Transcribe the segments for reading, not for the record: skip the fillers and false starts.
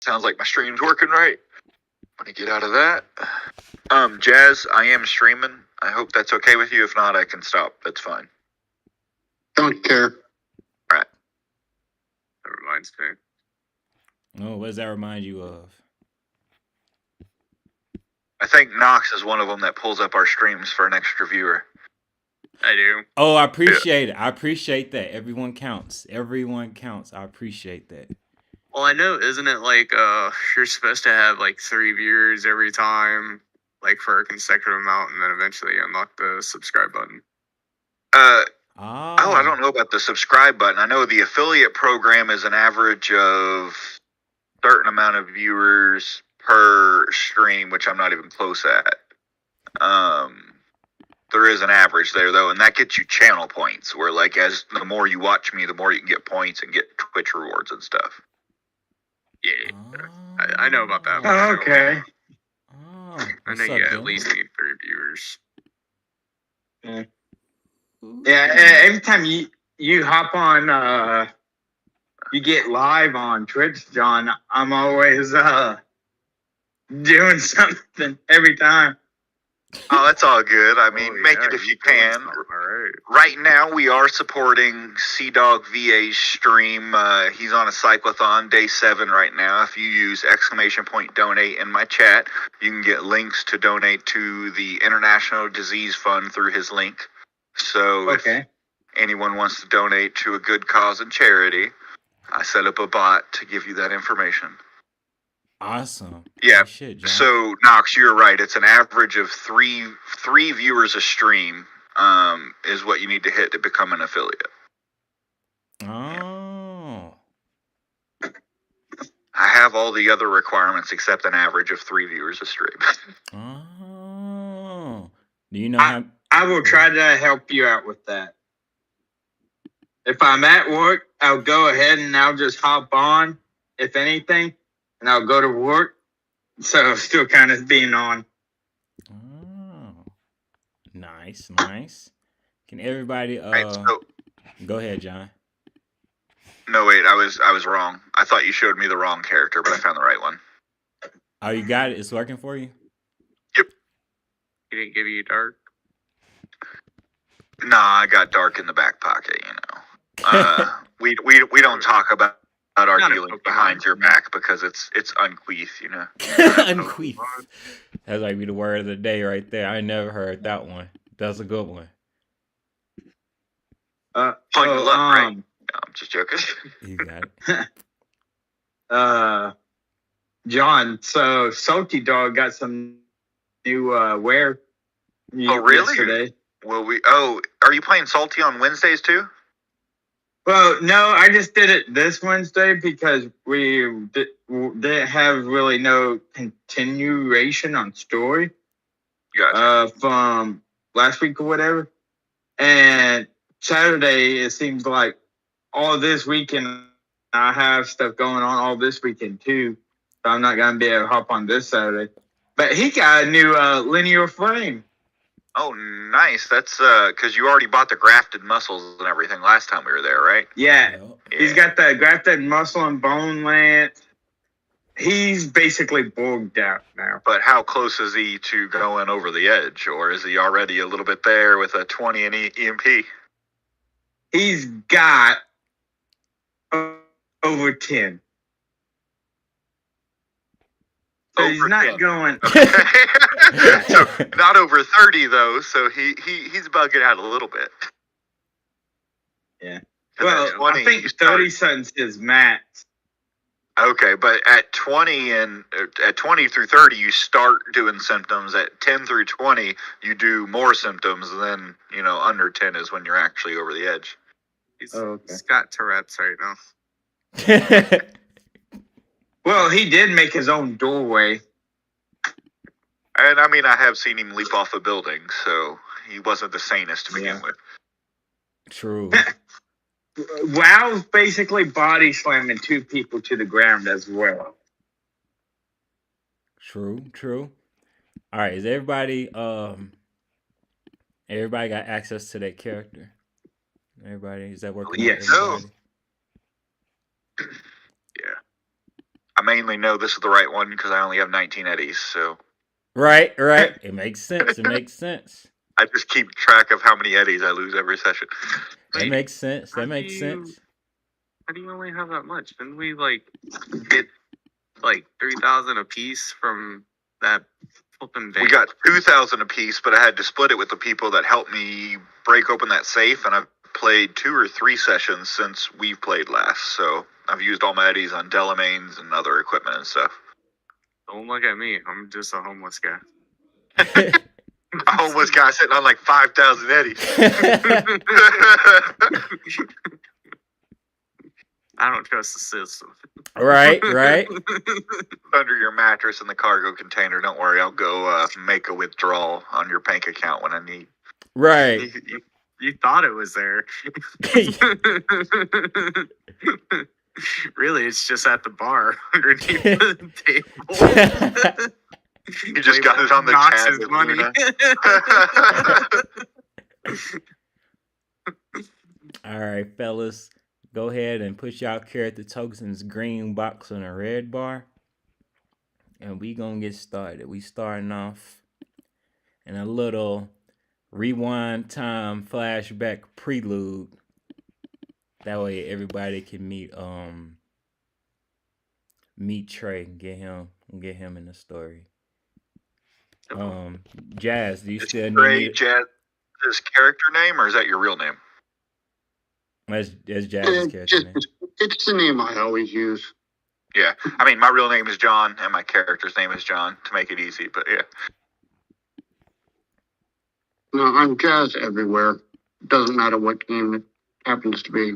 Sounds like my stream's working right. I'm gonna get out of that. Jazz, I am streaming. I hope that's okay with you. If not, I can stop. That's fine. Don't care. All right. That reminds me. Oh, what does that remind you of? I think Knox is one of them that pulls up our streams for an extra viewer. I do. Oh, I appreciate it. I appreciate that. Everyone counts. Everyone counts. I appreciate that. Well, I know, isn't it like you're supposed to have like 3 viewers every time, like for a consecutive amount, and then eventually unlock the subscribe button. I don't know about the subscribe button. I know the affiliate program is an average of a certain amount of viewers per stream, which I'm not even close at. There is an average there though, and that gets you channel points. Where like as the more you watch me, the more you can get points and get Twitch rewards and stuff. Yeah, I know about that. Oh, okay. I know you at least need 3 viewers. Yeah, every time you hop on, you get live on Twitch, John, I'm always doing something every time. Oh, that's all good. I mean, make it if you can. Right now, we are supporting Sea-Dog VA's stream. He's on a cyclothon, day 7 right now. If you use !donate in my chat, you can get links to donate to the International Disease Fund through his link. So if anyone wants to donate to a good cause and charity, I set up a bot to give you that information. Awesome. Yeah. Good shit, John. So Knox, you're right. It's an average of three viewers a stream. Is what you need to hit to become an affiliate. Oh. I have all the other requirements except an average of 3 viewers a stream. Oh. Do you know how? I will try to help you out with that. If I'm at work, I'll go ahead and I'll just hop on, if anything, and I'll go to work. So still kind of being on. Oh. Nice, nice. Can everybody Right, so, go ahead, John. no, wait, I was wrong. I thought you showed me the wrong character, but I found the right one. Oh, you got it? It's working for you? Yep. He didn't give you dark? Nah, I got dark in the back pocket, you know. We don't talk about our dealings behind your back because it's unqueef, you know. Unqueef. That's like be the word of the day right there. I never heard that one. That's a good one. Right? No, I'm just joking. You got it. John, so Salty Dog got some new wear. Oh, really? Yesterday. Well, are you playing Salty on Wednesdays too? Well, no, I just did it this Wednesday because we didn't have really no continuation on story from last week or whatever. And Saturday, it seems like all this weekend, I have stuff going on all this weekend too. So I'm not going to be able to hop on this Saturday. But he got a new linear frame. Oh, nice. That's because you already bought the grafted muscles and everything last time we were there, right? Yeah. He's got the grafted muscle and bone lance. He's basically bulked out now. But how close is he to going over the edge? Or is he already a little bit there with a 20 in EMP? He's got over 10. So he's not 10. going. So not over 30 though. So he's bugging out a little bit. Yeah. Well, I think 30 something's his max. Okay, but at 20 through 30, you start doing symptoms. At 10 through 20, you do more symptoms. And then under 10 is when you're actually over the edge. He's got Tourette's right now. Well, he did make his own doorway. And I mean, I have seen him leap off a building, so he wasn't the sanest to begin with. True. WoW's basically body slamming 2 people to the ground as well. True. All right, is everybody got access to that character? Everybody, is that working? Yes. No. Yeah. I mainly know this is the right one because I only have 19 eddies, so Right. It makes sense. It makes sense. I just keep track of how many eddies I lose every session. That Wait, makes sense. how That do makes you- sense. How do you only have that much? Didn't we get 3,000 a piece from that flipping We bank? got 2,000 apiece, but I had to split it with the people that helped me break open that safe, and I've played 2 or 3 sessions since we've played last, so I've used all my eddies on Delamains and other equipment and stuff. Don't look at me. I'm just a homeless guy. A homeless guy sitting on like 5,000 eddies. I don't trust the system. right. Under your mattress in the cargo container. Don't worry, I'll go make a withdrawal on your bank account when I need. Right. You thought it was there. Really, it's just at the bar underneath the table. You just got it on the Knocks tab his with money. Luna. All right, fellas. Go ahead and push y'all character tokens green box on a red bar. And we gonna get started. We starting off in a little rewind time flashback prelude. That way everybody can meet Trey and get him in the story. Jazz, do you still need Trey me? Jazz, his character name, or is that your real name? That's Jazz's character name. It's the name I always use. Yeah, I mean, my real name is John, and my character's name is John, to make it easy, but yeah. No, I'm Jazz everywhere. Doesn't matter what game it happens to be.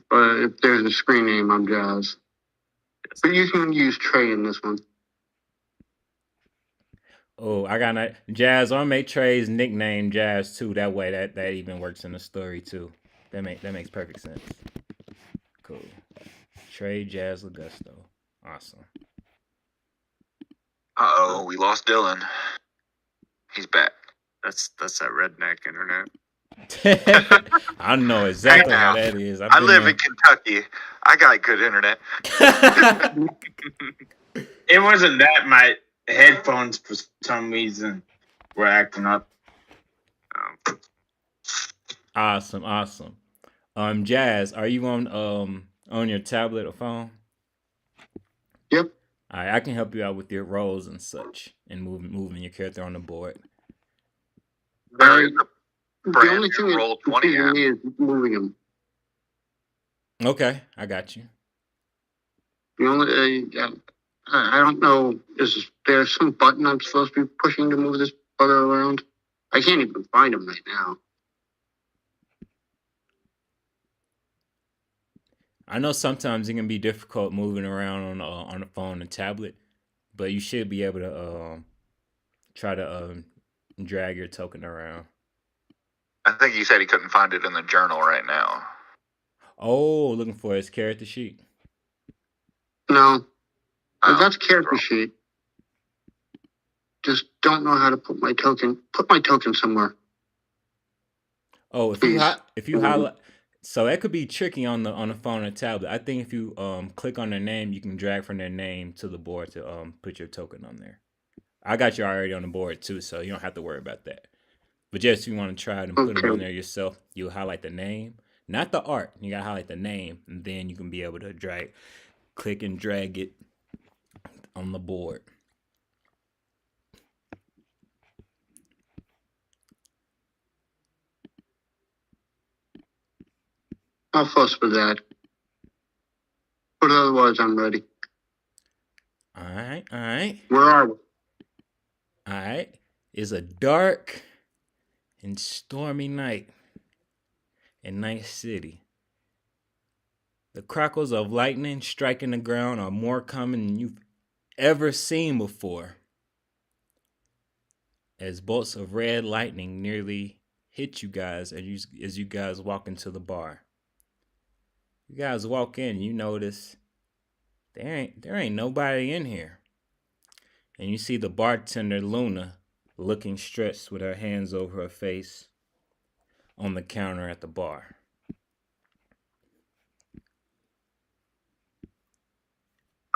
But if there's a screen name, I'm Jazz. But you can use Trey in this one. Oh, I got that. Jazz. I'll make Trey's nickname Jazz too. That way, that even works in the story too. That makes perfect sense. Cool. Trey Jazz Augusto. Awesome. Uh-oh, we lost Dylan. He's back. That's that redneck internet. I know exactly how that is. I live in Kentucky. I got good internet. It wasn't that my headphones for some reason were acting up. Awesome. Jazz, are you on your tablet or phone? Yep. All right, I can help you out with your roles and such, and moving your character on the board. There is a The brand only new thing Roll that's 20 confusing app. me is moving them. Okay, I got you. The only, I don't know, is there some button I'm supposed to be pushing to move this brother around? I can't even find him right now. I know sometimes it can be difficult moving around on the phone and tablet, but you should be able to try to drag your token around. I think he said he couldn't find it in the journal right now. Oh, looking for his character sheet. No, Oh, that's character wrong. sheet. Just don't know how to put my token somewhere. Oh, if you highlight, so that could be tricky on the phone or tablet. I think if you click on their name, you can drag from their name to the board to put your token on there. I got you already on the board too, so you don't have to worry about that. But just if you want to try it and put them on there yourself, you highlight the name, not the art. You gotta highlight the name, and then you can be able to click and drag it on the board. I'll fuss with that. But otherwise, I'm ready. All right. Where are we? All right. It's a dark and stormy night in Night City. The crackles of lightning striking the ground are more common than you've ever seen before, as bolts of red lightning nearly hit you guys as you guys walk into the bar. You guys walk in, you notice there ain't nobody in here. And you see the bartender Luna looking stressed with her hands over her face on the counter at the bar.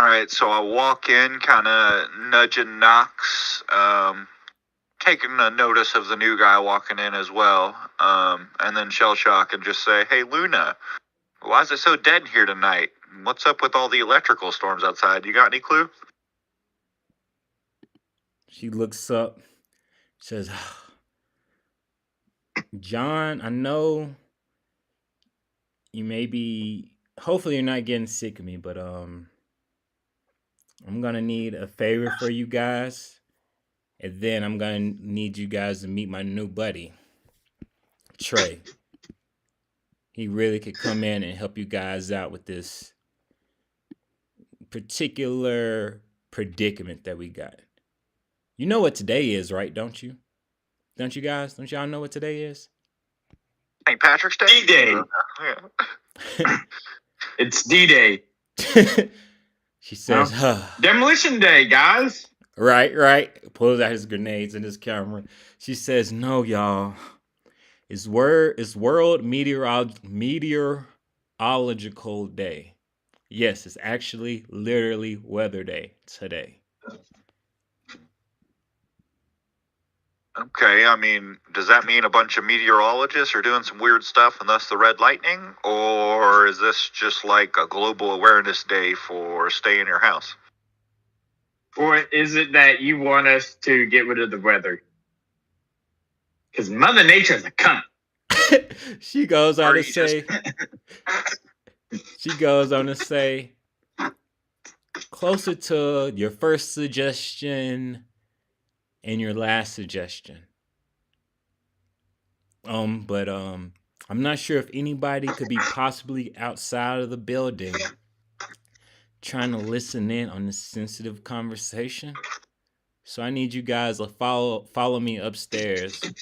All right, so I walk in, kind of nudging Knox, taking a notice of the new guy walking in as well, and then shell shock and just say, "Hey, Luna, why is it so dead here tonight? What's up with all the electrical storms outside? You got any clue?" She looks up, says, John, I know you may be, hopefully you're not getting sick of me, but I'm gonna need a favor for you guys. And then I'm gonna need you guys to meet my new buddy, Trey. He really could come in and help you guys out with this particular predicament that we got. You know what today is, right? Don't you? Don't you guys? Don't y'all know what today is? St. Patrick's Day? D-Day. Yeah. It's D-Day. She says, Demolition Day, guys. Right. Pulls out his grenades and his camera. She says, no, y'all. It's World Meteorological Day. Yes, it's actually literally Weather Day today. Okay, I mean, does that mean a bunch of meteorologists are doing some weird stuff and thus the red lightning? Or is this just like a global awareness day for stay in your house? Or is it that you want us to get rid of the weather? Because Mother Nature's a cunt. She goes on to say, closer to your first suggestion and your last suggestion. But I'm not sure if anybody could be possibly outside of the building trying to listen in on this sensitive conversation. So I need you guys to follow me upstairs and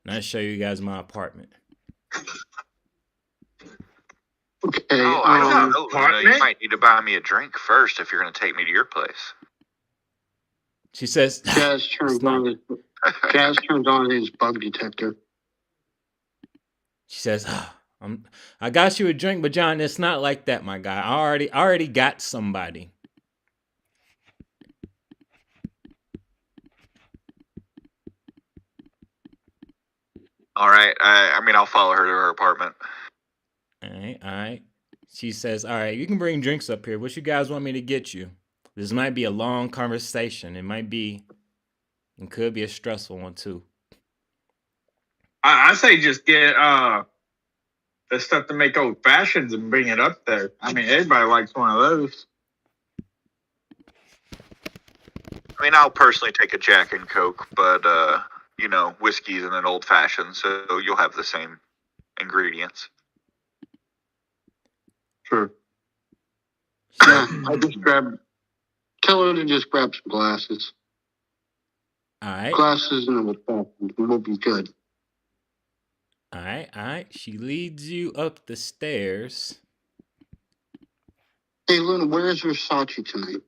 I'll show you guys my apartment. Okay. Oh, I don't know. Luna. You might need to buy me a drink first if you're going to take me to your place. She says, Jazz turns on his bug detector. She says, I got you a drink, but John, it's not like that, my guy. I already got somebody. All right. I mean, I'll follow her to her apartment. All right. She says, all right, you can bring drinks up here. What you guys want me to get you? This might be a long conversation. It could be a stressful one, too. I say just get the stuff to make old fashions and bring it up there. I mean, everybody likes one of those. I mean, I'll personally take a Jack and Coke, but, whiskey's and an old fashioned, so you'll have the same ingredients. Sure. I just tell her to just grab some glasses. All right. Glasses and we'll be good. All right. She leads you up the stairs. Hey, Luna, where's Versace tonight?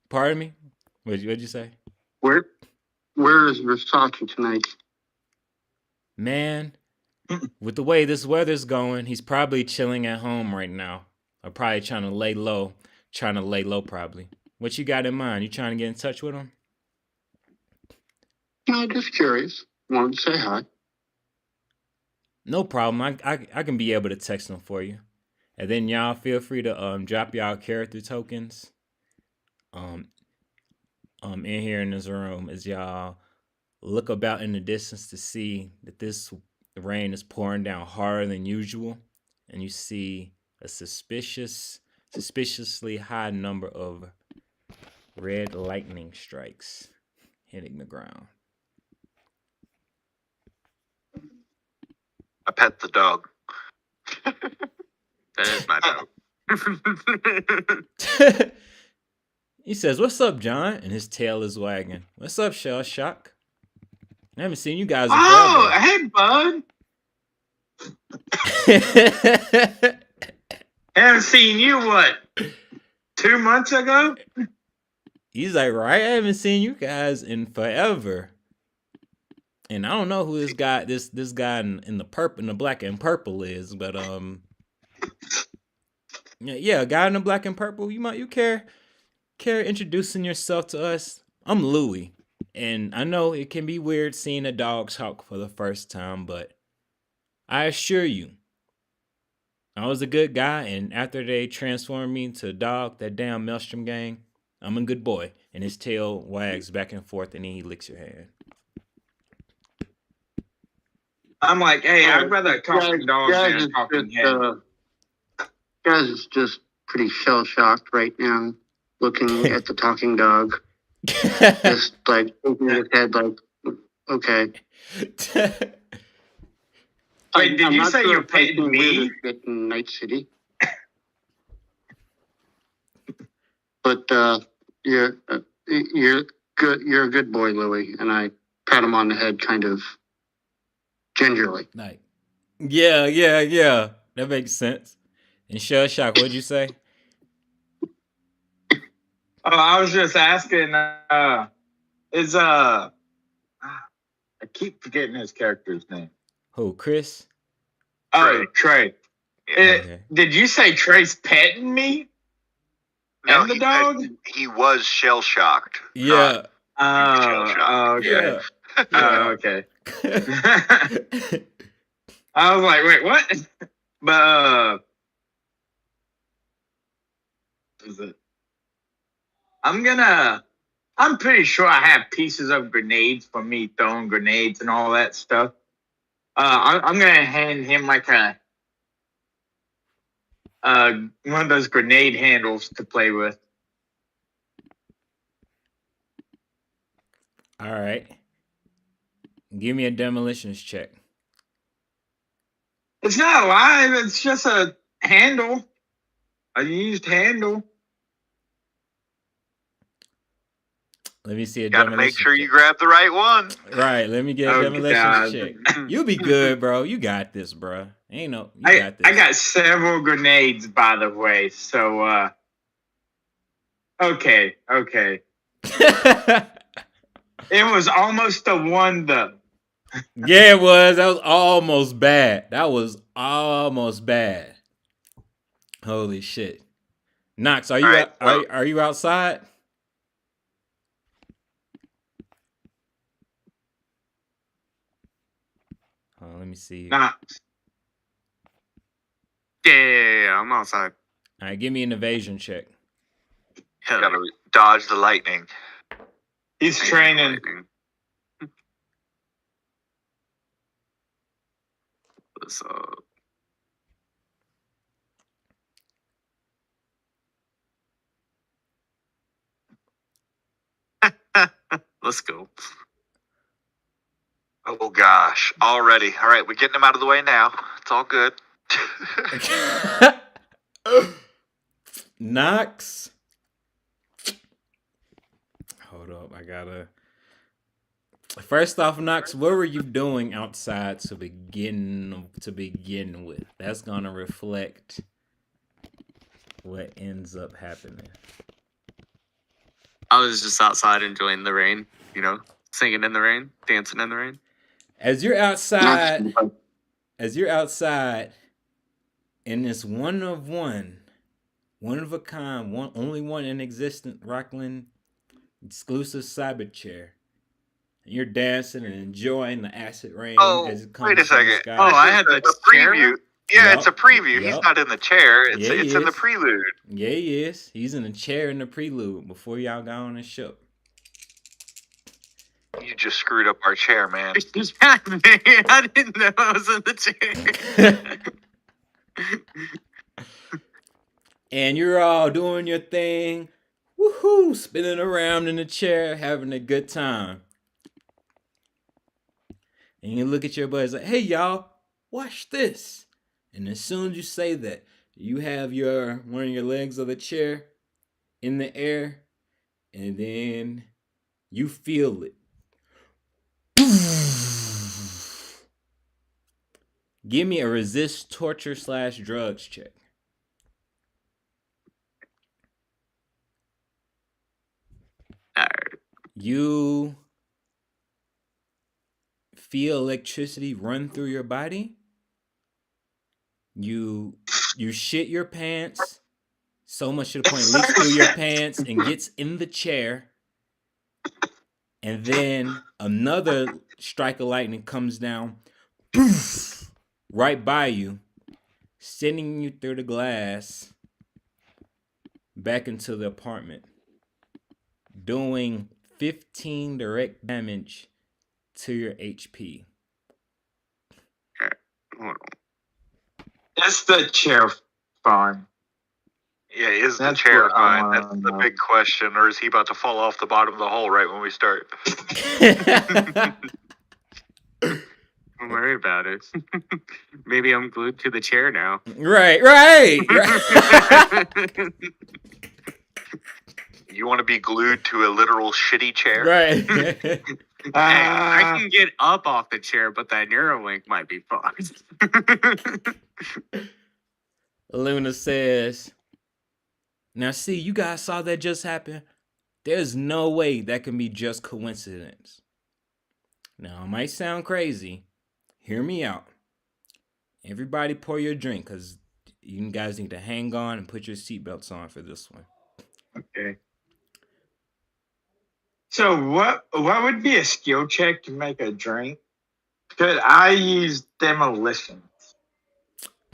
Pardon me? What'd you say? Where is Versace tonight? Man, with the way this weather's going, he's probably chilling at home right now. Or probably trying to lay low probably. What you got in mind? You trying to get in touch with him? No, just curious. Wanted to say hi. No problem. I can be able to text him for you. And then y'all feel free to drop y'all character tokens in here in this room as y'all look about in the distance to see that this rain is pouring down harder than usual, and you see a suspiciously high number of red lightning strikes hitting the ground. I pet the dog. That is my dog. He says, "What's up, John?" And his tail is wagging. "What's up, Shell Shock? I haven't seen you guys in Oh, hey, bud. Haven't seen you, what, 2 months ago? He's like, right? I haven't seen you guys in forever. And I don't know who this guy in the purple, in the black and purple is, but Yeah, a guy in the black and purple. You care introducing yourself to us? I'm Louie, and I know it can be weird seeing a dog talk for the first time, but I assure you, I was a good guy, and after they transformed me to a dog, that damn Maelstrom gang, I'm a good boy. And his tail wags back and forth, and then he licks your hand. I'm like, hey, I'd rather a talking dog than a talking head. Guys is just pretty shell shocked right now, looking at the talking dog, just like shaking his head, like, okay. Wait, did you say you're paying me? In Night City, but you're good. You're a good boy, Louie, and I pat him on the head, kind of gingerly. Like, yeah. That makes sense. And Shell Shock, what'd you say? I was just asking. I keep forgetting his character's name. Who, Chris? Oh, Trey. Okay. Did you say Trey's petting me? No, And the dog? He was shell shocked. Yeah. Oh, okay. Yeah. Okay. I was like, wait, what? But is it? I'm pretty sure I have pieces of grenades for me throwing grenades and all that stuff. I'm gonna hand him like one of those grenade handles to play with. All right. Give me a demolitions check. It's not alive. It's just a handle. A used handle. Let me see a Gotta demolition make sure check. you grab the right one. Right, let me get a demolitions check. You be good, bro. You got this, bro. You got this. I got several grenades, by the way. So, okay. It was almost a one, though. Yeah, it was. That was almost bad. Holy shit. Knox, are you are you outside? Oh, let me see. Knox. Yeah, I'm outside. All right, give me an evasion check. Hell, Gotta dodge the lightning. He's training. lightning. What's up? Let's go. Oh gosh, already. All right, we're getting him out of the way now. It's all good. Knox. Hold up, I gotta. First off, Knox, what were you doing outside to begin with? That's gonna reflect what ends up happening. I was just outside enjoying the rain, singing in the rain, dancing in the rain. As you're outside, in this one of a kind, only one in existence, Rockland exclusive cyber chair. And you're dancing and enjoying the acid rain as it comes. Wait a from the second. sky. Oh, I had the preview. Yeah, Yep. it's a preview. Yep. He's not in the chair. It's Yeah, he it's in the is. prelude. Yeah, he is. He's in the chair in the prelude before y'all got on the ship. You just screwed up our chair, man. Yeah, man, I didn't know I was in the chair. And you're all doing your thing. Woohoo! Spinning around in the chair, having a good time. And you look at your buddies like, hey, y'all, watch this. And as soon as you say that, you have one of your legs of the chair in the air, and then you feel it. Give me a resist torture / drugs check. All right. You feel electricity run through your body. You shit your pants So much to the point, leaks through your pants and gets in the chair. And then another strike of lightning comes down, poof, right by you, sending you through the glass back into the apartment, doing 15 direct damage to your HP. Hold on. Is the chair fine? Yeah, is the That's chair what I fine? wanna That's the know. big question. Or is he about to fall off the bottom of the hole right when we start? Don't worry about it. Maybe I'm glued to the chair now. Right. You want to be glued to a literal shitty chair? Right. Hey, I can get up off the chair, but that Neuralink might be fucked. Luna says, now see, you guys saw that just happen? There's no way that can be just coincidence. Now, it might sound crazy. Hear me out. Everybody pour your drink, because you guys need to hang on and put your seatbelts on for this one. Okay. So what would be a skill check to make a drink? Could I use demolition?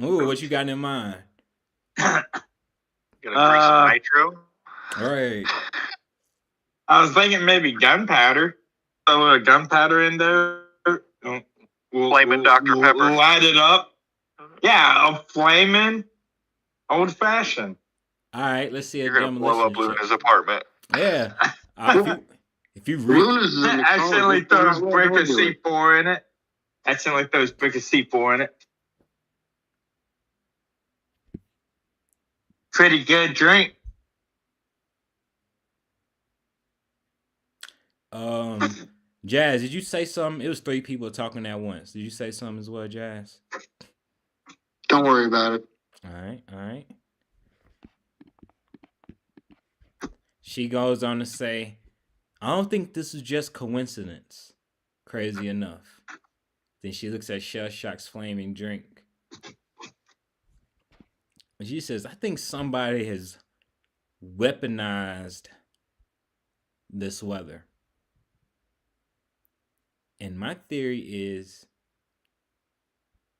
Ooh, what you got in mind? Gonna bring some nitro? All right. I was thinking maybe gunpowder. Throw a gunpowder in there. Flamin' Dr. Pepper. Light it up. Yeah, a flaming old fashioned. All right, let's see a You're gonna blow up demolition check. Luna's apartment. Yeah. If you really, Luna's is in the Accidentally car. throws brick of C4 in it. Accidentally throws brick of C4 in it. Pretty good drink. Jazz, did you say something? It was 3 people talking at once. Did you say something as well, Jazz? Don't worry about it. All right. She goes on to say, I don't think this is just coincidence. Crazy enough. Then she looks at Shell Shock's flaming drink. And she says, I think somebody has weaponized this weather. And my theory is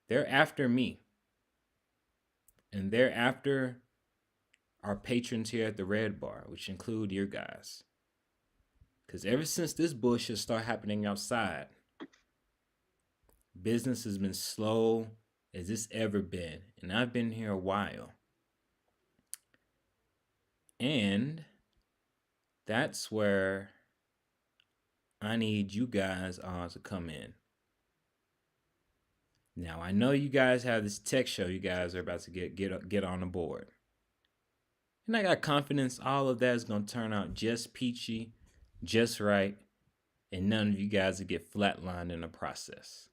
they're after me. And they're after our patrons here at the Red Bar, which include your guys. Because ever since this bullshit started happening outside, business has been slow as it's ever been. And I've been here a while. And that's where I need you guys all to come in. Now, I know you guys have this tech show you guys are about to get on the board. And I got confidence all of that is going to turn out just peachy, just right, and none of you guys will get flatlined in the process.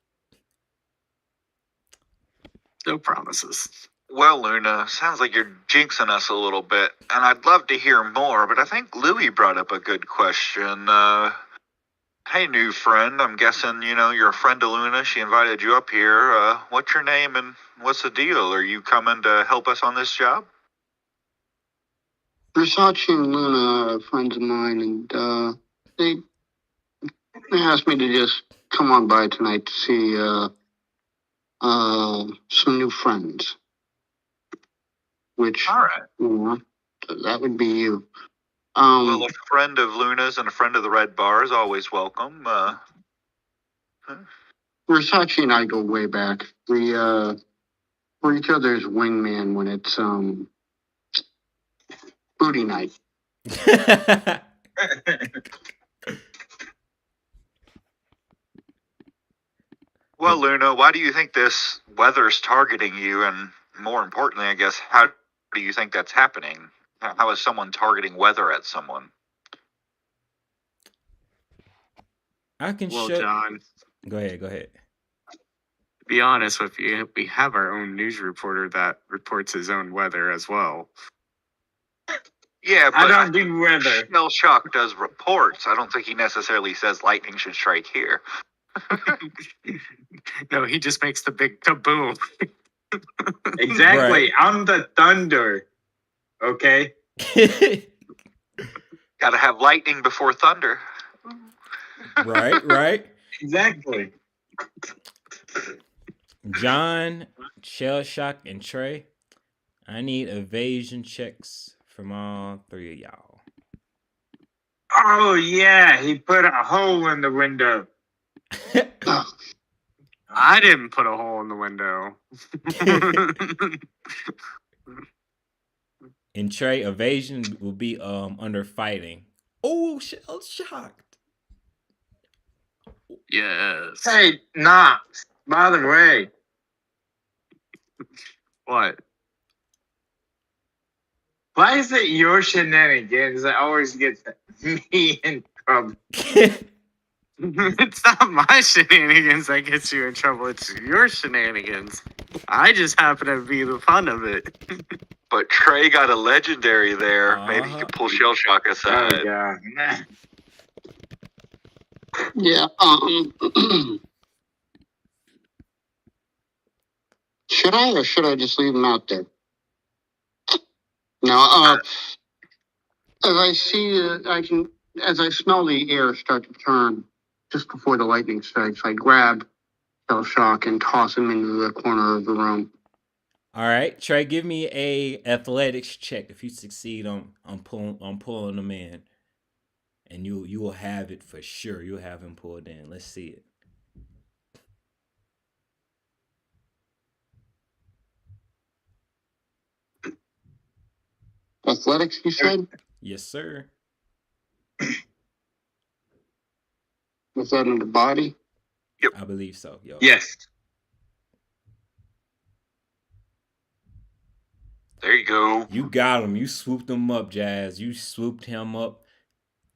No promises. Well, Luna, sounds like you're jinxing us a little bit, and I'd love to hear more, but I think Louie brought up a good question. Hey, new friend, I'm guessing, you're a friend of Luna. She invited you up here. What's your name and what's the deal? Are you coming to help us on this job? Versace and Luna are friends of mine, and they asked me to just come on by tonight to see some new friends. Which, All right. That would be you. Well, a friend of Luna's and a friend of the Red Bar is always welcome. Versace and I go way back. We're each other's wingman when it's booty night. Well, Luna, why do you think this weather's targeting you? And more importantly, I guess, how do you think that's happening? How is someone targeting weather at someone? I can Well, show. John, Go ahead. to be honest with you, we have our own news reporter that reports his own weather as well. Yeah, but I don't do weather. Shell Shock does reports. I don't think he necessarily says lightning should strike here. No, he just makes the big kaboom. Exactly. Right. I'm the thunder. Okay. Gotta have lightning before thunder. Right. Exactly. John, Shell Shock, and Trey, I need evasion checks from all three of y'all. Oh yeah, he put a hole in the window. I didn't put a hole in the window. And Trey, evasion will be under fighting. Oh, Shell Shocked. Yes. Hey, Knox, by the way, What? why is it your shenanigans that always get me in trouble? It's not my shenanigans that gets you in trouble. It's your shenanigans. I just happen to be the fun of it. But Trey got a legendary there. Maybe he Uh-huh. could pull Shell Shock aside. Oh god. Yeah. Should I or should I just leave them out there? No. As I see, as I smell the air start to turn just before the lightning strikes, I grab Shell Shock and toss him into the corner of the room. All right, Trey, give me a athletics check if you succeed on pulling them in, and you will have it for sure. You'll have him pulled in. Let's see it. Athletics, you said? Yes, sir. Was that in the body? I believe so. Yo. Yes. There you go. You got him. You swooped him up, Jazz. You swooped him up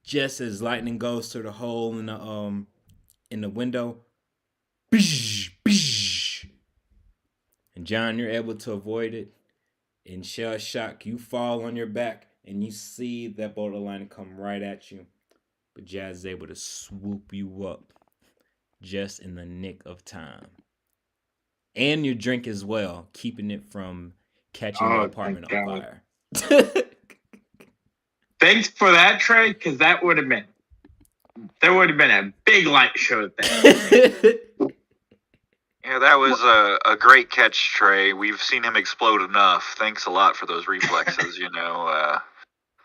just as lightning goes through the hole in the window. Bish, bish. And John, you're able to avoid it. In Shell Shock, you fall on your back and you see that boulder line come right at you. But Jazz is able to swoop you up just in the nick of time. And your drink as well, keeping it from catching the apartment on fire. Thanks for that, Trey, because there would have been a big light show there. Yeah, that was a great catch, Trey. We've seen him explode enough. Thanks a lot for those reflexes.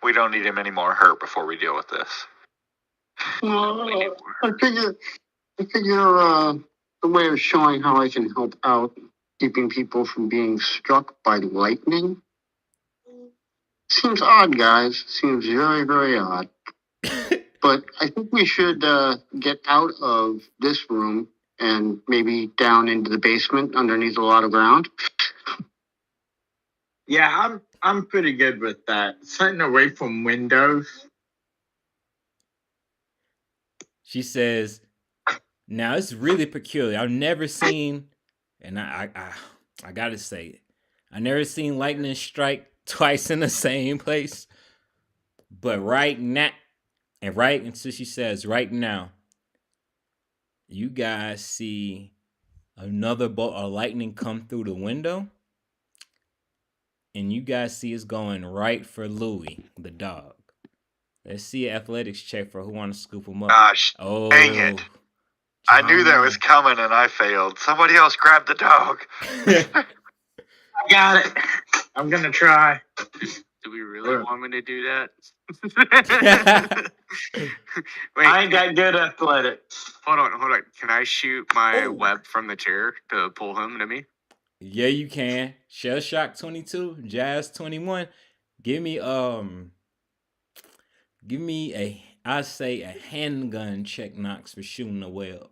We don't need him any more hurt before we deal with this. I figure the way of showing how I can help out keeping people from being struck by lightning seems odd, guys. Seems very, very odd. But I think we should get out of this room and maybe down into the basement underneath a lot of ground. Yeah, I'm pretty good with that. Sitting away from windows. She says, now it's really peculiar. I've never seen, and I gotta say it, I never seen lightning strike twice in the same place. But right now, and so she says, right now, you guys see another bolt of lightning come through the window. And you guys see it's going right for Louie, the dog. Let's see an athletics check for who want to scoop him up. Gosh, Oh, dang it. I knew that was coming and I failed. Somebody else grab the dog. I got it. I'm going to try. Do we really want me to do that? Wait, I ain't got good athletics. hold on. Can I shoot my web from the chair to pull him to me? Yeah, you can. Shell Shock 22, Jazz 21. Give me I'd say a handgun check, Knox, for shooting the web.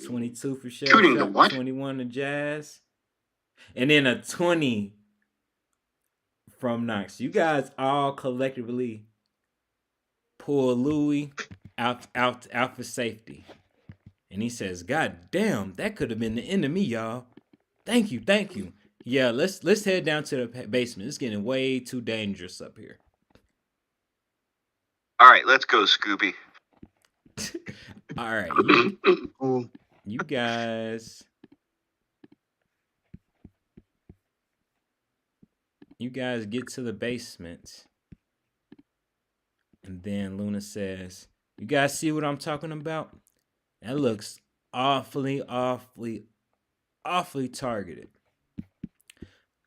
22 for Shell Shooting the Shock, what? 21 to Jazz. And then a 20 from Knox. You guys all collectively pull Louie out for safety. And he says, God damn, that could have been the end of me, y'all. Thank you. Yeah, let's head down to the basement. It's getting way too dangerous up here. All right, let's go, Scooby. All right, you guys you guys get to the basement, and then Luna says, "You guys see what I'm talking about? That looks awfully, awfully, awfully targeted."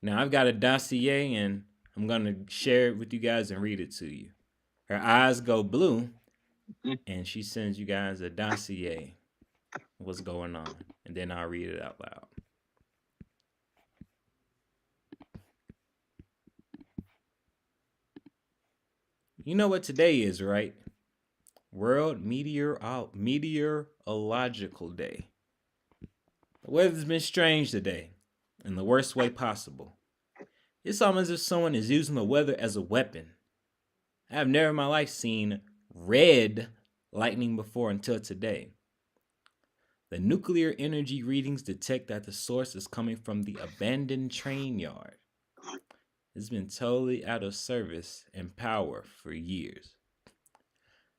Now I've got a dossier, and I'm gonna share it with you guys and read it to you. Her eyes go blue, and she sends you guys a dossier. What's going on? And then I'll read it out loud. You know what today is, right? World Meteorological Day. The weather's been strange today, in the worst way possible. It's almost as if someone is using the weather as a weapon. I have never in my life seen red lightning before until today. The nuclear energy readings detect that the source is coming from the abandoned train yard. It's been totally out of service and power for years.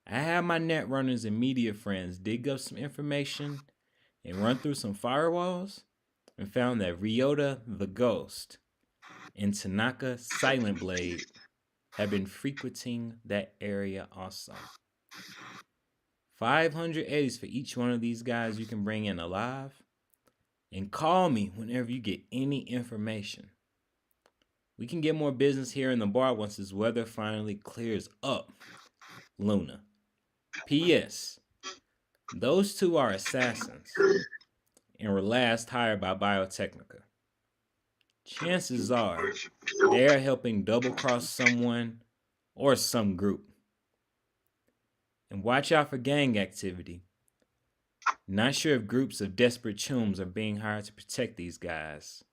I had my net runners and media friends dig up some information and run through some firewalls and found that Ryota the Ghost and Tanaka Silent Blade have been frequenting that area also. 500 eddies for each one of these guys you can bring in alive. And call me whenever you get any information. We can get more business here in the bar once this weather finally clears up. Luna. P.S. Those two are assassins and were last hired by Biotechnica. Chances are they are helping double cross someone or some group. And watch out for gang activity. Not sure if groups of desperate chums are being hired to protect these guys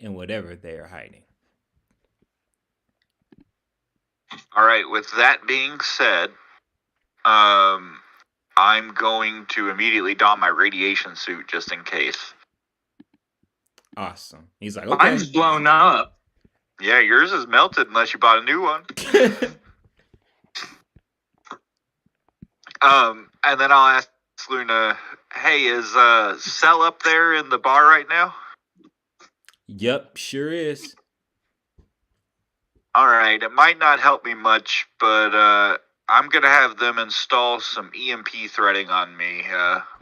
and whatever they are hiding. All right, with that being said, I'm going to immediately don my radiation suit just in case. Awesome. He's like, okay. Mine's blown up. Yeah, yours is melted unless you bought a new one. And then I'll ask Luna, hey, is Cell up there in the bar right now? Yep, sure is. All right, it might not help me much, but I'm going to have them install some EMP threading on me.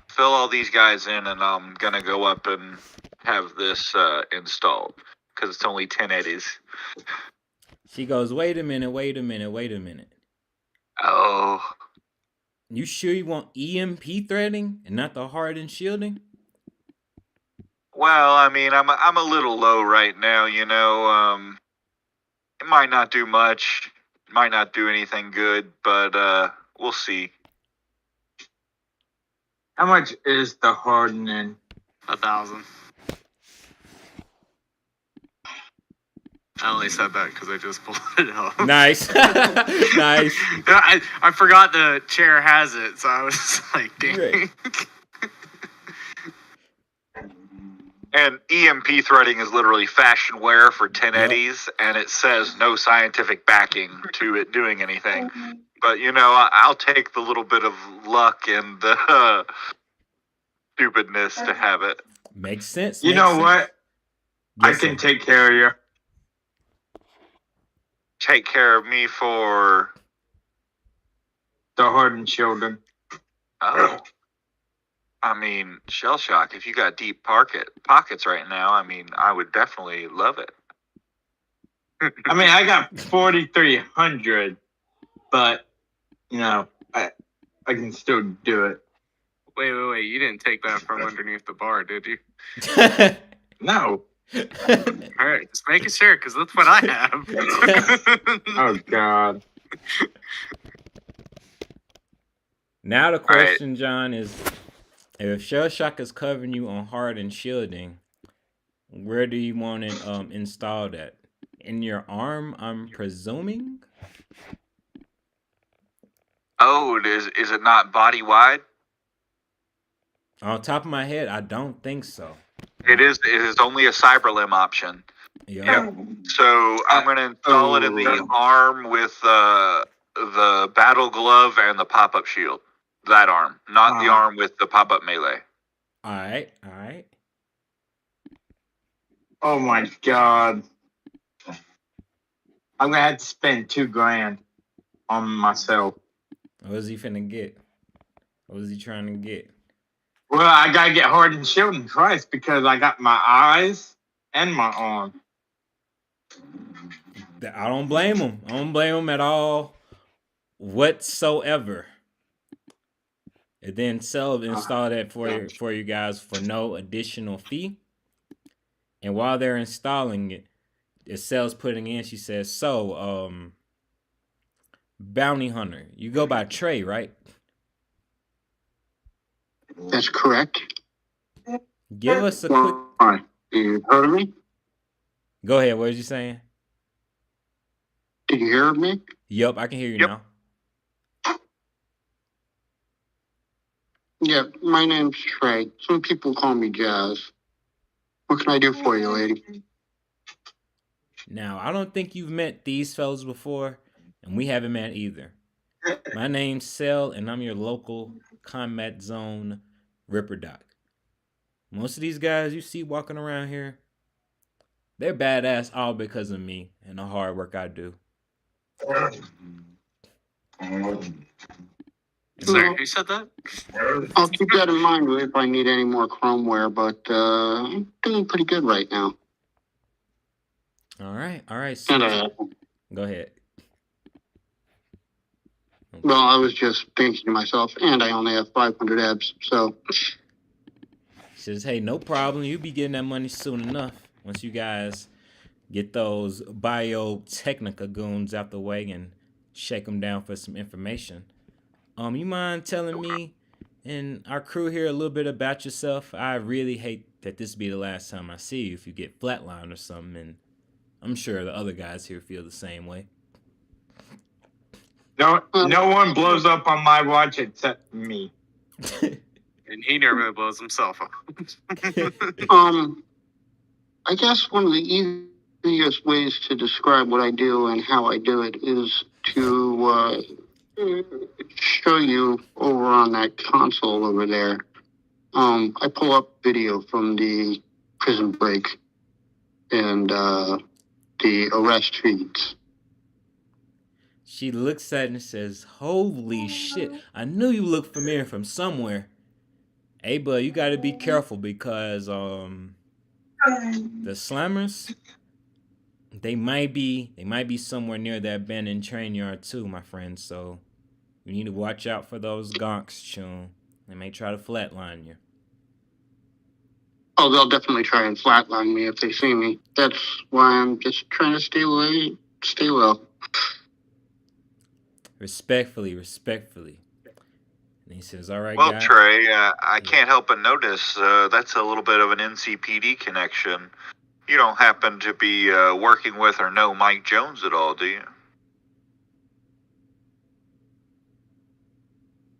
Fill all these guys in, and I'm going to go up and have this installed, because it's only 10 eddies. She goes, wait a minute. Oh. You sure you want EMP threading and not the hardened shielding? Well, I mean, I'm a little low right now, you know. It might not do much, might not do anything good, but we'll see. How much is the hardening? 1,000. I only said that because I just pulled it up. Nice. Nice. I forgot the chair has it, so I was like, dang. Great. And EMP threading is literally fashion wear for 10 Yep. eddies, and it says no scientific backing to it doing anything. But, you know, I'll take the little bit of luck and the stupidness to have it. Makes sense. You know what? I can take care of you. Take care of me for... The hardened shielding. Oh. I mean, shell shock, if you got deep pockets right now, I mean, I would definitely love it. I mean, I got 4,300, but, you know, I can still do it. Wait. You didn't take that from underneath the bar, did you? No. All right, just making sure, because that's what I have. Oh, God. Now the question, John, is if shell shock is covering you on hardened shielding, where do you want it installed at? In your arm, I'm presuming? Oh, is it not body wide? On top of my head, I don't think so. It is only a cyberlimb option. Yep. So I'm going to install it in the arm with the battle glove and the pop-up shield. That arm, not the arm with the pop-up melee. All right. Oh, my God. I'm gonna have to spend $2,000 on myself. What is he finna get? What is he trying to get? Well, I gotta get Hardened Shield and Price because I got my eyes and my arm. I don't blame him. I don't blame him at all, whatsoever. And then Cell install that for you guys for no additional fee. And while they're installing it, as Cell's putting in, she says, "So, Bounty Hunter, you go by Trey, right?" That's correct. Give us a quick. Why? You heard of me? Go ahead. What was you saying? Did you hear me? Yep, I can hear you now. Yeah, my name's Trey. Some people call me Jazz. What can I do for you, lady? Now, I don't think you've met these fellas before, and we haven't met either. My name's Cell, and I'm your local combat zone Ripper Doc. Most of these guys you see walking around here, they're badass all because of me and the hard work I do. Sorry, who said that? I'll keep that in mind if I need any more chromeware, but I'm doing pretty good right now. All right. And, Go ahead. well, I was just thinking to myself, and I only have 500 abs, so... She says, "Hey, no problem. You'll be getting that money soon enough once you guys get those Biotechnica goons out the way and shake them down for some information. You mind telling me and our crew here a little bit about yourself? I really hate that this be the last time I see you if you get flatlined or something, and I'm sure the other guys here feel the same way." No one blows up on my watch except me. And he never blows himself up. I guess one of the easiest ways to describe what I do and how I do it is to show you over on that console over there. I pull up video from the prison break and the arrest feeds. She looks at it and says, "Holy shit, I knew you looked familiar from somewhere. Hey, bud, you gotta be careful because the slammers, they might be somewhere near that abandoned train yard too, my friend. So you need to watch out for those gonks, Chun. They may try to flatline you." Oh, they'll definitely try and flatline me if they see me. That's why I'm just trying to stay low. Respectfully. And he says, "All right, Well, guy." Trey, I can't help but notice that's a little bit of an NCPD connection. You don't happen to be working with or know Mike Jones at all, do you?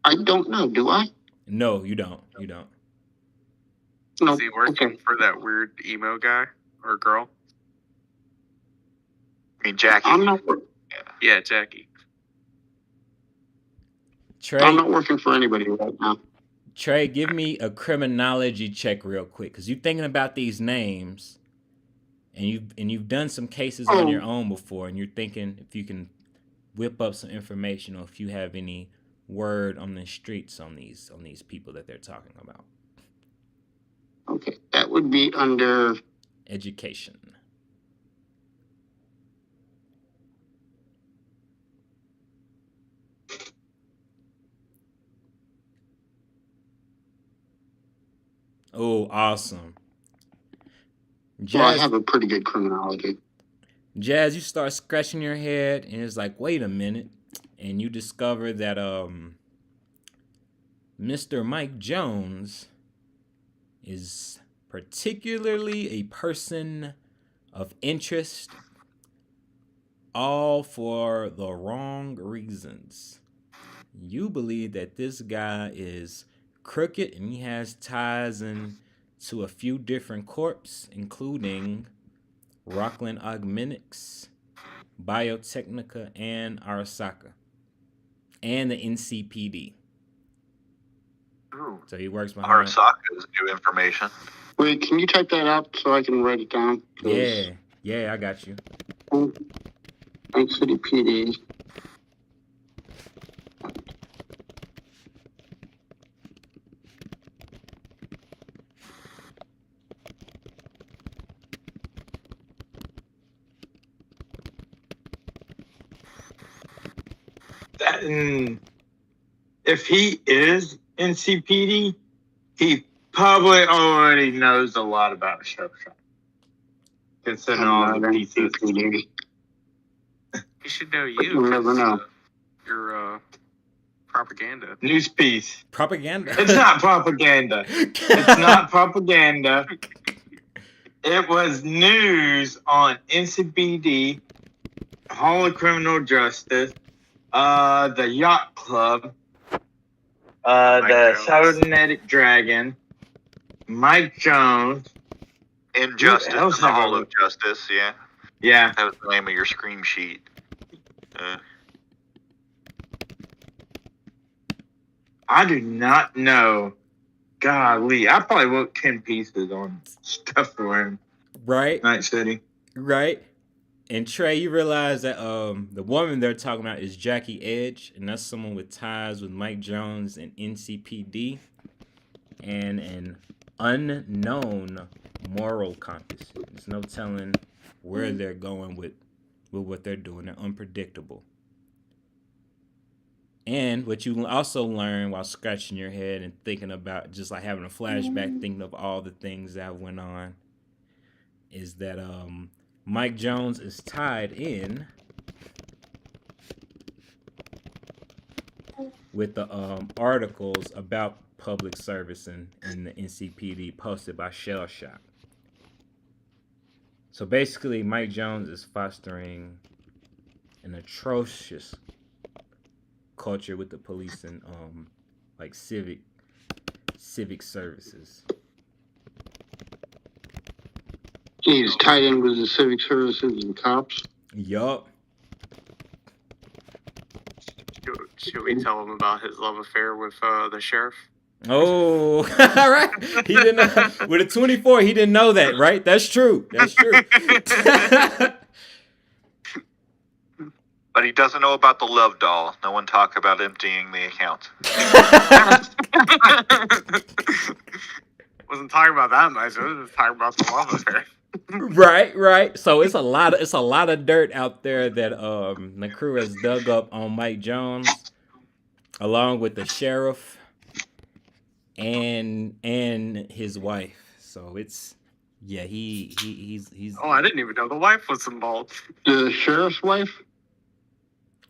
I don't know, do I? No, you don't. No. Is he working for that weird emo guy or girl? I mean, Jackie. I'm not. Yeah, Jackie. Trey, I'm not working for anybody right now. Trey, give me a criminology check real quick, because you're thinking about these names, and you've done some cases on your own before, and you're thinking if you can whip up some information or if you have any word on the streets on these people that they're talking about. Okay, that would be under Education. Oh, awesome. Well, I Jazz, have a pretty good criminology. Jazz, you start scratching your head, and it's like, wait a minute, and you discover that Mr. Mike Jones is particularly a person of interest, all for the wrong reasons. You believe that this guy is crooked and he has ties to a few different corps, including Rockland Augmentics, Biotechnica, and Arasaka, and the NCPD. Ooh. So he works behind. Arasaka's new information. Wait, can you type that out so I can write it down? Yeah, I got you. Lake City PD. If he is in CPD, he probably already knows a lot about Sheriff Shop, considering all the pieces. He should know you. You never know. Your propaganda. News piece. Propaganda. It's not propaganda. It's not propaganda. It was news on NCPD, Hall of Criminal Justice, the Yacht Club, the Cybernetic Dragon, Mike Jones. Injustice in the Hall of Justice, yeah. Yeah. That was the name of your scream sheet. I do not know. Golly, I probably wrote 10 pieces on stuff for him. Right. Night City. Right. And Trey, you realize that the woman they're talking about is Jackie Edge, and that's someone with ties with Mike Jones and NCPD, and an unknown moral compass. There's no telling where they're going with what they're doing. They're unpredictable. And what you also learn while scratching your head and thinking about, just like having a flashback, thinking of all the things that went on, is that Mike Jones is tied in with the articles about public service in the NCPD posted by Shell Shock. So basically, Mike Jones is fostering an atrocious culture with the police and like civic services. He's tied in with the civic services and cops. Yup. Should we tell him about his love affair with the sheriff? Oh, all right. He didn't know. With a 24, he didn't know that, right? That's true. That's true. But he doesn't know about the love doll. No one talk about emptying the account. Wasn't talking about that much. I was just talking about the love affair. Right. So it's a lot of dirt out there that the crew has dug up on Mike Jones, along with the sheriff and his wife. So it's he's. Oh, I didn't even know the wife was involved. The sheriff's wife?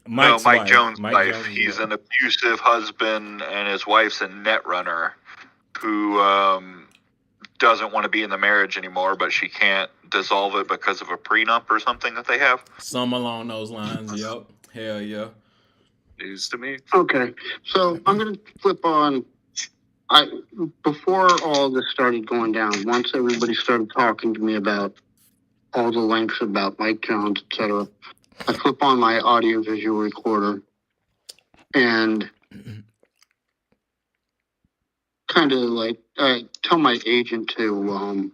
Mike Jones' wife. He's an abusive husband, and his wife's a net runner who doesn't want to be in the marriage anymore, but she can't dissolve it because of a prenup or something that they have. Some along those lines. Yep. Hell yeah. News to me. Okay, so I'm gonna flip on. Before all this started going down, once everybody started talking to me about all the links about Mike Jones, etc., I flip on my audio-visual recorder and kind of like I tell my agent to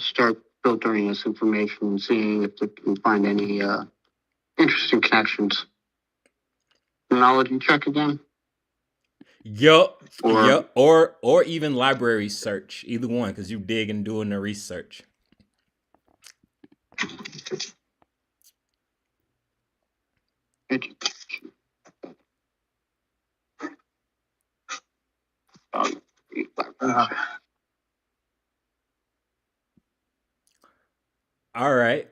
start filtering this information and seeing if they can find any interesting connections. Chronology check again. Yup. Or even library search. Either one, because you dig and doing the research. All right.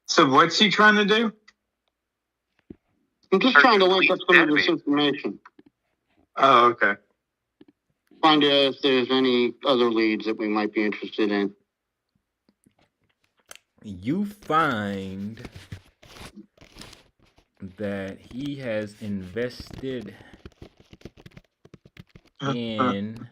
So what's he trying to do? I'm just trying to link up some of this information. Oh, okay. Find out if there's any other leads that we might be interested in. You find that he has invested in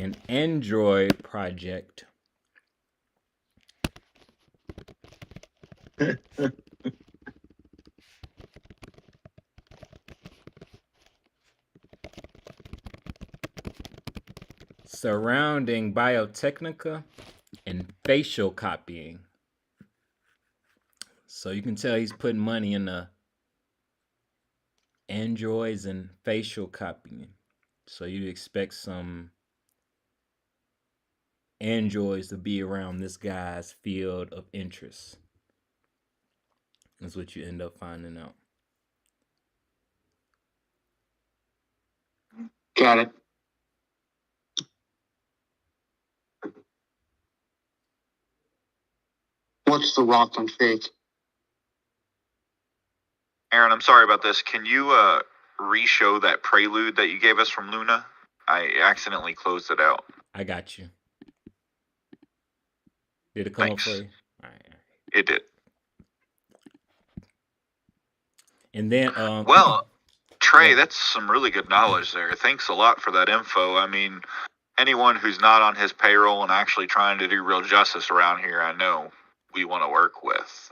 an Android project surrounding biotechnica and facial copying. So you can tell he's putting money in the androids and facial copying. So you'd expect some androids to be around this guy's field of interest. That's what you end up finding out. Got it. What's the Rockland fake? Aaron, I'm sorry about this. Can you re-show that prelude that you gave us from Luna? I accidentally closed it out. I got you. Did it come Thanks. up for you? All right. It did. And then, well, Trey, yeah. that's some really good knowledge there. Thanks a lot for that info. I mean, anyone who's not on his payroll and actually trying to do real justice around here, I know we want to work with.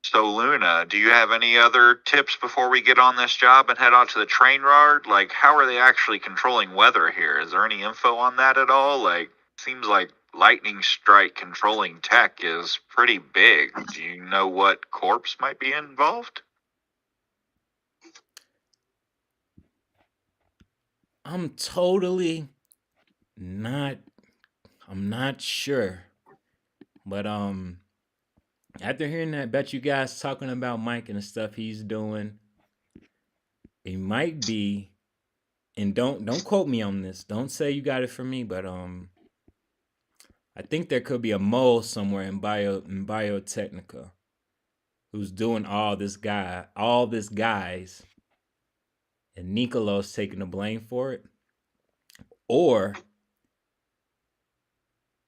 So, Luna, do you have any other tips before we get on this job and head out to the train yard? Like, how are they actually controlling weather here? Is there any info on that at all? Like, seems like lightning strike controlling tech is pretty big. Do you know what corps might be involved? I'm not sure. But after hearing that, bet you guys talking about Mike and the stuff he's doing, it might be, and don't quote me on this. Don't say you got it from me, but I think there could be a mole somewhere in biotechnica who's doing all this guys, and Nicolo's taking the blame for it. Or,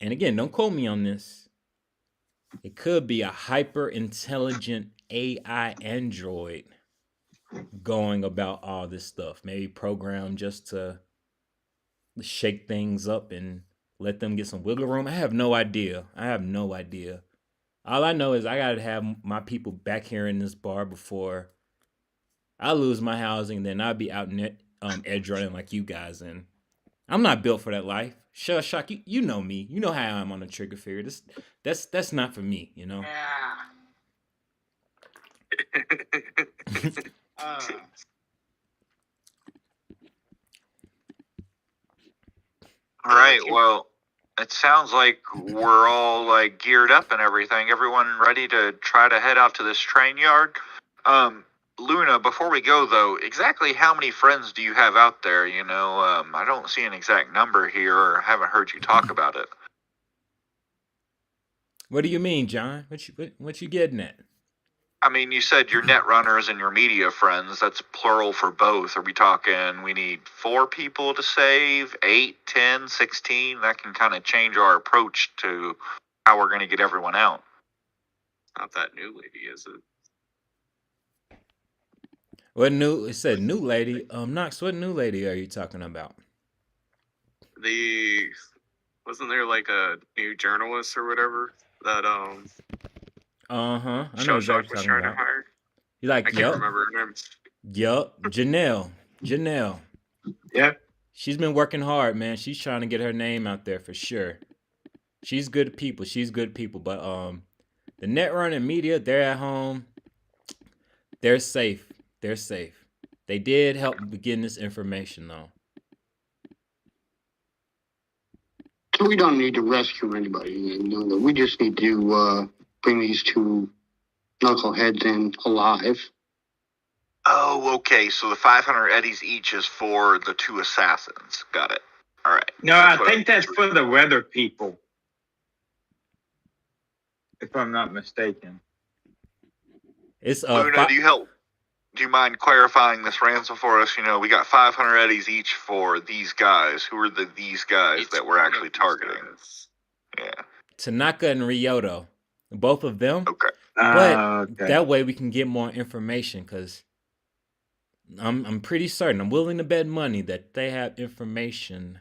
and again, don't quote me on this, it could be a hyper intelligent AI android going about all this stuff. Maybe programmed just to shake things up and let them get some wiggle room. I have no idea. All I know is I gotta have my people back here in this bar before I lose my housing. Then I'll be out in edge running like you guys. And I'm not built for that life. Shock, you know me. You know how I'm on the trigger finger. That's not for me. You know. All right, well, it sounds like we're all like geared up and everything. Everyone ready to try to head out to this train yard? Luna, before we go though, exactly how many friends do you have out there? You know, I don't see an exact number here, or haven't heard you talk about it. What do you mean, John? What you getting at? I mean, you said your net runners and your media friends. That's plural for both. Are we talking we need 4 people to save, 8, 10, 16? That can kind of change our approach to how we're going to get everyone out. Not that new lady, is it? What new? It said new lady. Knox, what new lady are you talking about? Wasn't there like a new journalist or whatever that I know Show Shock exactly was talking trying to about. hire? You like, I can't remember her name. Yup, Janelle. Yep. She's been working hard, man. She's trying to get her name out there for sure. She's good people. But the net running media, they're at home. They're safe. They did help begin this information though. So we don't need to rescue anybody. No, we just need to bring these 2 knuckleheads in alive. Oh, okay. So the 500 eddies each is for the 2 assassins. Got it. All right. No, I think that's for the weather people, if I'm not mistaken. It's Luna, do you mind clarifying this ransom for us? You know, we got 500 eddies each for these guys. Who are these guys that we're actually targeting? Yeah. Tanaka and Ryoto. Both of them. Okay. But that way we can get more information, because I'm pretty certain, I'm willing to bet money that they have information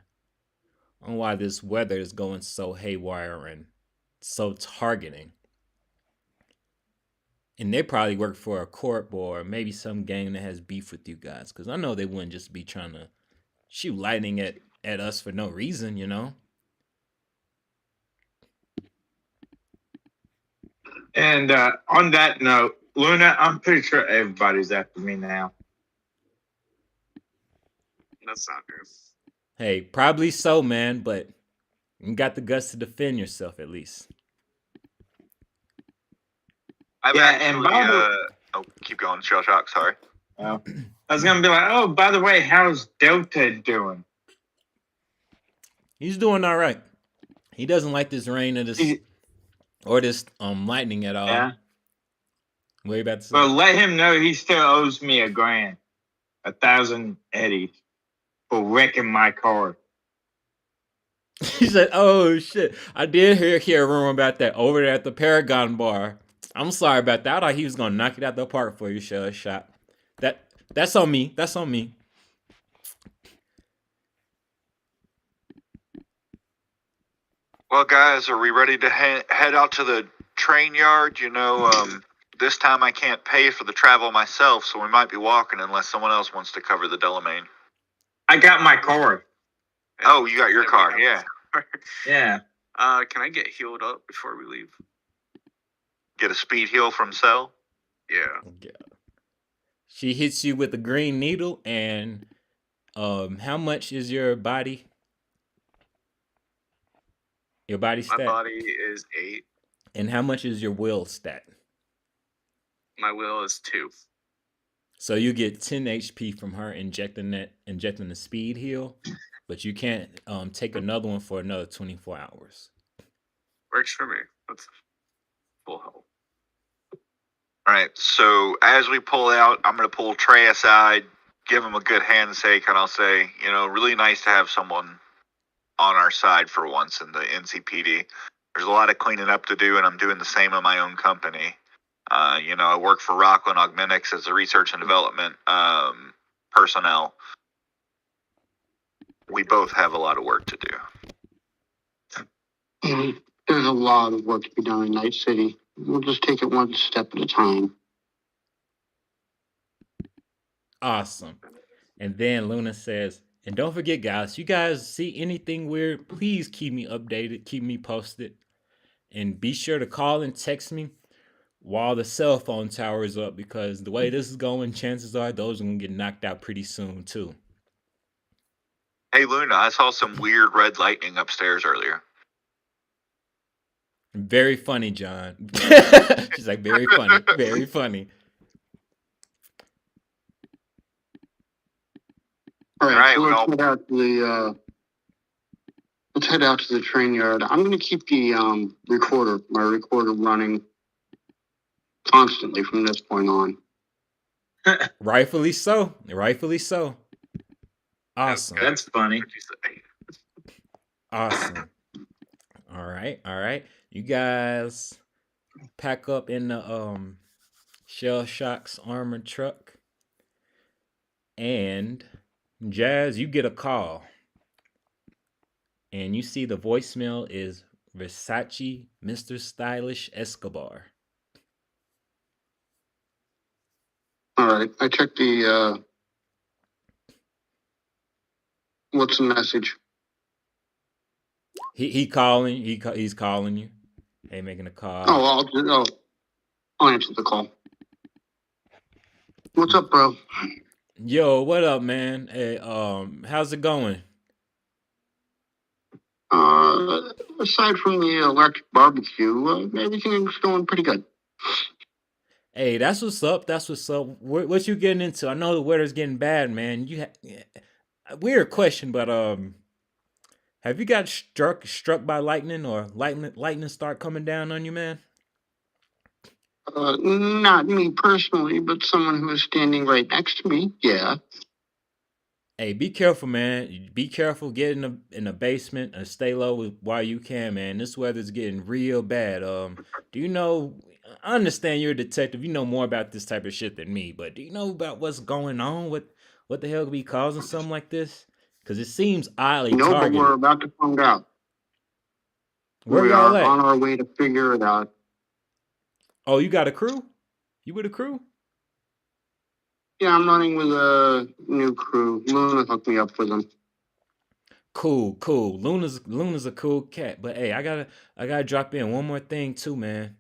on why this weather is going so haywire and so targeting. And they probably work for a corp or maybe some gang that has beef with you guys, because I know they wouldn't just be trying to shoot lightning at us for no reason, you know. And on that note, Luna, I'm pretty sure everybody's after me now. That's not good. Hey, probably so, man, but you got the guts to defend yourself at least. I've Yeah, actually, and by the oh, keep going, Shell Shock. Sorry. I was gonna be like, oh, by the way, how's Delta doing? He's doing all right. He doesn't like this rain or this lightning at all. Yeah. What are you about to say? But let him know he still owes me $1,000, 1,000 eddies for wrecking my car. He said, "Oh shit, I did hear a rumor about that over there at the Paragon bar. I'm sorry about that. I thought he was gonna knock it out the park for you, Shell Shot. That's on me. That's on me." Well, guys, are we ready to head out to the train yard? You know, this time I can't pay for the travel myself, so we might be walking unless someone else wants to cover the Delamain. I got my car. Oh, you got your car, yeah. Yeah. Can I get healed up before we leave? Get a speed heal from Cell? Yeah. She hits you with a green needle, and how much is your body? Your body stat? My body is 8. And how much is your will stat? My will is 2. So you get 10 HP from her injecting the speed heal, but you can't take another one for another 24 hours. Works for me. That's full health. All right, so as we pull out, I'm going to pull Trey aside, give him a good handshake, and I'll say, you know, really nice to have someone on our side for once in the NCPD. There's a lot of cleaning up to do, and I'm doing the same in my own company. You know, I work for Rockland Augmentics as a research and development personnel. We both have a lot of work to do. There's a lot of work to be done in Night City. We'll just take it one step at a time. Awesome. And then Luna says, and don't forget, guys, you guys see anything weird, please keep me updated, keep me posted. And be sure to call and text me while the cell phone tower is up, because the way this is going, chances are those are going to get knocked out pretty soon, too. Hey, Luna, I saw some weird red lightning upstairs earlier. Very funny, John. She's like, very funny, very funny. All right, All right, let's head out to the train yard. I'm going to keep the my recorder running constantly from this point on. Rightfully so. Rightfully so. Awesome. That's funny. Awesome. All right. You guys pack up in the Shell Shock's armored truck, and Jazz, you get a call, and you see the voicemail is Versace Mr. Stylish Escobar. All right, I checked the. What's the message? He's calling you. Hey, making a call. I'll answer the call. What's up, bro? Yo, what up, man? Hey, how's it going? Aside from the electric barbecue, everything's going pretty good. Hey, that's what's up. That's what's up. What you getting into? I know the weather's getting bad, man. Weird question, but have you got struck by lightning, or lightning start coming down on you, man? Not me personally, but someone who is standing right next to me. Yeah. Hey, be careful, man. Be careful. Get in the basement and stay low while you can, man. This weather's getting real bad. Do you know? I understand you're a detective. You know more about this type of shit than me, but do you know about what's going on? What the hell could be causing something like this? Because it seems oddly targeted. But we're about to find out. Where we y'all are at? On our way to figure it out. Oh, you got a crew? You with a crew? Yeah, I'm running with a new crew. Luna hooked me up with them. Cool. Luna's a cool cat. But hey, I gotta drop in one more thing too, man.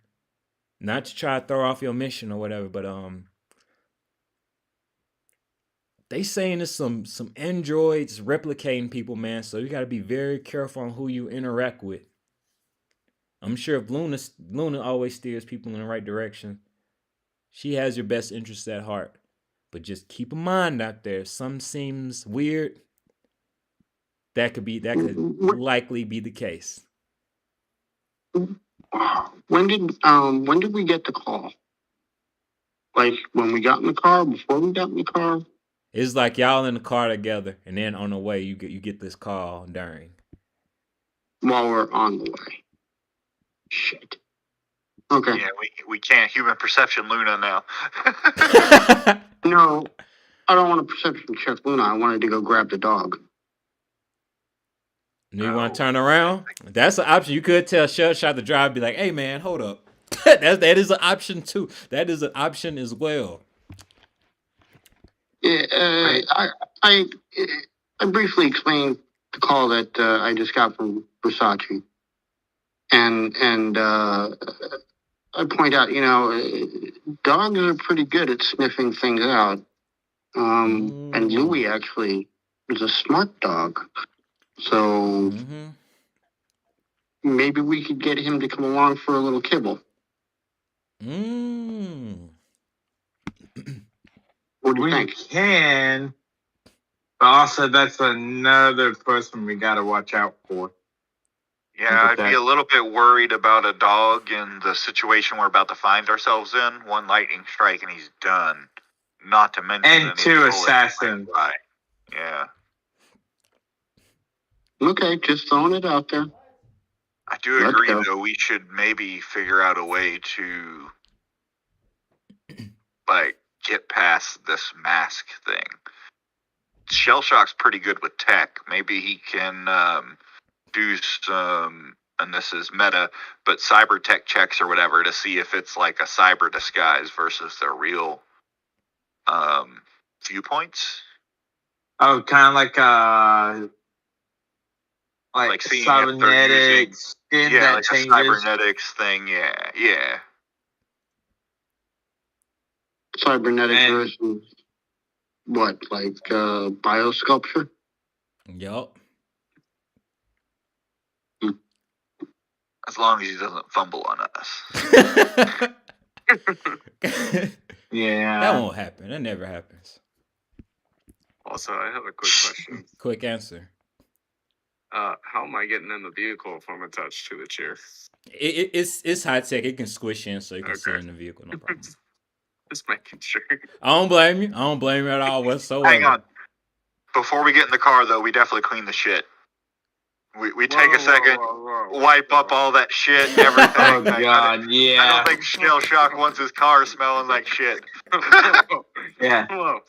Not to try to throw off your mission or whatever, but they saying there's some androids replicating people, man. So you gotta be very careful on who you interact with. I'm sure if Luna always steers people in the right direction, she has your best interests at heart. But just keep in mind out there, if something seems weird, that could likely be the case. When did we get the call? Like when we got in the car, before we got in the car? It's like y'all in the car together, and then on the way you get this call during. While we're on the way. Shit. Okay. Yeah, we can't human perception Luna now. No, I don't want to perception check Luna. I wanted to go grab the dog. You want to turn around? That's an option. You could tell Shellshot the driver, be like, "Hey man, hold up." that is an option too. That is an option as well. Yeah, I briefly explained the call that I just got from Versace, and I point out, dogs are pretty good at sniffing things out. And Louis actually is a smart dog. So maybe we could get him to come along for a little kibble. What do you think? We can, but also that's another person we got to watch out for. Yeah, I'd be a little bit worried about a dog in the situation we're about to find ourselves in. One lightning strike and he's done. Not to mention... And two assassins. Right. Yeah. Okay, just throwing it out there. I do agree, though. We should maybe figure out a way to, get past this mask thing. Shellshock's pretty good with tech. Maybe he can do some, and this is meta, but cyber tech checks or whatever to see if it's like a cyber disguise versus their real viewpoints. Oh, kind of like seeing cybernetics, like a cybernetics thing. Yeah. Cybernetics versus what, like biosculpture? Yup. As long as he doesn't fumble on us. Yeah. That won't happen. That never happens. Also, I have a quick question. Quick answer. How am I getting in the vehicle if I'm attached to the chair? It's high tech. It can squish in so you can sit in the vehicle. No problem. Just making sure. I don't blame you. At all whatsoever. Hang on. Before we get in the car, though, we definitely clean the shit. We take a second, wipe up all that shit and everything. Oh, God, yeah. I don't think Shellshock wants his car smelling like shit. Yeah. Whoa.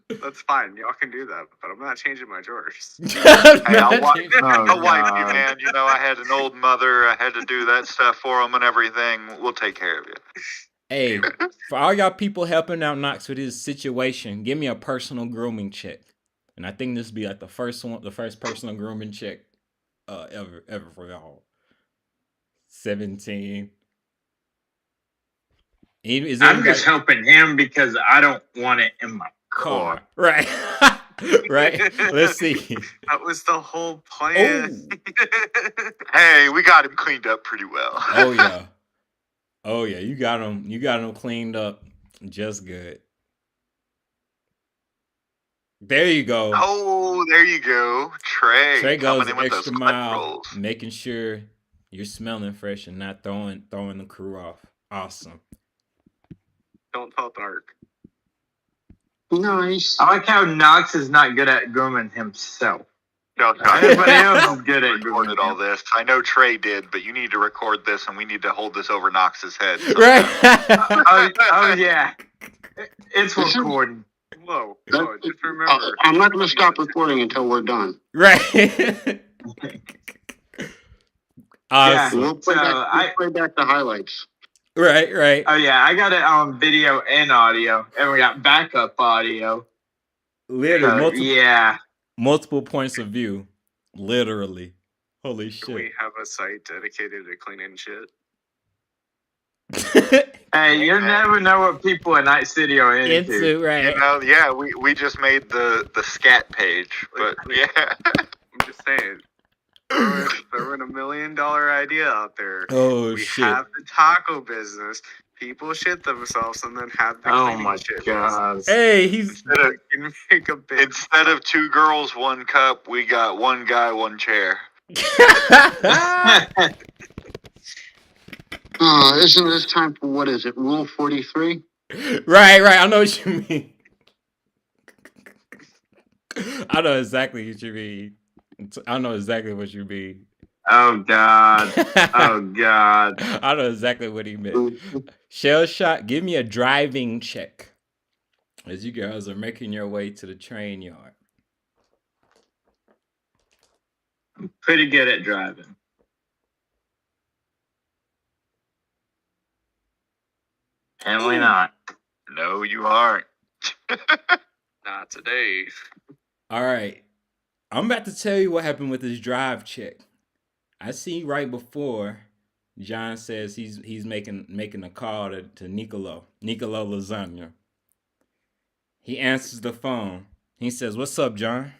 That's fine. Y'all can do that, but I'm not changing my drawers. Hey, I'll wipe you, man. I had an old mother. I had to do that stuff for them and everything. We'll take care of you. Hey, for all y'all people helping out Knox with his situation, give me a personal grooming check. And I think this will be like the first personal grooming check ever for y'all. 17. I'm just helping him because I don't want it in my car. Right. Right. Let's see. That was the whole plan. Hey, we got him cleaned up pretty well. Oh yeah. You got him cleaned up just good. There you go. Oh, there you go. Trey goes the extra mile, making sure you're smelling fresh and not throwing the crew off. Awesome. Don't tell Dark. Nice. I like how Knox is not good at grooming himself. No, everybody else is good at recorded all this. I know Trey did, but you need to record this, and we need to hold this over Knox's head. Right. Oh yeah, it's recording. Whoa, just remember. I'm not going to stop recording until we're done. Right. Awesome. We'll play back the highlights. Right. Oh yeah, I got it on video and audio, and we got backup audio. Literally, multiple points of view. Literally. Holy Can we shit. have a site dedicated to cleaning shit? Hey, you never know what people in Night City are into. Into, right. Yeah, we just made the scat page, but yeah. I'm just saying. Throwing $1 million idea out there. Oh, We shit. have the taco business. People shit themselves and then have the Oh cleaning my shit god. Hey, he's... Instead of 2 girls, 1 cup, we got 1 guy, 1 chair. Isn't this time for, what is it, Rule 43? Right. I know what you mean. I know exactly what you mean. I know exactly what you mean. Oh god. Oh god. I know exactly what he meant. Shell Shot, give me a driving check as you girls are making your way to the train yard. I'm pretty good at driving. Emily not. No, you aren't. Not today. All right. I'm about to tell you what happened with this drive check. I see right before John says he's making a call to Nicolo Lasagna. He answers the phone. He says, "What's up, John?"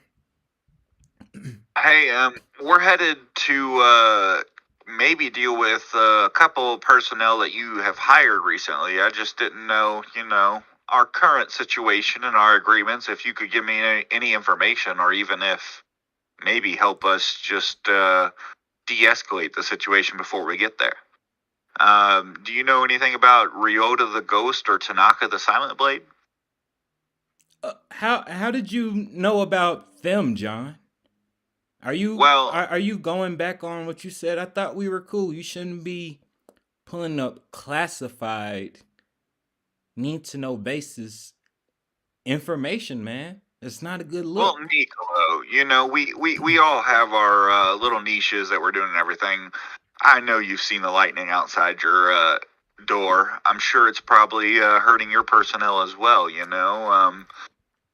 Hey, we're headed to maybe deal with a couple personnel that you have hired recently. I just didn't know, our current situation and our agreements. If you could give me any information, or even if maybe help us just de-escalate the situation before we get there. Do you know anything about Ryota the Ghost or Tanaka the Silent Blade? How did you know about them, John? Are you are you going back on what you said? I thought we were cool. You shouldn't be pulling up classified, need to know basis information, man. It's not a good look. Well, Nicolo, we all have our little niches that we're doing and everything. I know you've seen the lightning outside your door. I'm sure it's probably hurting your personnel as well,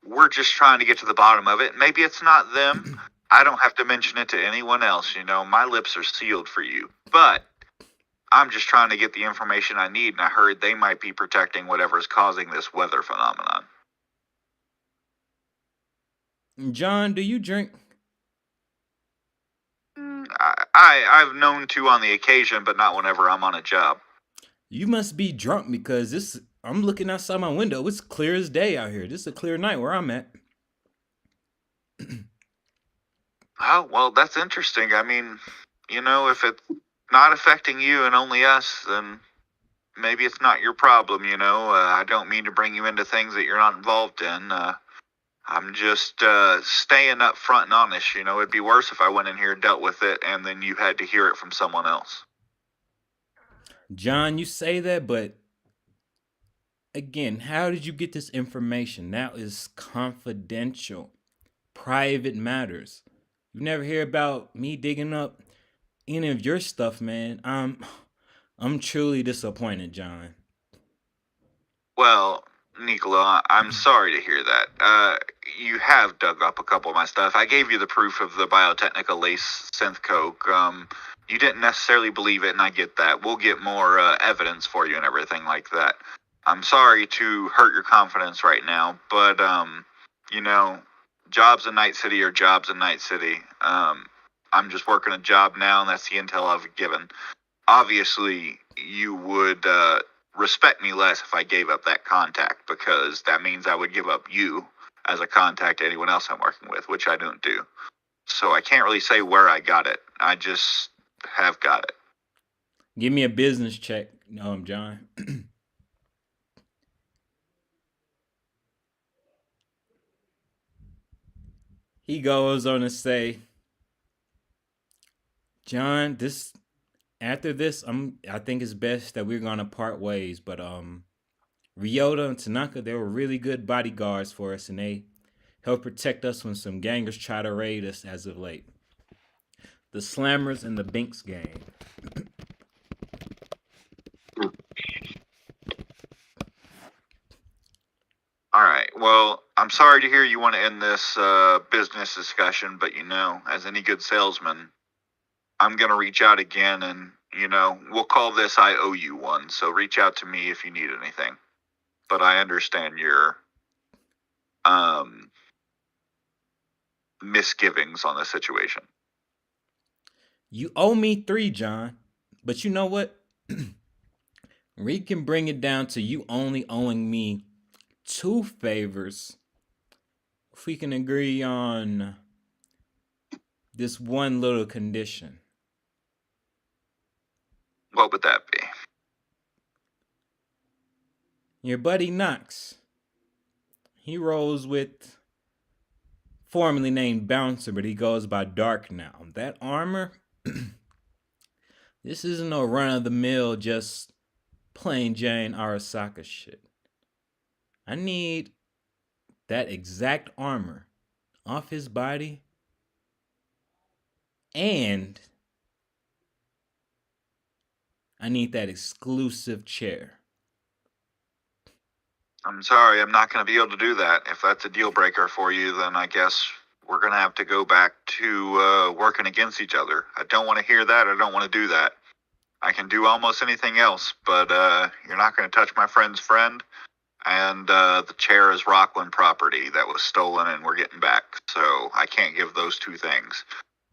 We're just trying to get to the bottom of it. Maybe it's not them. I don't have to mention it to anyone else, My lips are sealed for you. But I'm just trying to get the information I need, and I heard they might be protecting whatever is causing this weather phenomenon. John, do you drink? I've known to on the occasion, but not whenever I'm on a job. You must be drunk because I'm looking outside my window. It's clear as day out here. This is a clear night where I'm at. Oh, well, that's interesting. I mean, if it's not affecting you and only us, then maybe it's not your problem, I don't mean to bring you into things that you're not involved in. I'm just staying up front and honest, It'd be worse if I went in here and dealt with it and then you had to hear it from someone else. John, you say that, but again, how did you get this information? That is confidential, private matters. You never hear about me digging up any of your stuff, man. I'm truly disappointed, John. Well, Nicola, I'm sorry to hear that. You have dug up a couple of my stuff. I gave you the proof of the Biotechnica lace synth coke. You didn't necessarily believe it, and I get that. We'll get more evidence for you and everything like that. I'm sorry to hurt your confidence right now, but, jobs in Night City are jobs in Night City. I'm just working a job now, and that's the intel I've given. Obviously, you would respect me less if I gave up that contact, because that means I would give up you as a contact to anyone else I'm working with, which I don't do. So I can't really say where I got it. I just have got it. Give me a business check, John. He goes on to say, John, after this, I think it's best that we're gonna part ways. But Ryota and Tanaka, they were really good bodyguards for us, and they helped protect us when some gangers try to raid us as of late. The Slammers and the Binks gang. All right. Well, I'm sorry to hear you want to end this business discussion, but as any good salesman, I'm going to reach out again, and we'll call this I owe you one. So reach out to me if you need anything. But I understand your misgivings on the situation. You owe me 3, John. But you know what? We can bring it down to you only owing me 2 favors. If we can agree on this one little condition. What would that be? Your buddy Knox. He rolls with formerly named Bouncer, but he goes by Dark now. That armor, this isn't no run-of-the-mill, just plain Jane Arasaka shit. I need that exact armor off his body, and I need that exclusive chair. I'm sorry, I'm not going to be able to do that. If that's a deal breaker for you, then I guess we're going to have to go back to working against each other. I don't want to hear that. I don't want to do that. I can do almost anything else, but you're not going to touch my friend's friend. And the chair is Rockland property that was stolen and we're getting back. So I can't give those 2 things.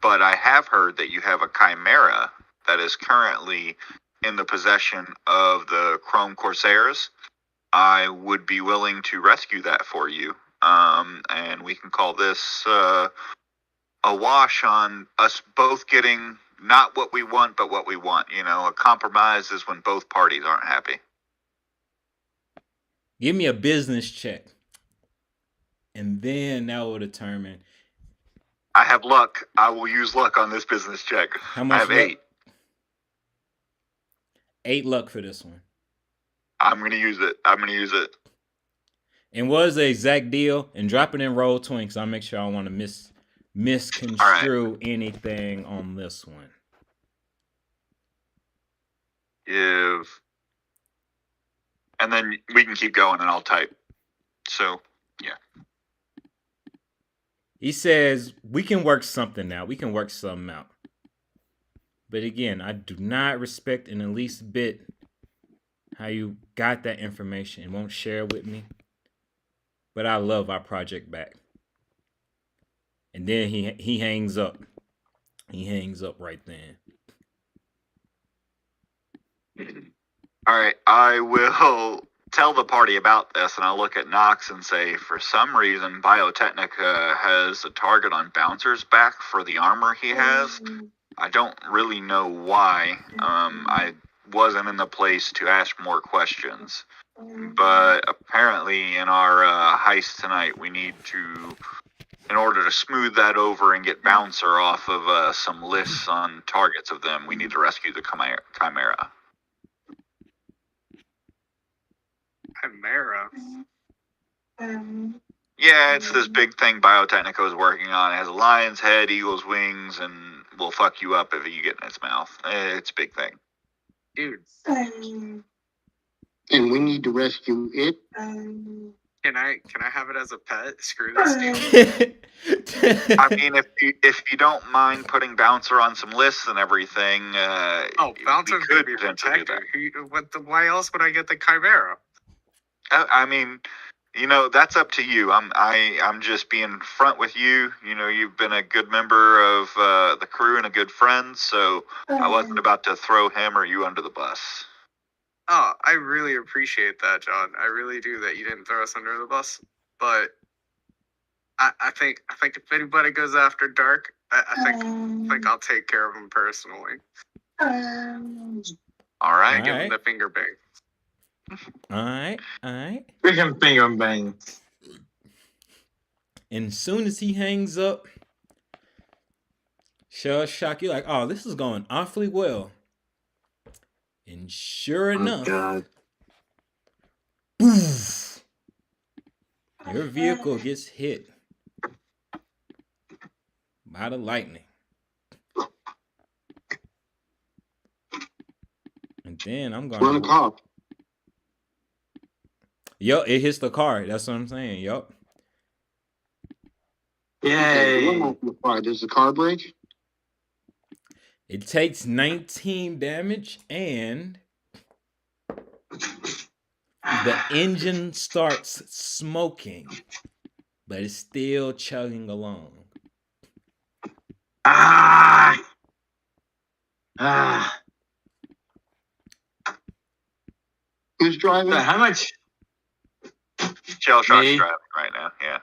But I have heard that you have a chimera that is currently in the possession of the Chrome Corsairs. I would be willing to rescue that for you. And we can call this a wash on us both getting not what we want, but what we want. A compromise is when both parties aren't happy. Give me a business check. And then that will determine. I have luck. I will use luck on this business check. How much I have luck? 8. 8 luck for this one. I'm going to use it. And what is the exact deal? And drop it in roll 20 because I'll make sure I want to misconstrue anything on this one. And then we can keep going and I'll type. So, yeah. He says, we can work something out. We can work something out. But again, I do not respect in the least bit how you got that information and won't share it with me. But I love our project back. And then he hangs up. He hangs up right then. All right, I will tell the party about this, and I'll look at Knox and say, for some reason, Biotechnica has a target on Bouncer's back for the armor he has. I don't really know why. I wasn't in the place to ask more questions. But apparently in our heist tonight, we need to, in order to smooth that over and get Bouncer off of some lists on targets of them, we need to rescue the Chimera. Chimera? Yeah, it's this big thing Biotechnica is working on. It has a lion's head, eagle's wings, and will fuck you up if you get in its mouth. It's a big thing. Dude. And we need to rescue it. Can I have it as a pet? Screw this deal. I mean, if you don't mind putting Bouncer on some lists and everything, Bouncer's gonna be protected. Why else would I get the Chimera? I mean, that's up to you. I'm just being front with you. You've been a good member of the crew and a good friend, so I wasn't about to throw him or you under the bus. Oh, I really appreciate that, John. I really do that you didn't throw us under the bus. But I think if anybody goes after Dark, I think I'll take care of him personally. All right. Give him the finger bang. All right. We can finger bang. And as soon as he hangs up, shell shock, you're like, oh, this is going awfully well. And sure enough, poof, your vehicle gets hit by the lightning. And then I'm going to call. Yup, it hits the car. That's what I'm saying. Yup. Okay, one Yay. more from the fire. Does the car break? It takes 19 damage and the engine starts smoking, but it's still chugging along. Ah. Ah. Who's driving? So how much? Shell Shock's Me? driving right now. Yeah.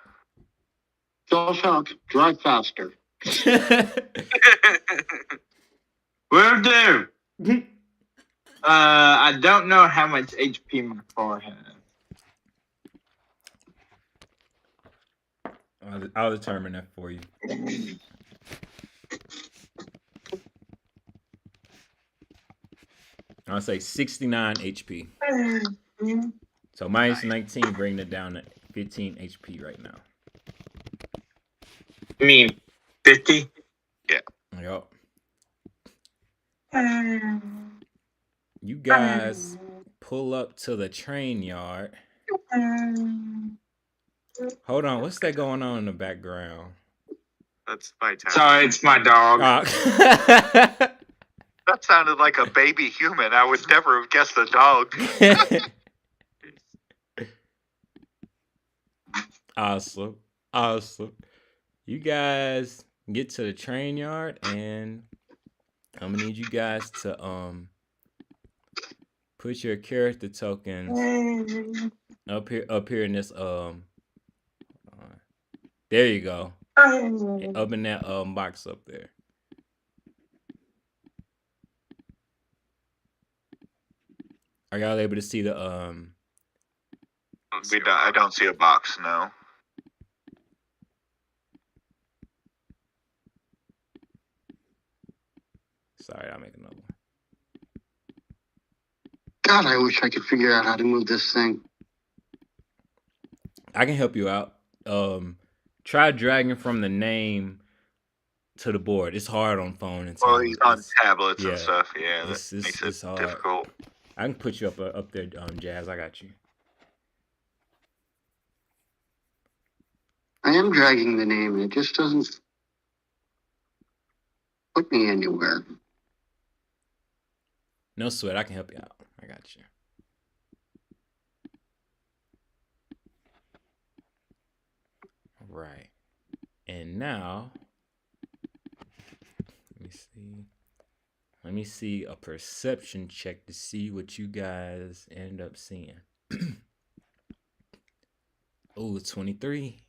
Shell Shock, drive faster. Will do. I don't know how much HP my car has. I'll determine that for you. I'll say 69 HP. So minus 19, bringing it down to 15 HP right now. I mean, 50? Yup. You guys pull up to the train yard. Hold on, what's that going on in the background? That's my time. Sorry, it's my dog. That sounded like a baby human. I would never have guessed a dog. Awesome. Awesome. You guys get to the train yard and I'm gonna need you guys to put your character tokens up here in this there you go. Up in that box up there. Are y'all able to see the I don't see a box, no. Sorry, I'll make another one. God, I wish I could figure out how to move this thing. I can help you out. Try dragging from the name to the board. It's hard on phone and Well, he's on tablets yeah, and stuff. Yeah, that it's makes it hard. difficult. I can put you up there, Jazz. I got you. I am dragging the name, and it just doesn't put me anywhere. No sweat. I can help you out. I got you. Right. And now, let me see a perception check to see what you guys end up seeing. Oh, 23.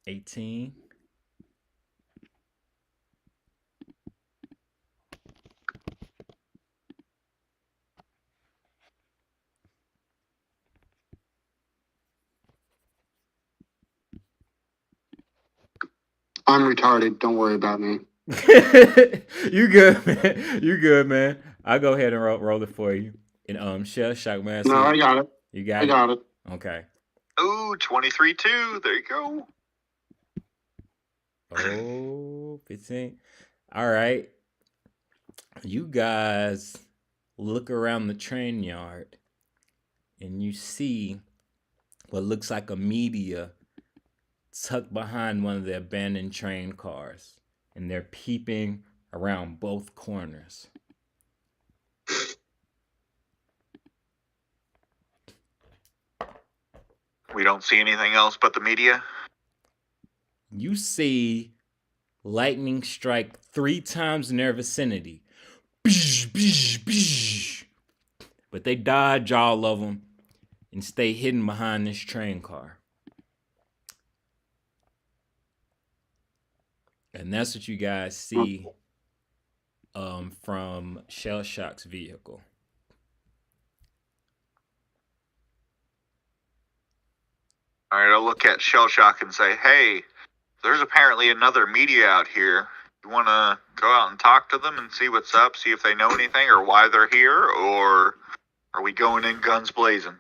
$18. I'm retarded. Don't worry about me. You good, man. You good, man. I'll go ahead and roll it for you. And Shell Shock, man. No, I got it. You got I got it. Okay. Ooh, 23-2. There you go. Oh, 15. All right. You guys look around the train yard and you see what looks like a media tucked behind one of the abandoned train cars. And they're peeping around both corners. We don't see anything else but the media. You see lightning strike 3 times in their vicinity. But they dodge all of them and stay hidden behind this train car. And that's what you guys see from Shell Shock's vehicle. All right, I'll look at Shell Shock and say, hey, there's apparently another media out here. You want to go out and talk to them and see what's up, see if they know anything or why they're here, or are we going in guns blazing?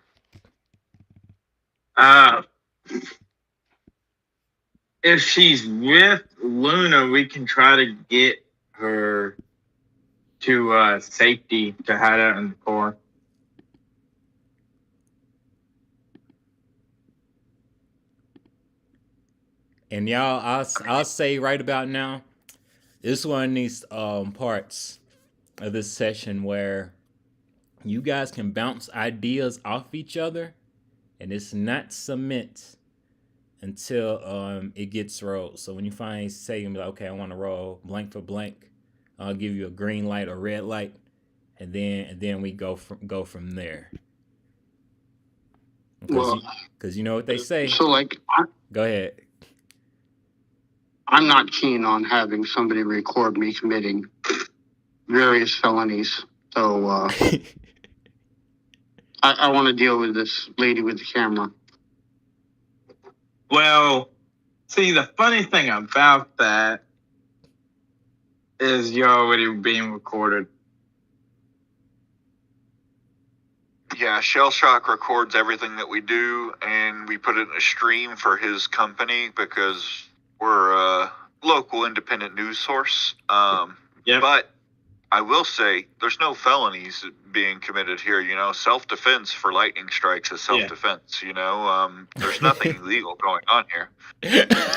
If she's with Luna, we can try to get her to safety to hide out in the car. And y'all, I'll say right about now, this is one of these parts of this session where you guys can bounce ideas off each other, and it's not cement until it gets rolled. So when you finally say, you'll be like, okay, I want to roll blank for blank, I'll give you a green light or red light, and then we go from there. Because you know what they say. So, like, Go ahead. I'm not keen on having somebody record me committing various felonies. So, I want to deal with this lady with the camera. Well, see, the funny thing about that is you're already being recorded. Yeah, Shell Shock records everything that we do, and we put it in a stream for his company because we're a local independent news source. Yep. But I will say there's no felonies being committed here. You know, self-defense for lightning strikes is self-defense. You know, there's nothing illegal going on here.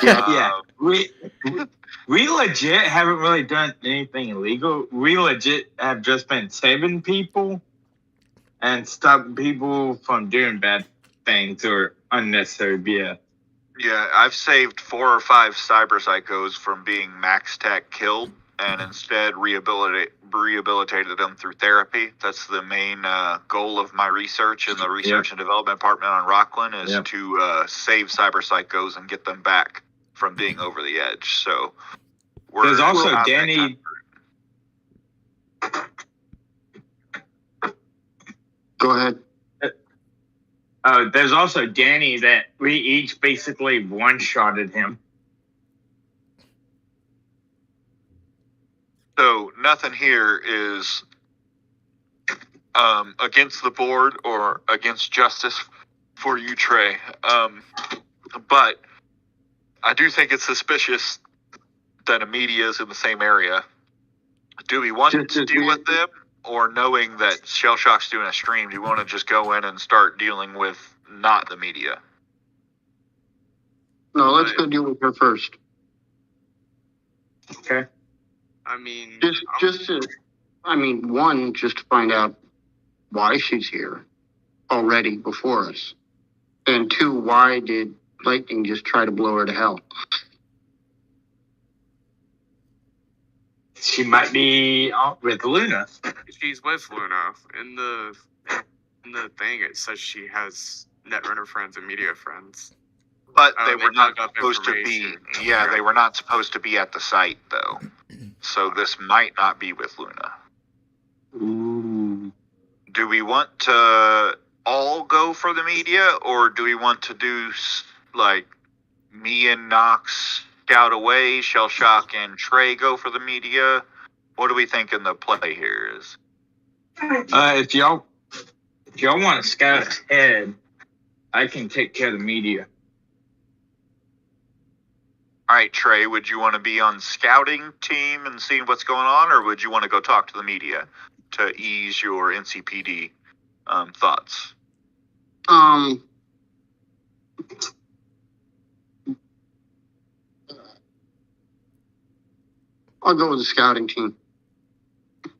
Yeah. We legit haven't really done anything illegal. We legit have just been saving people and stopping people from doing bad things or unnecessary BS. Yeah, I've saved 4 or 5 cyber psychos from being max tech killed, and instead rehabilitated them through therapy. That's the main goal of my research in the research and development department on Rockland is to save cyber psychos and get them back from being over the edge. So there's also Danny. Go ahead. There's also Danny that we each basically one-shotted him. So nothing here is against the board or against justice for you, Trey. But I do think it's suspicious that a media is in the same area. Do we want to deal with them? Or knowing that Shell Shock's doing a stream, do you want to just go in and start dealing with not the media? No, let's go deal with her first. Okay. I mean, just to find out why she's here already before us, and 2, why did lightning just try to blow her to hell? She might be with Luna. She's with Luna. In the thing, it says she has Netrunner friends and media friends. But they were not supposed to be. Yeah, they were not supposed to be at the site, though. So this might not be with Luna. Ooh. Do we want to all go for the media, or do we want to do like me and Knox scout away, Shell Shock and Trey go for the media? What do we think in the play here is? If y'all want to scout ahead, I can take care of the media. All right, Trey, would you want to be on scouting team and seeing what's going on, or would you want to go talk to the media to ease your NCPD thoughts? I'll go with the scouting team. All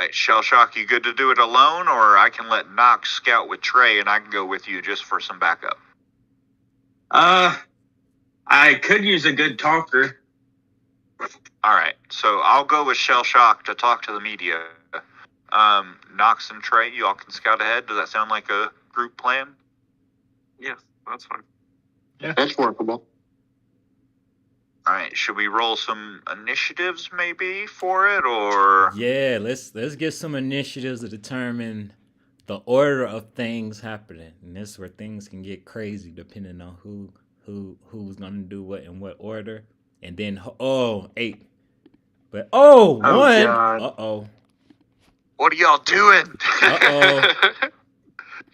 right, Shell Shock, you good to do it alone, or I can let Knox scout with Trey and I can go with you just for some backup? I could use a good talker. All right, so I'll go with Shell Shock to talk to the media. Knox and Trey, you all can scout ahead. Does that sound like a group plan? Yeah, that's fine. Yeah, that's workable. All right, should we roll some initiatives maybe for it, or? Yeah, let's get some initiatives to determine the order of things happening, and this is where things can get crazy depending on who's gonna do what in what order, and then 8, but one. God. What are y'all doing?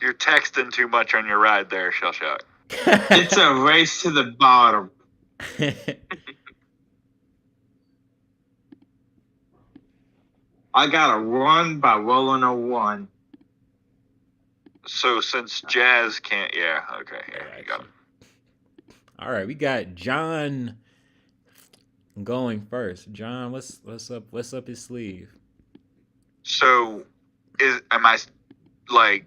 You're texting too much on your ride there, Shell Shock. It's a race to the bottom. I got a run by rolling a 1. So since Jazz can't, yeah, okay, yeah, you got it. All right, we got John going first. John, what's up? What's up his sleeve? So, am I like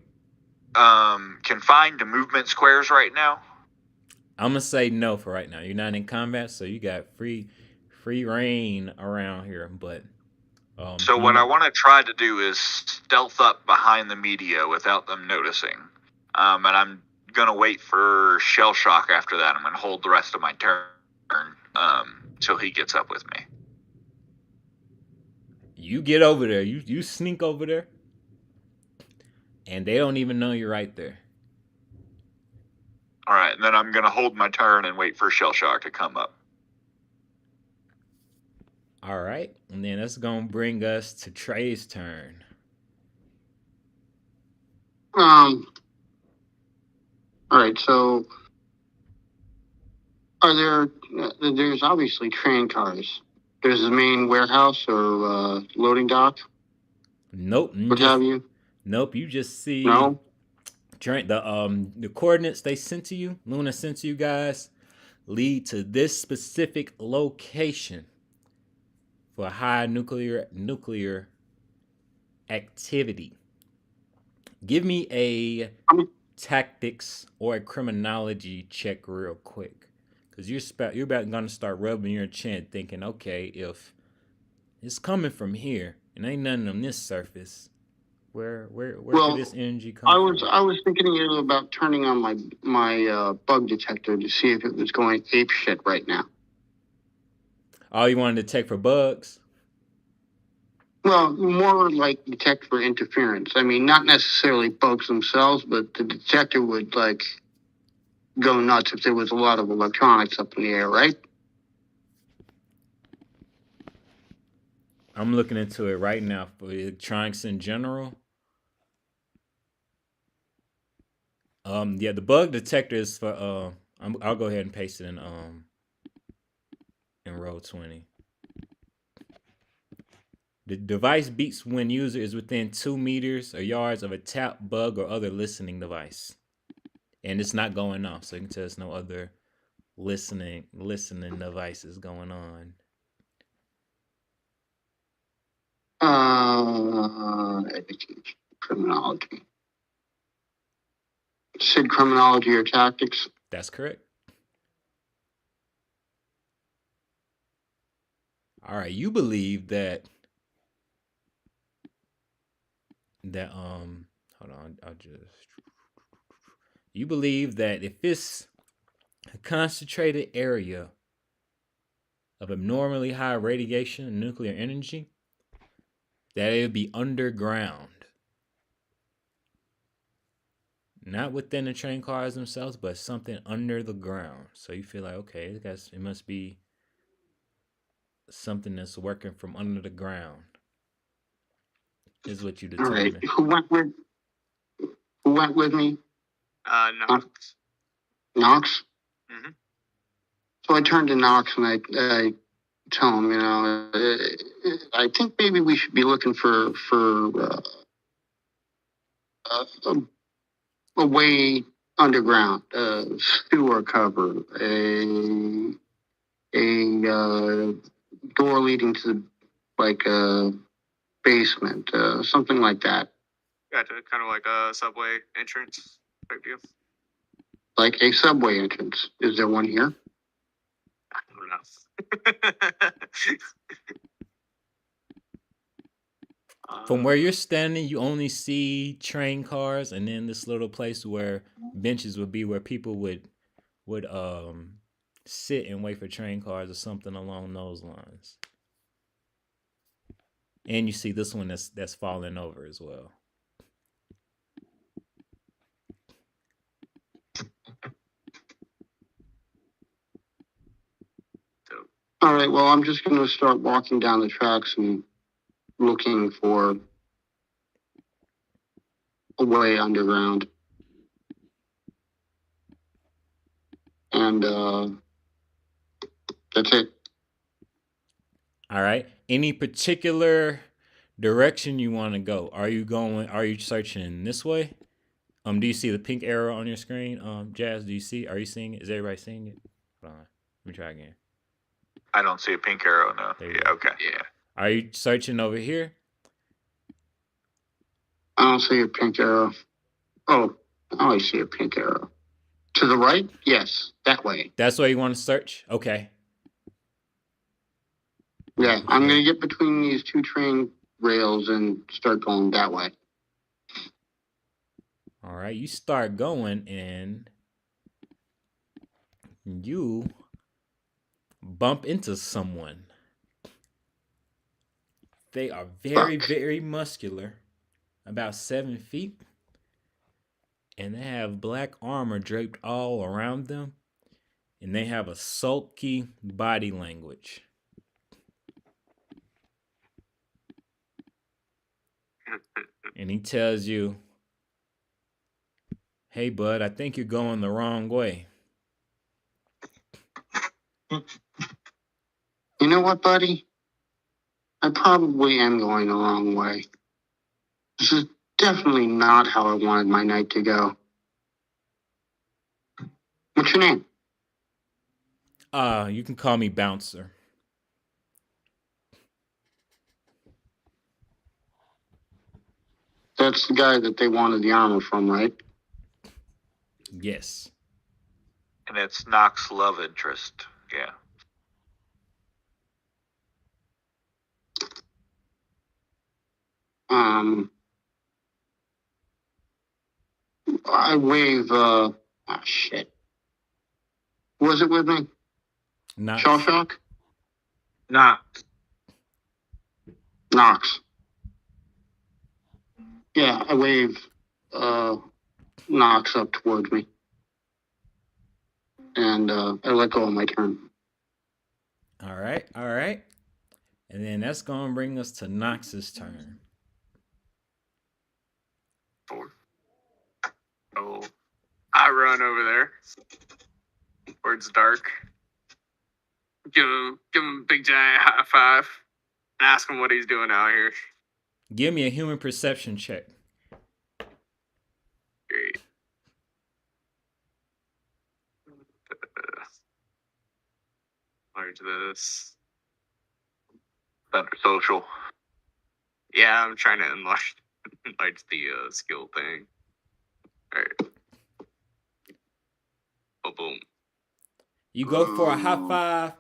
confined to movement squares right now? I'm gonna say no for right now. You're not in combat, so you got free reign around here. But so what I want to try to do is stealth up behind the media without them noticing, and I'm gonna wait for Shell Shock after that. I'm gonna hold the rest of my turn till he gets up with me. You get over there. You sneak over there, and they don't even know you're right there. All right, and then I'm gonna hold my turn and wait for Shell Shock to come up. All right, and then that's gonna bring us to Trey's turn. All right, so there's obviously train cars. There's the main warehouse or loading dock. Nope. What have you? Nope. You just see No. The coordinates they sent to you, Luna sent to you guys, lead to this specific location for high nuclear activity. Give me a tactics or a criminology check real quick, because you're about gonna start rubbing your chin, thinking, okay, if it's coming from here and ain't nothing on this surface, where could this energy come from? I was thinking about turning on my bug detector to see if it was going ape shit right now. Oh, you wanted to detect for bugs? Well, more like detect for interference. I mean, not necessarily bugs themselves, but the detector would like go nuts if there was a lot of electronics up in the air, right? I'm looking into it right now for electronics in general. Yeah, the bug detector is for I'll go ahead and paste it in Roll20. The device beeps when user is within 2 meters or yards of a tap, bug, or other listening device, and it's not going off, so you can tell there's no other listening devices going on. Criminology. Said criminology or tactics? That's correct. All right, you believe that hold on, you believe that if it's a concentrated area of abnormally high radiation and nuclear energy, that it would be underground. Not within the train cars themselves, but something under the ground. So you feel like, okay, I guess it must be something that's working from under the ground. Is what you determine. All right. Who went with me? Knox. Knox? Mm-hmm. So I turned to Knox and I tell him, I think maybe we should be looking for a way underground, sewer cover, a door leading to like a basement, something like that. Gotcha. Kind of like a subway entrance type deal. Like a subway entrance. Is there one here? I don't know. From where you're standing, you only see train cars, and then this little place where benches would be, where people would sit and wait for train cars or something along those lines. And you see this one that's falling over as well. All right, well, I'm just going to start walking down the tracks and looking for a way underground. And that's it. All right. Any particular direction you want to go? Are you searching this way? Do you see the pink arrow on your screen? Jazz, are you seeing it? Is everybody seeing it? Hold on. Let me try again. I don't see a pink arrow, no. Yeah, okay. Yeah. Are you searching over here? I don't see a pink arrow. Oh, I see a pink arrow. To the right? Yes, that way. That's where you want to search? Okay. Yeah, I'm going to get between these two train rails and start going that way. All right, you start going and you bump into someone. They are very, very muscular, about 7 feet, and they have black armor draped all around them, and they have a sulky body language. And he tells you, "Hey, bud, I think you're going the wrong way." You know what, buddy? I probably am going the wrong way. This is definitely not how I wanted my night to go. What's your name? You can call me Bouncer. That's the guy that they wanted the armor from, right? Yes. And it's Nox's love interest. Yeah. I wave, shit. Was it with me? Not Shawshock? Knox. Nox. Yeah, I wave, Nox up towards me. And, I let go of my turn. All right. And then that's going to bring us to Nox's turn. 4. Oh, I run over there towards Dark. Give him a big giant high five and ask him what he's doing out here. Give me a human perception check. Great. Large this. Thunder social. Yeah, I'm trying to enlarge the skill thing. All right. Oh, boom. You go for a high five.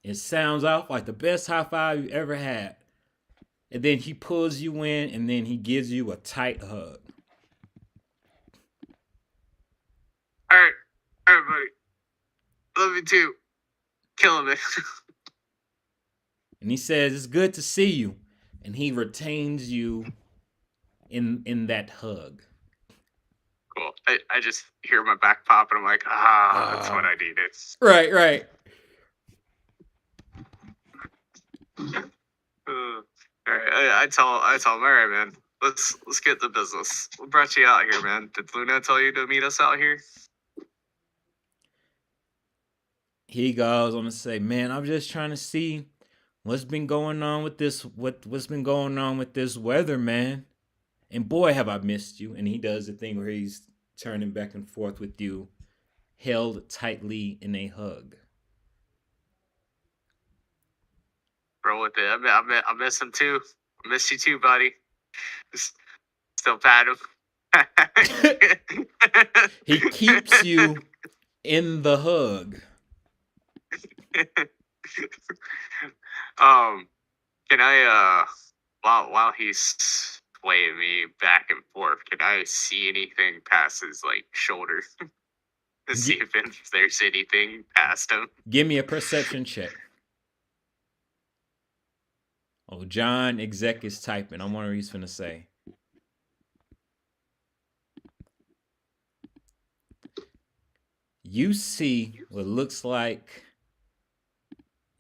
It sounds off like the best high five you ever had. And then he pulls you in and then he gives you a tight hug. All right, buddy. Love you too. Killing me. And he says, "It's good to see you." And he retains you in that hug. Cool. I just hear my back pop and I'm like, that's what I needed. Right. All right, I tell him, all right, man. Let's get to business. What brought you out here, man? Did Luna tell you to meet us out here? He goes on to say, "Man, I'm just trying to see what's been going on with this what's been going on with this weather, man. And boy, have I missed you." And he does the thing where he's turning back and forth with you, held tightly in a hug. Roll with it. I miss him too. I miss you too, buddy. Still pat him. He keeps you in the hug. Can I while he's swaying me back and forth, can I see anything past his shoulder? To see if there's anything past him. Give me a perception check. Oh, John Exec is typing. I wonder what he's finna say. You see what looks like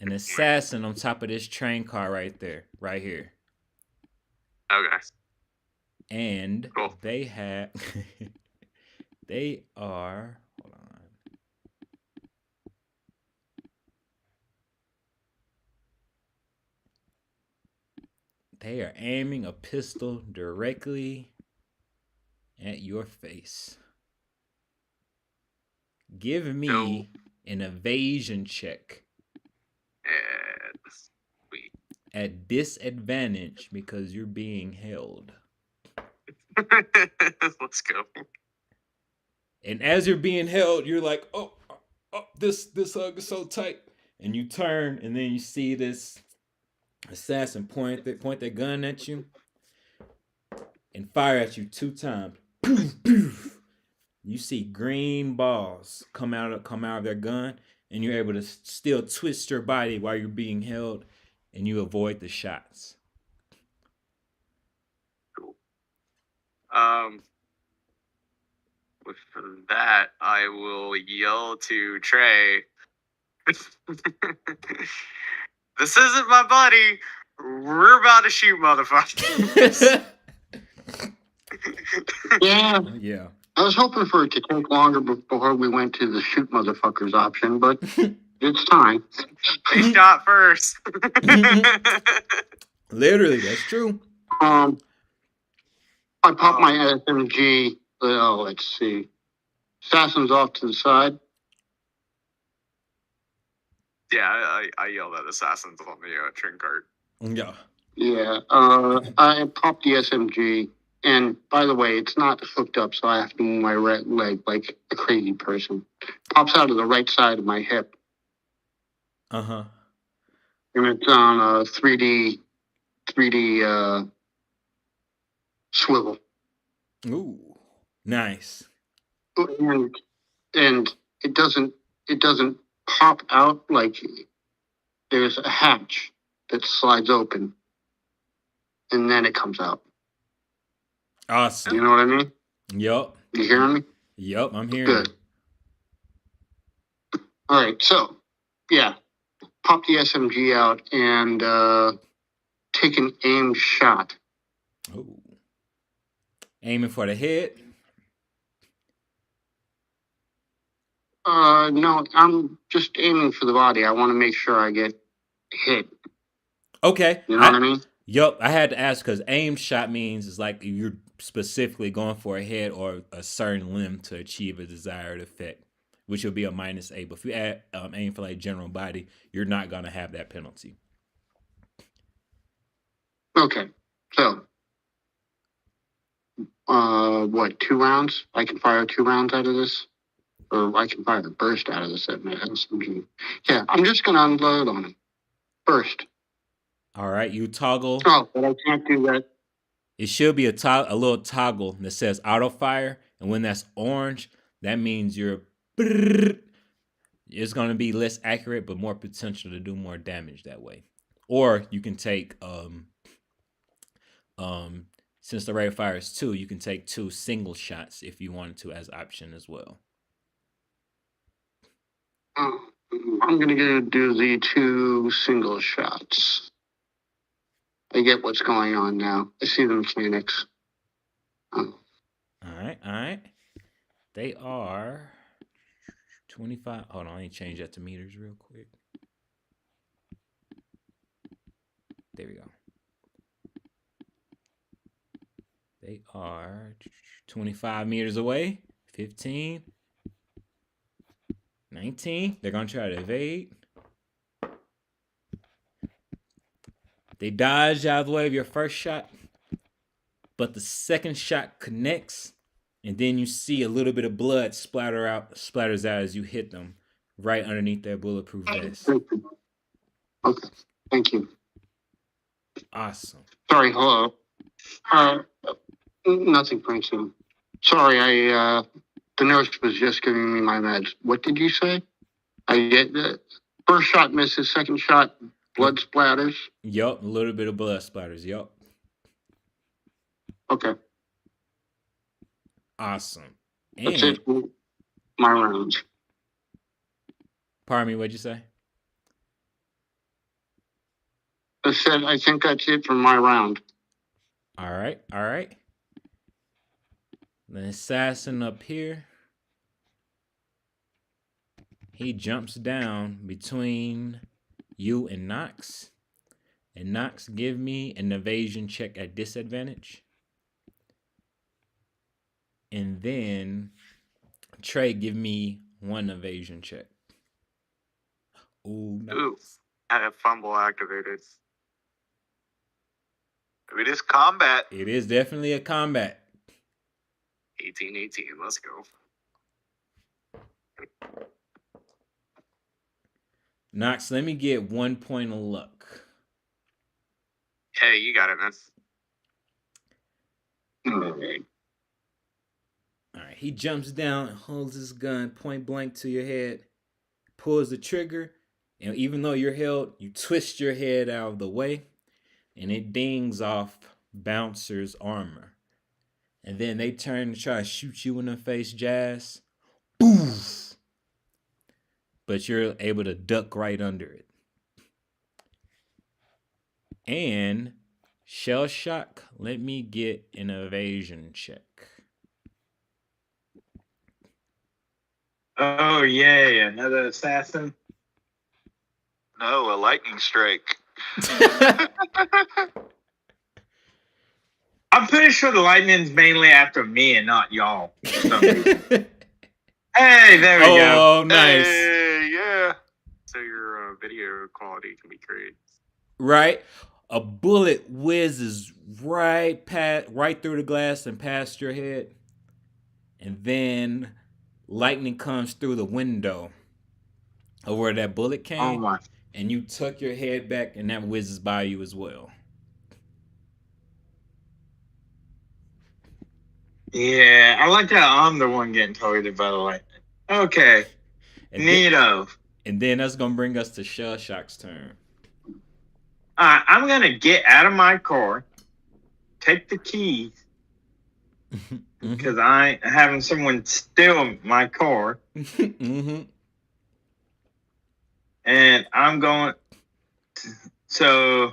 an assassin on top of this train car right here. Okay. And cool. they are, hold on. They are aiming a pistol directly at your face. Give me an evasion check. And sweet. At disadvantage because you're being held. Let's go. And as you're being held, you're like, oh, this hug is so tight. And you turn, and then you see this assassin point their gun at you and fire at you 2 times. Poof, poof. You see green balls come out of their gun, and you're able to still twist your body while you're being held, and you avoid the shots. Cool. With that, I will yell to Trey. This isn't my buddy. We're about to shoot motherfuckers. Yeah. Yeah. I was hoping for it to take longer before we went to the shoot motherfuckers option, but it's time. They shot first. Literally, that's true. I popped my SMG. Oh, let's see. Assassin's off to the side. Yeah, I yelled at assassins on the train cart. Yeah. Yeah. I popped the SMG. And by the way, it's not hooked up, so I have to move my right leg like a crazy person. Pops out of the right side of my hip. Uh-huh. And it's on a 3D swivel. Ooh. Nice. And it doesn't pop out like there's a hatch that slides open and then it comes out. Awesome. You know what I mean? Yup. You hearing me? Yup, I'm hearing Good. All right, so yeah, pop the SMG out and take an aimed shot. Ooh. Aiming for the head. No, I'm just aiming for the body. I want to make sure I get hit. Okay. You know what I mean? Yup, I had to ask because aim shot means it's like you're specifically going for a head or a certain limb to achieve a desired effect, which will be a -8. But if you aim for like general body, you're not going to have that penalty. Okay, so what? 2 rounds? I can fire 2 rounds out of this, or I can fire a burst out of this at my SMG. Yeah, I'm just gonna unload on him. Burst. All right, you toggle. Oh, but I can't do that. It should be a little toggle that says auto fire, and when that's orange, that means it's going to be less accurate, but more potential to do more damage that way. Or you can take since the rate of fire is 2, you can take 2 single shots if you wanted to as option as well. I'm gonna do the 2 single shots. I get what's going on now. I see the mechanics. All right. They are 25. Hold on, let me change that to meters real quick. There we go. They are 25 meters away. 15. 19. They're going to try to evade. They dodge out of the way of your first shot, but the second shot connects, and then you see a little bit of blood splatters out as you hit them right underneath their bulletproof vest. Okay, thank you. Awesome. Sorry, hello. Nothing, Francine. Sorry, the nurse was just giving me my meds. What did you say? I get the first shot misses, second shot blood splatters. Yup, a little bit of blood splatters. Yup. Okay. Awesome. That's it for my rounds. Pardon me, what'd you say? I said I think that's it for my round. All right. The assassin up here. He jumps down between you and Knox. And Knox, give me an evasion check at disadvantage. And then Trey, give me 1 evasion check. Ooh, nice. Ooh, I have fumble activated. It is combat. It is definitely a combat. 18. Let's go. Knox, let me get 1 point of luck. Hey, you got it, man. All right, he jumps down and holds his gun point blank to your head, pulls the trigger, and even though you're held, you twist your head out of the way, and it dings off Bouncer's armor. And then they turn to try to shoot you in the face, Jazz. Boof! But you're able to duck right under it. And Shell Shock, let me get an evasion check. Oh, yay. Another assassin. No, a lightning strike. I'm pretty sure the lightning's mainly after me and not y'all. For some reason. Hey, there we go. Oh, nice. Hey, yeah. So your video quality can be great. Right? A bullet whizzes right through the glass and past your head. And then lightning comes through the window of where that bullet came. Oh my. And you tuck your head back and that whizzes by you as well. Yeah, I like how I'm the one getting targeted by the lightning. Okay. And Neato. Then that's going to bring us to Shell Shock's turn. Alright, I'm going to get out of my car, take the keys, because I ain't having someone steal my car. And I'm going... So,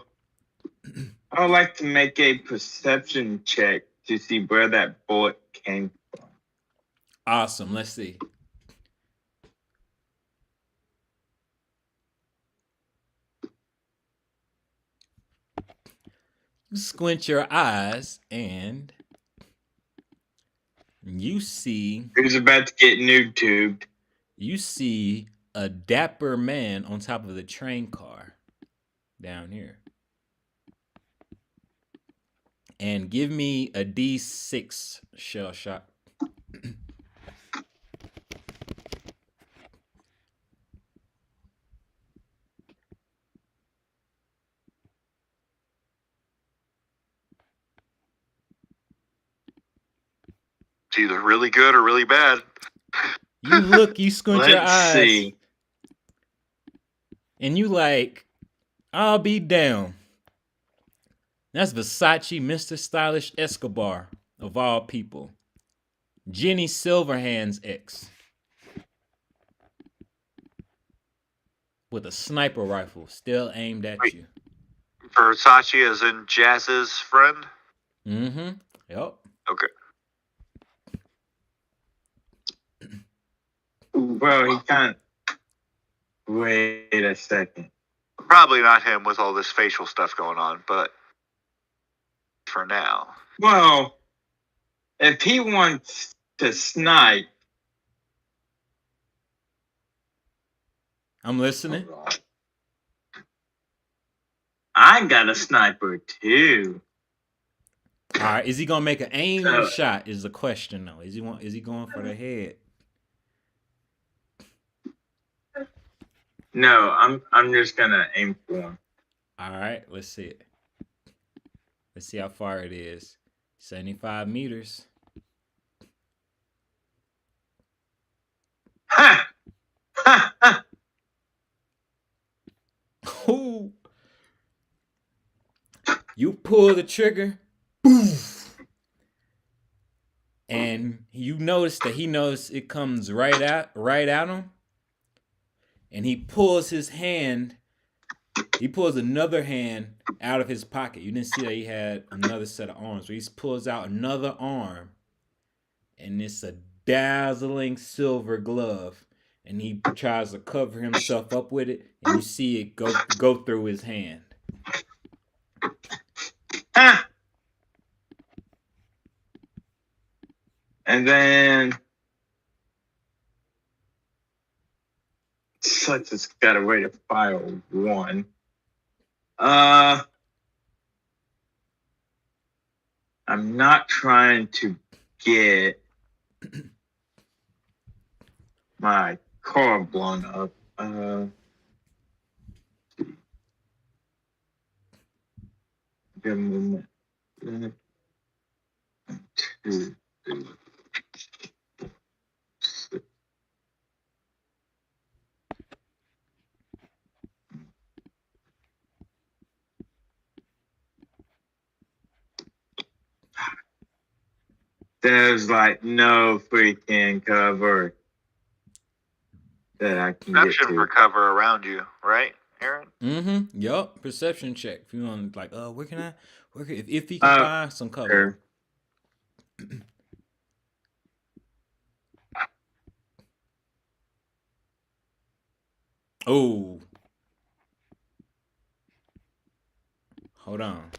I would like to make a perception check to see where that bullet came from. Awesome. Let's see. Squint your eyes and you see... Who's about to get nude tubed? You see a dapper man on top of the train car down here. And give me a D6 Shell Shock. It's either really good or really bad. You squint your eyes. Let's see. And you like, I'll be down. That's Versace Mr. Stylish Escobar, of all people. Jenny Silverhand's ex. With a sniper rifle still aimed at you. Versace as in Jazz's friend? Mm-hmm. Yep. Okay. Well, he can't. Wait a second. Probably not him with all this facial stuff going on, but for now. Well, if he wants to snipe, I'm listening. I got a sniper too. All right, is he gonna make an aim shot? Is the question though? Is he going for the head? No, I'm just gonna aim for him. All right, let's see it. Let's see how far it is. 75 meters. Ha! Ha! Ha! Ooh. You pull the trigger, boof, and you notice that he knows it comes right at him, and he pulls his hand. He pulls another hand out of his pocket. You didn't see that he had another set of arms. So he pulls out another arm, and it's a dazzling silver glove. And he tries to cover himself up with it, and you see it go through his hand. And then such as got a way to file one. I'm not trying to get my car blown up. Give me a minute. 2, 3, 6. There's like no freaking cover that I can Perception get for to. cover around you, right, Aaron? Mm-hmm. Yup. Perception check. If you want, like, where can I? If you can find some cover. Sure. Oh. Hold on.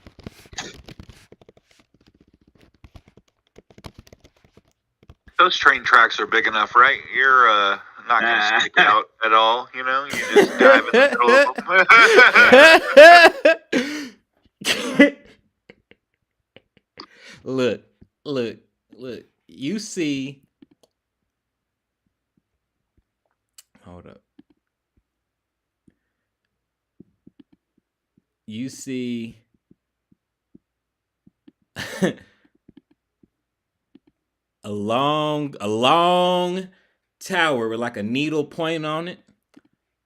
Those train tracks are big enough, right? You're not going to stick out at all, you know? You just dive in the middle of them. Look. You see. Hold up. You see. a long tower with like a needle point on it,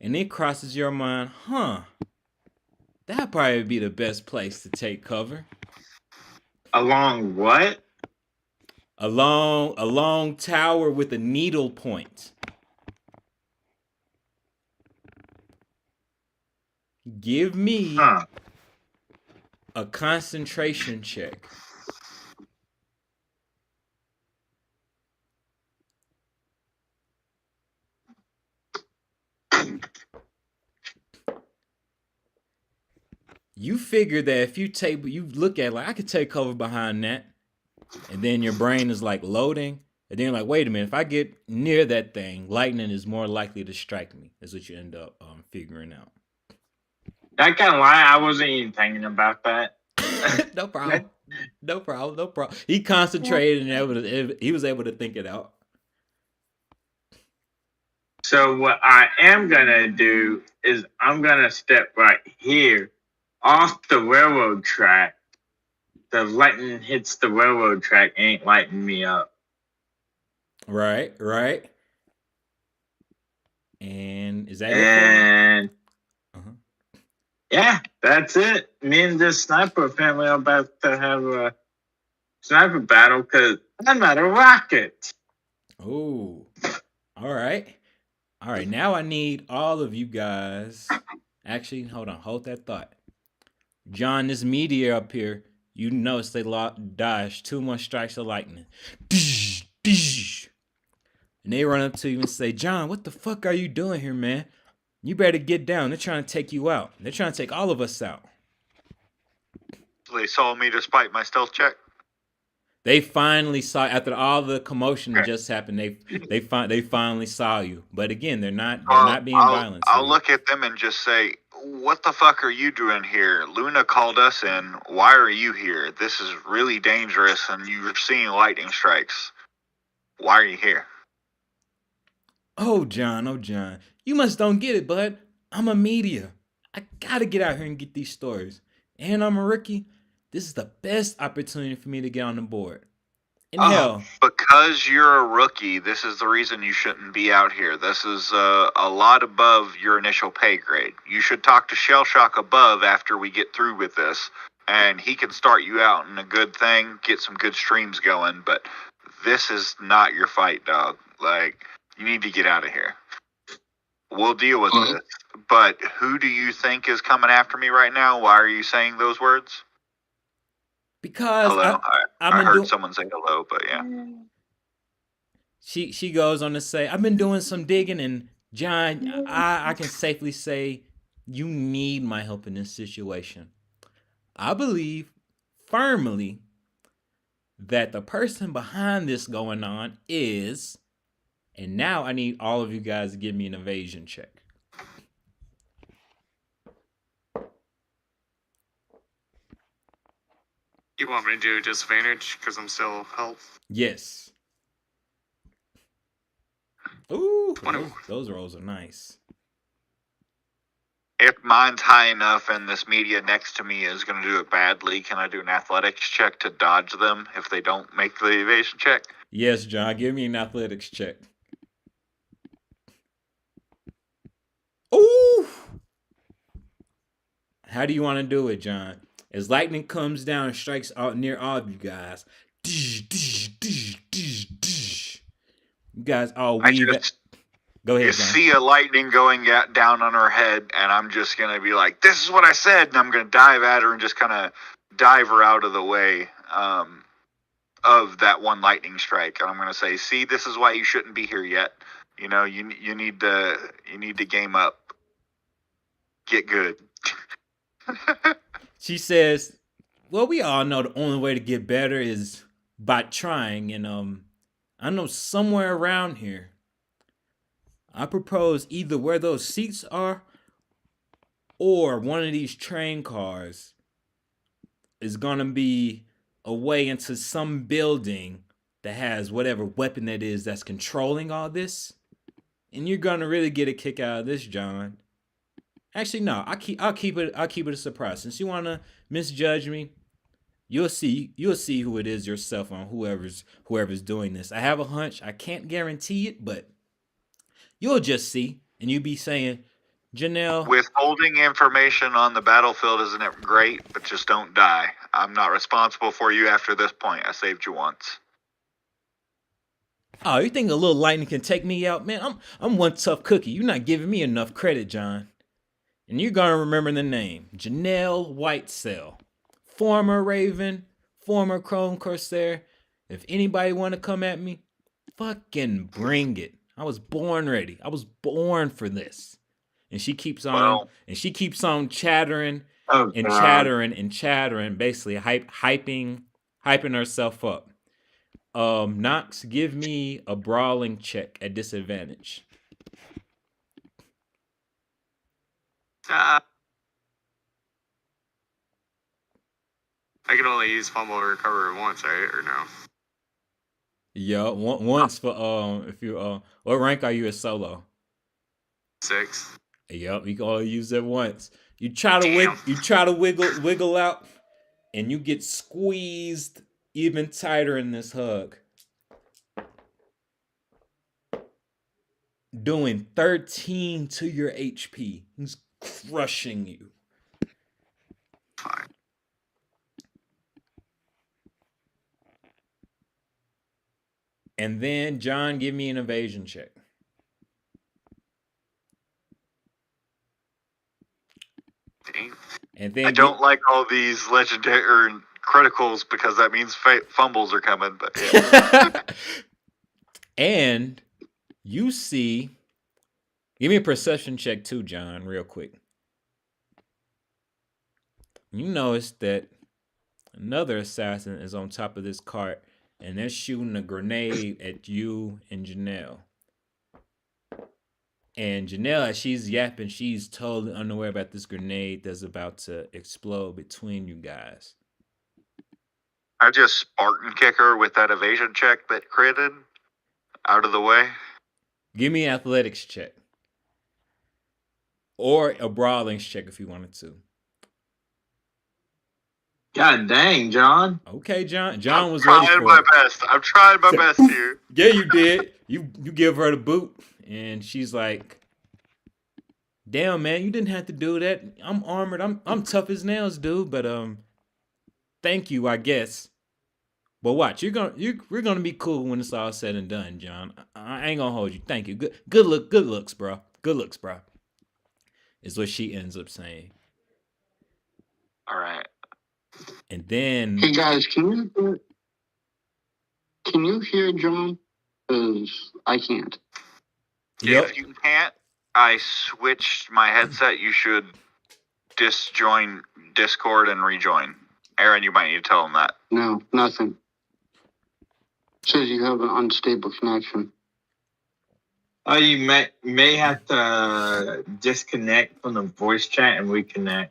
and it crosses your mind, that'd probably be the best place to take cover. Along what? A long tower with a needle point. Give me a concentration check. You figure that if you look at like, I could take cover behind that, and then your brain is like loading, and then you're like, wait a minute, if I get near that thing, lightning is more likely to strike me. That's what you end up figuring out. I can't lie, I wasn't even thinking about that. No problem. He concentrated and he was able to think it out. So what I am gonna do is I'm gonna step right here off the railroad track. The lightning hits the railroad track, ain't lighting me up. Right. And is that and it? Yeah, that's it. Me and this sniper family are about to have a sniper battle because I'm not a rocket. Oh, all right. Now I need all of you guys. Actually, hold that thought. John, this meteor up here, you notice they dodged 2 more strikes of lightning. And they run up to you and say, John, what the fuck are you doing here, man? You better get down. They're trying to take you out. They're trying to take all of us out. They saw me despite my stealth check. They finally saw, after all the commotion that just happened. They finally saw you. But again, they're not being violent. I'll look at them and just say, "What the fuck are you doing here? Luna called us in. Why are you here? This is really dangerous, and you're seeing lightning strikes. Why are you here?" Oh John, you must don't get it, bud. I'm a media. I gotta get out here and get these stories. And I'm a rookie. This is the best opportunity for me to get on the board. And hell, because you're a rookie, this is the reason you shouldn't be out here. This is a lot above your initial pay grade. You should talk to Shellshock above after we get through with this, and he can start you out in a good thing, get some good streams going, but this is not your fight, dog. Like, you need to get out of here. We'll deal with this. But who do you think is coming after me right now? Why are you saying those words? Because hello. I heard someone say hello, but yeah. She goes on to say, I've been doing some digging, and John, I can safely say you need my help in this situation. I believe firmly that the person behind this going on is, and now I need all of you guys to give me an evasion check. You want me to do disadvantage because I'm still health? Yes. Ooh, 21. those rolls are nice. If mine's high enough and this media next to me is going to do it badly, can I do an athletics check to dodge them if they don't make the evasion check? Yes, John, give me an athletics check. Ooh! How do you want to do it, John? As lightning comes down and strikes out near all of you guys, you guys all weave it. Go ahead, You John. see a lightning going down on her head, and I'm just going to be like, this is what I said, and I'm going to dive at her and just kind of dive her out of the way of that one lightning strike. And I'm going to say, see, this is why you shouldn't be here yet. You know, you need to game up. Get good. She says, well, we all know the only way to get better is by trying. And I know somewhere around here, I propose either where those seats are or one of these train cars is going to be a way into some building that has whatever weapon that is that's controlling all this. And you're going to really get a kick out of this, John. Actually, no, I'll keep it a surprise. Since you want to misjudge me, you'll see who it is yourself on whoever's doing this. I have a hunch. I can't guarantee it, but you'll just see. And you'll be saying, Janelle, Withholding information on the battlefield isn't it great, but just don't die. I'm not responsible for you after this point. I saved you once. oh, you think a little lightning can take me out? Man, I'm one tough cookie. You're not giving me enough credit, John. And you're going to remember the name. Janelle Whitesell. Former Raven. Former Chrome Corsair. If anybody want to come at me, fucking bring it. I was born ready. I was born for this. And she keeps on chattering chattering, basically hyping herself up. Knox, give me a brawling check at disadvantage. I can only use fumble or recover once, right? Or no? Yeah, once for if you what rank are you at solo? 6. Yep, you can only use it once. You try to wiggle out, and you get squeezed even tighter in this hug. Doing 13 to your HP. He's crushing you. Fine. And then, John, give me an evasion check. Dang. And then I don't like all these legendary or criticals because that means fumbles are coming. But yeah. And you see, give me a perception check too, John, real quick. You notice that another assassin is on top of this cart, and they're shooting a grenade at you and Janelle. And Janelle, as she's yapping, she's totally unaware about this grenade that's about to explode between you guys. I just Spartan kick her with that evasion check that critted out of the way. Give me an athletics check. Or a brawling check if you wanted to. God dang, John. Okay, John. John was I'm ready for trying my it. best. I'm trying my best here. Yeah, you did. You give her the boot, and she's like, "Damn, man, you didn't have to do that. I'm armored. I'm tough as nails, dude. But thank you, I guess. But watch, we're gonna be cool when it's all said and done, John. I ain't gonna hold you. Thank you. Good looks, bro. Good looks, bro. Is what she ends up saying. All right. And then, Hey guys, can you hear John? Because I can't. yep. If you can't, I switched my headset. You should disjoin Discord and rejoin. Aaron, you might need to tell him that. No, nothing. Says you have an unstable connection. You may have to disconnect from the voice chat and reconnect.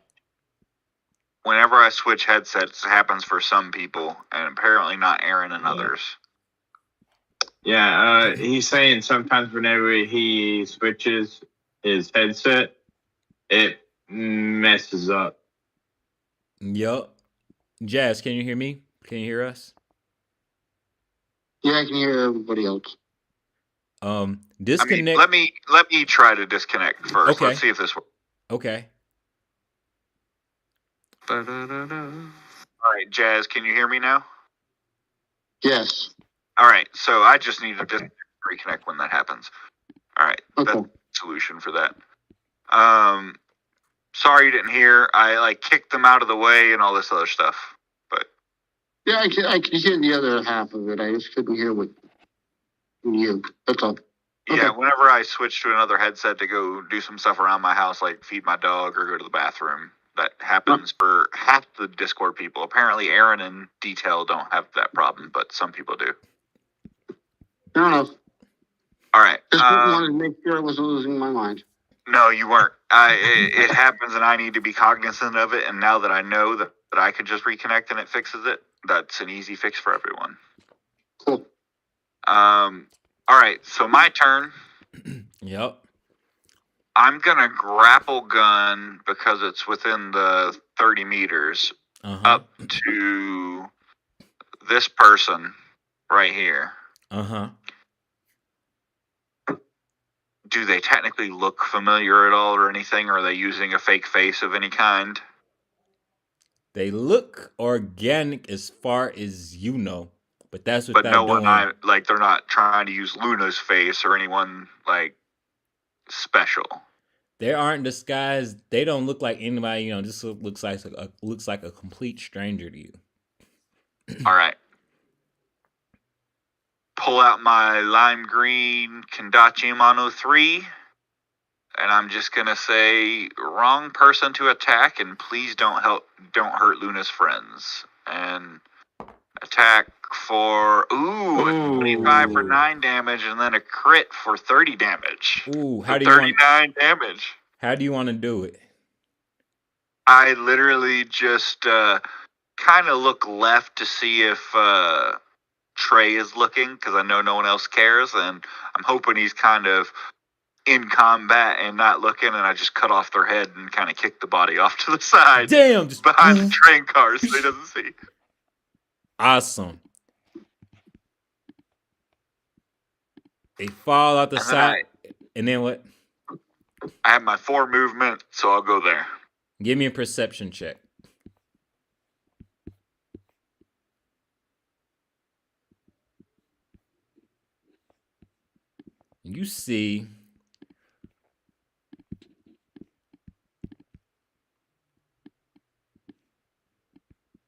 Whenever I switch headsets, it happens for some people, and apparently not Aaron and others. Yeah, he's saying sometimes whenever he switches his headset, it messes up. Yup. Jazz, can you hear me? Can you hear us? Yeah, I can hear everybody else. Disconnect. I mean, let me try to disconnect first. Okay. Let's see if this works. Okay. All right, Jazz, can you hear me now? Yes. All right, so I just need to reconnect when that happens. All right, Okay. that's the solution for that. Sorry you didn't hear. I kicked them out of the way and all this other stuff. But yeah, I can hear the other half of it. I just couldn't hear what you. That's all. yeah, Okay. whenever I switch to another headset to go do some stuff around my house, like feed my dog or go to the bathroom, that happens for half the Discord people. Apparently, Aaron and Detail don't have that problem, but some people do. Fair enough. All right. Just wanted to make sure I wasn't losing my mind. No, you weren't. It happens, and I need to be cognizant of it. And now that I know that I can just reconnect and it fixes it, that's an easy fix for everyone. Cool. All right, so my turn. Yep. I'm gonna grapple gun because it's within the 30 meters up to this person right here. Do they technically look familiar at all or anything? Or are they using a fake face of any kind? They look organic as far as you know, but that's what But no one, they're not trying to use Luna's face or anyone like special. They aren't disguised. They don't look like anybody. You know, this looks like a complete stranger to you. All right. Pull out my lime green Kendachi Mono 3, and I'm just gonna say wrong person to attack, and please don't hurt Luna's friends. And attack for 25 for 9 damage, and then a crit for 30 damage. Ooh, how do 39 damage. How do you want to do it? I literally just kind of look left to see if Trey is looking, because I know no one else cares, and I'm hoping he's kind of in combat and not looking, and I just cut off their head and kind of kick the body off to the side. Damn, just behind the train car so he doesn't see. Awesome. They fall out the side, and then what? I have my 4 movement, so I'll go there. Give me a perception check. You see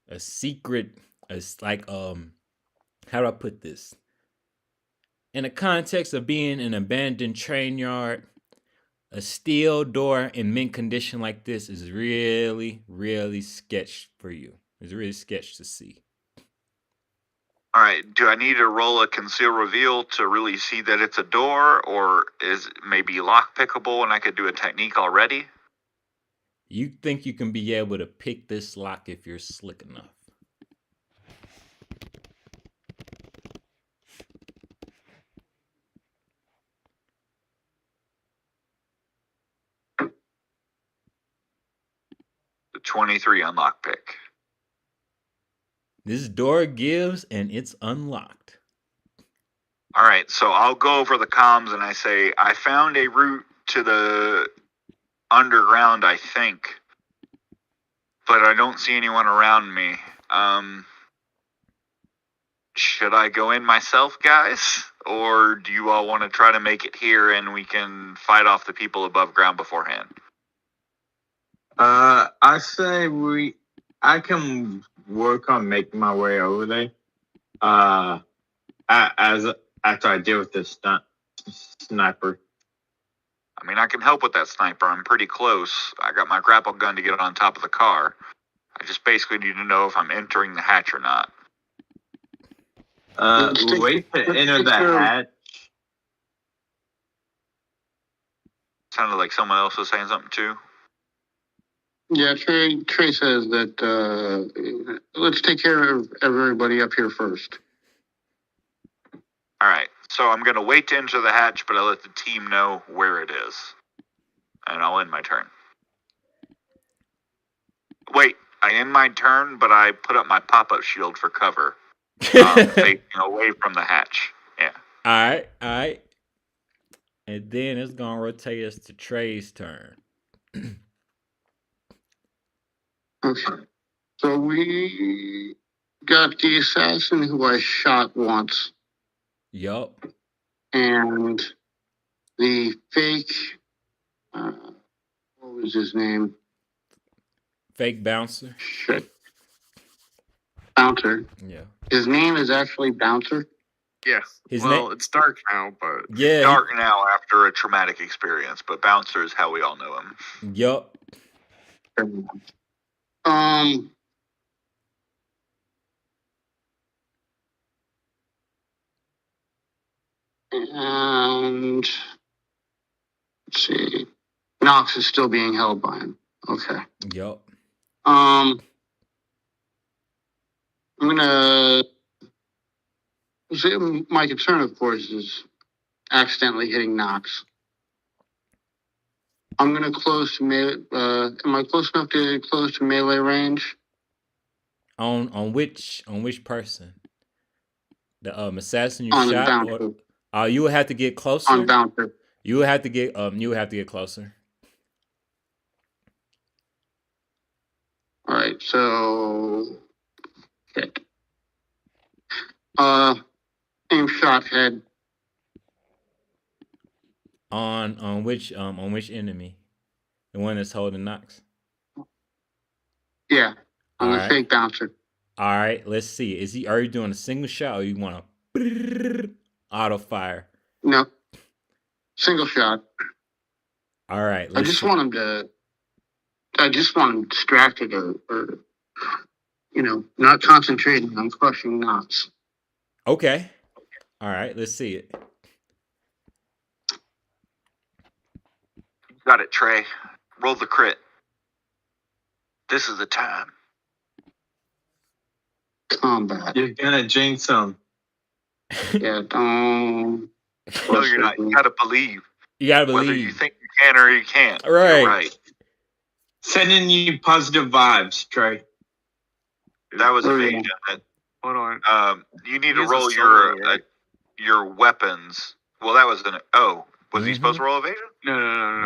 a secret, like how do I put this? In the context of being an abandoned train yard, a steel door in mint condition like this is really, really sketch for you. It's really sketch to see. All right, do I need to roll a conceal reveal to really see that it's a door, or is it maybe lock pickable and I could do a technique already? You think you can be able to pick this lock if you're slick enough. The 23 on lockpick. This door gives and it's unlocked. All right, so I'll go over the comms and I say, I found a route to the underground, I think, but I don't see anyone around me. Should I go in myself, guys? Or do you all want to try to make it here and we can fight off the people above ground beforehand? I say I can work on making my way over there. After I deal with this sniper. I mean, I can help with that sniper. I'm pretty close. I got my grapple gun to get on top of the car. I just basically need to know if I'm entering the hatch or not. Wait to enter the hatch. Sounded like someone else was saying something too. Yeah, Trey says that let's take care of everybody up here first. All right, so I'm going to wait to enter the hatch, but I'll let the team know where it is. And I'll end my turn. Wait, I end my turn, but I put up my pop-up shield for cover. Facing away from the hatch. Yeah. All right. And then it's going to rotate us to Trey's turn. Okay. So we got the assassin who I shot once. Yup. And the fake, what was his name? Fake bouncer. Shit. Bouncer. Yeah. His name is actually Bouncer. Yeah. It's dark now, but yeah, dark now after a traumatic experience, but Bouncer is how we all know him. Yup. And let's see. Knox is still being held by him. Okay. Yup. I'm gonna say my concern, of course, is accidentally hitting Knox. I'm gonna close to melee. Am I close enough to close to melee range? On which person? The assassin you On shot, Bouncer. or you would have to get closer. On Bouncer. You would have to get closer. All right, so hit. Aim shot head. On which enemy? The one that's holding Knox. Yeah, on All the right. fake Bouncer. All right, let's see. Are you doing a single shot or you want to auto fire? No, single shot. All right. I just want him distracted or not concentrating on crushing Knox. Okay. All right, let's see it. Got it, Trey. Roll the crit. This is the time. Combat. You're gonna jinx him. Yeah, don't. No, you're not. You gotta believe. You gotta believe. Whether you think you can or you can't. Right. You're right. Sending you positive vibes, Trey. That was evasion. Hold on. You need to roll your weapons. Well, that was an. Oh, was he supposed to roll evasion? No.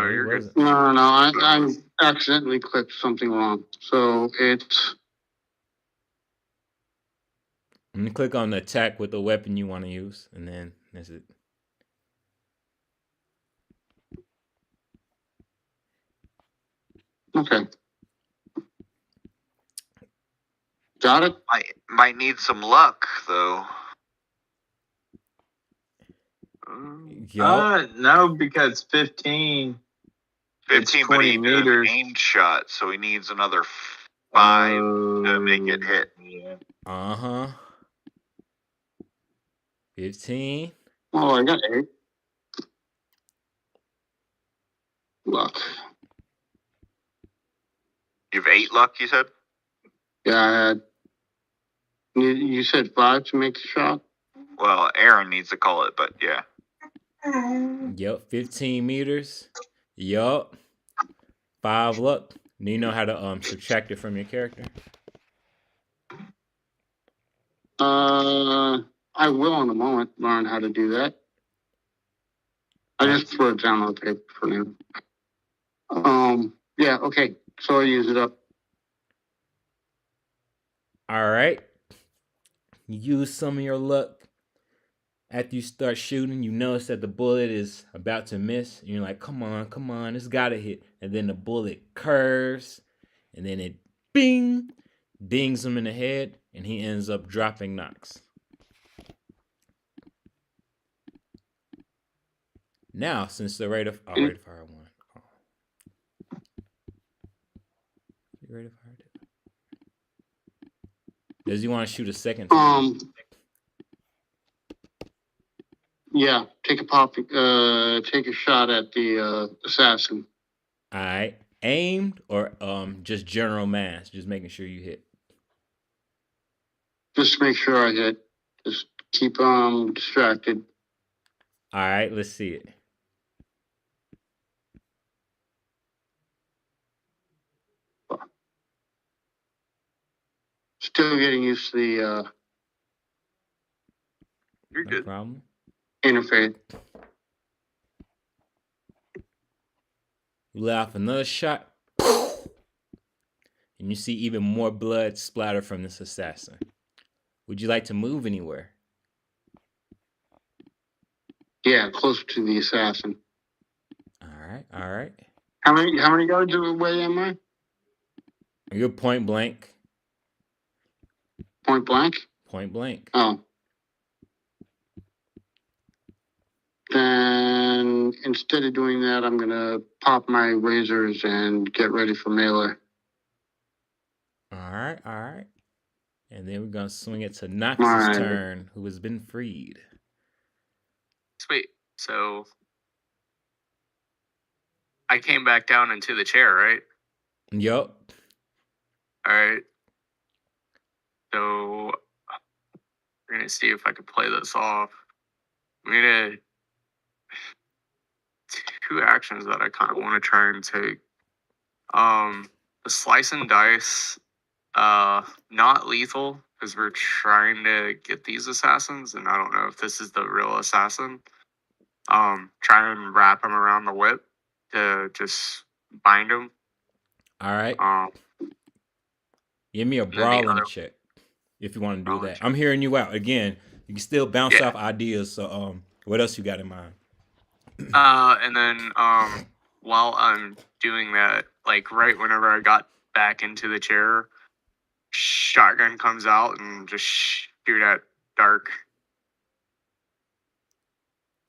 You're good. No. I accidentally clicked something wrong. So it's. I'm gonna click on the attack with the weapon you want to use, and then that's it. Okay. Got it? Might need some luck, though. No, because 15. 15, but he did an aimed shot, so he needs another 5 to make it hit. Yeah. 15. Oh, I got 8. Luck. You have 8 luck, you said? Yeah, I had. You said 5 to make the shot? Well, Aaron needs to call it, but yeah. Yep, 15 meters. Yup. 5 luck. Do you know how to subtract it from your character? I will in a moment learn how to do that. I just threw it down on the paper for now. Yeah, okay. So I use it up. All right. You use some of your luck. After you start shooting, you notice that the bullet is about to miss. And you're like, come on, it's gotta hit. And then the bullet curves, and then it bing, dings him in the head, and he ends up dropping Knox. Now, since the rate of fire 1. Rate of fire 2. Does he want to shoot a second time? Yeah, take a shot at the assassin. All right. Aimed or just general mass, just making sure you hit. Just make sure I hit. Just keep distracted. All right, let's see it. Still getting used to the You're No good. problem. interface. You let off another shot, and you see even more blood splatter from this assassin. Would you like to move anywhere? Yeah, close to the assassin. All right, all right. How many yards away am I? You're point blank. Point blank? Point blank. Oh. Then instead of doing that, I'm gonna pop my razors and get ready for melee. All right, all right. And then we're gonna swing it to Nox's Alright. turn, who has been freed. Sweet. So I came back down into the chair, right? Yup. All right. So we're gonna see if I can play this off. I'm gonna two actions that I kind of want to try and take. The slice and dice, not lethal because we're trying to get these assassins, and I don't know if this is the real assassin. Try and wrap him around the whip to just bind him. All right. Give me a then the brawling other- check if you want to do Brawling that. check. I'm hearing you out. Again, you can still bounce Yeah. off ideas. So what else you got in mind? And then while I'm doing that, like right whenever I got back into the chair, shotgun comes out and just shoot at Dark.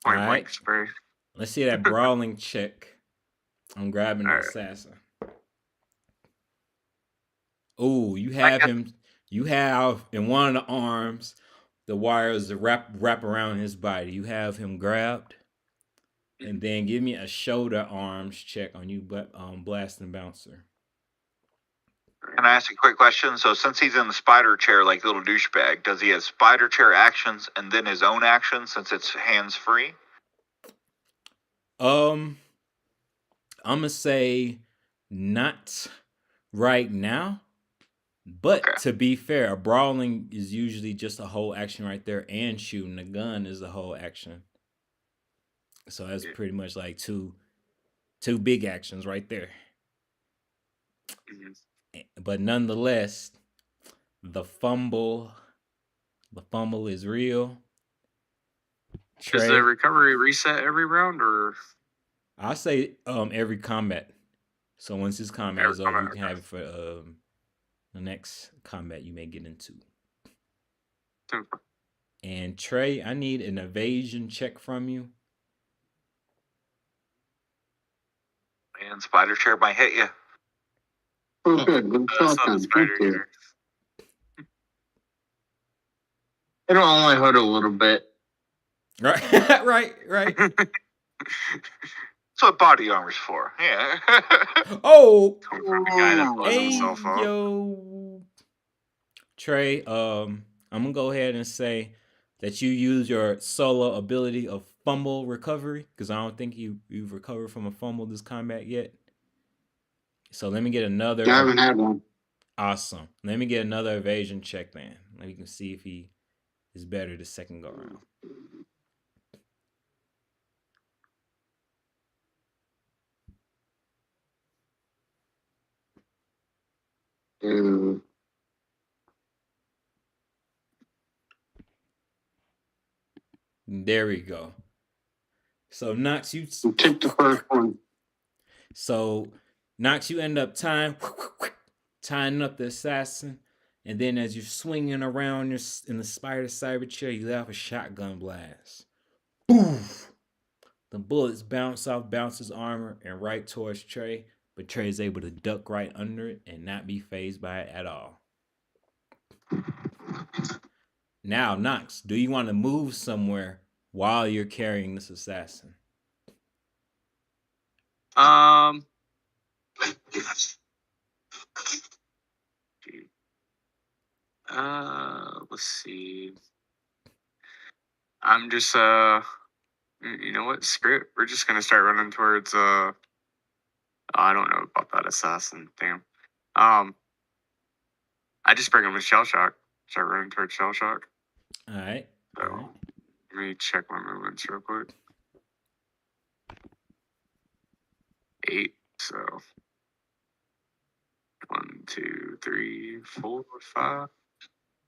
Point All blank right. spray. Let's see that brawling check. I'm grabbing the All right. assassin. Oh, you have him. You have in one of the arms the wires that wrap around his body. You have him grabbed, and then give me a shoulder arms check on you, blast and bouncer. Can I ask a quick question? So since he's in the spider chair like little douchebag, does he have spider chair actions and then his own actions since it's hands free? I'm gonna say not right now. But Okay. to be fair, a brawling is usually just a whole action right there, and shooting the gun is the whole action. So that's pretty much like two big actions right there. Mhm. But nonetheless, the fumble is real. Does the recovery reset every round, or I say every combat. So once this combat Every is over, you combat, can okay. have it for the next combat you may get into. Simple. And Trey, I need an evasion check from you. And spider chair might hit you. Oh, good. Good It's not talk the then. spider Thank you. chair. It'll only hurt a little bit. Right, right. That's what body armor's for. Yeah. Oh, Come from a guy that blows hey, himself up. yo. Trey, I'm gonna go ahead and say that you use your solo ability of fumble recovery, because I don't think you've recovered from a fumble this combat yet. So let me get another. I haven't had one. Awesome. Let me get another evasion check then. We can see if he is better the second go around. There we go. So Nox, you Take the first one. So Nox, you end up tying up the assassin, and then as you're swinging around in the spider cyber chair, you let off a shotgun blast. Boof! The bullets bounce off Bounce's armor and right towards Trey, but Trey is able to duck right under it and not be fazed by it at all. Now, Nox, do you want to move somewhere while you're carrying this assassin? Let's see. I'm just you know what? Screw it. We're just gonna start running towards I don't know about that assassin. Damn. I just bring him a shell shock. Start running towards shell shock. All right. So All right. let me check my movements real quick. 8. So 1, 2, 3, 4, 5.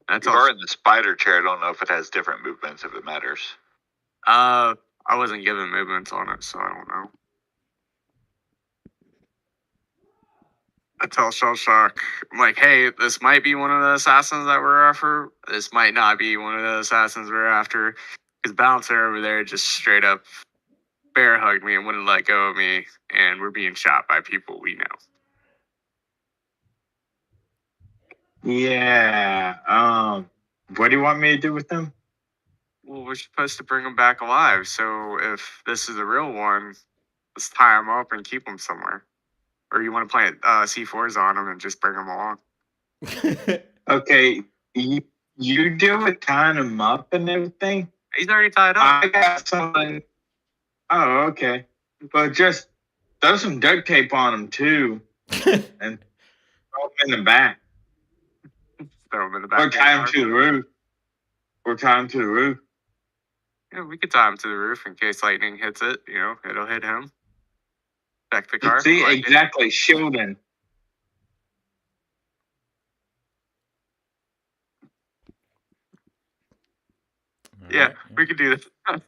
That's You all. are in the spider chair. I don't know if it has different movements, if it matters. I wasn't given movements on it, so I don't know. I tell Shell Shock, I'm like, hey, this might be one of the assassins that we're after. This might not be one of the assassins we're after. Because Bouncer over there just straight up bear hugged me and wouldn't let go of me, and we're being shot by people we know. Yeah. What do you want me to do with them? Well, we're supposed to bring them back alive. So if this is the real one, let's tie them up and keep them somewhere. Or you want to plant C4s on them and just bring them along? Okay, you deal with tying them up and everything. He's already tied up. I got something. Oh, okay. But just throw some duct tape on them too, and throw them in the back. Throw them in the back. Or tie them to the roof. Yeah, we could tie him to the roof in case lightning hits it. You know, it'll hit him. Back the car. See, exactly, shielding. Yeah, we could do this. I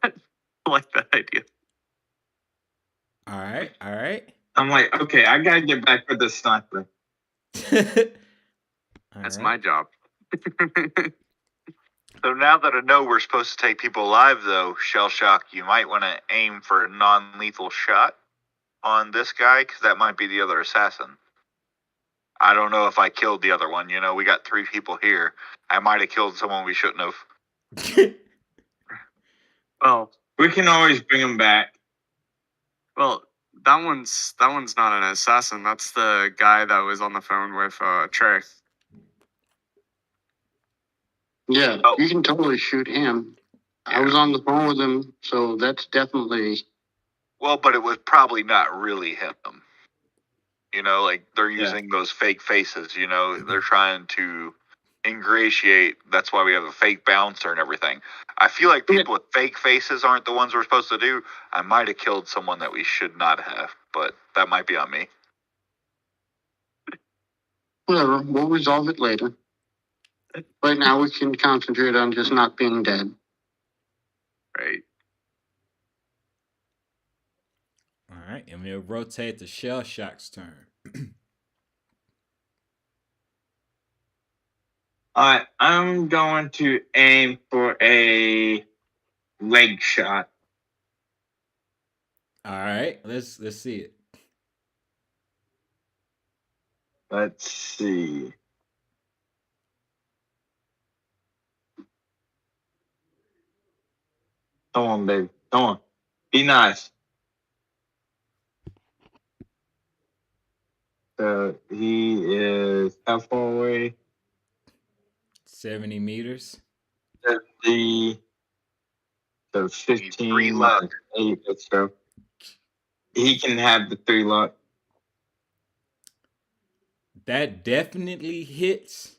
like that idea. All right. All right. I'm like, okay, I gotta get back with the sniper. That's my job. So now that I know we're supposed to take people alive, though, Shell Shock, you might want to aim for a non-lethal shot on this guy, because that might be the other assassin. I don't know if I killed the other one. You know, we got 3 people here. I might have killed someone we shouldn't have. Well, we can always bring him back. Well, that one's not an assassin. That's the guy that was on the phone with Trey. Yeah, you can totally shoot him. I was on the phone with him, so that's definitely. Well, but it was probably not really him. You know, like they're using those fake faces. You know, they're trying to ingratiate. That's why we have a fake bouncer and everything. I feel like people with fake faces aren't the ones we're supposed to do. I might have killed someone that we should not have, but that might be on me. Whatever, we'll resolve it later. Right now, we can concentrate on just not being dead. Right. All right, and we'll rotate to Shell Shock's turn. All right, I'm going to aim for a leg shot. All right, let's see it. Let's see. Come on, baby. Come on. Be nice. So he is how far away? 70 meters. 70. So 15 minus 8. So he can have the 3 luck. That definitely hits.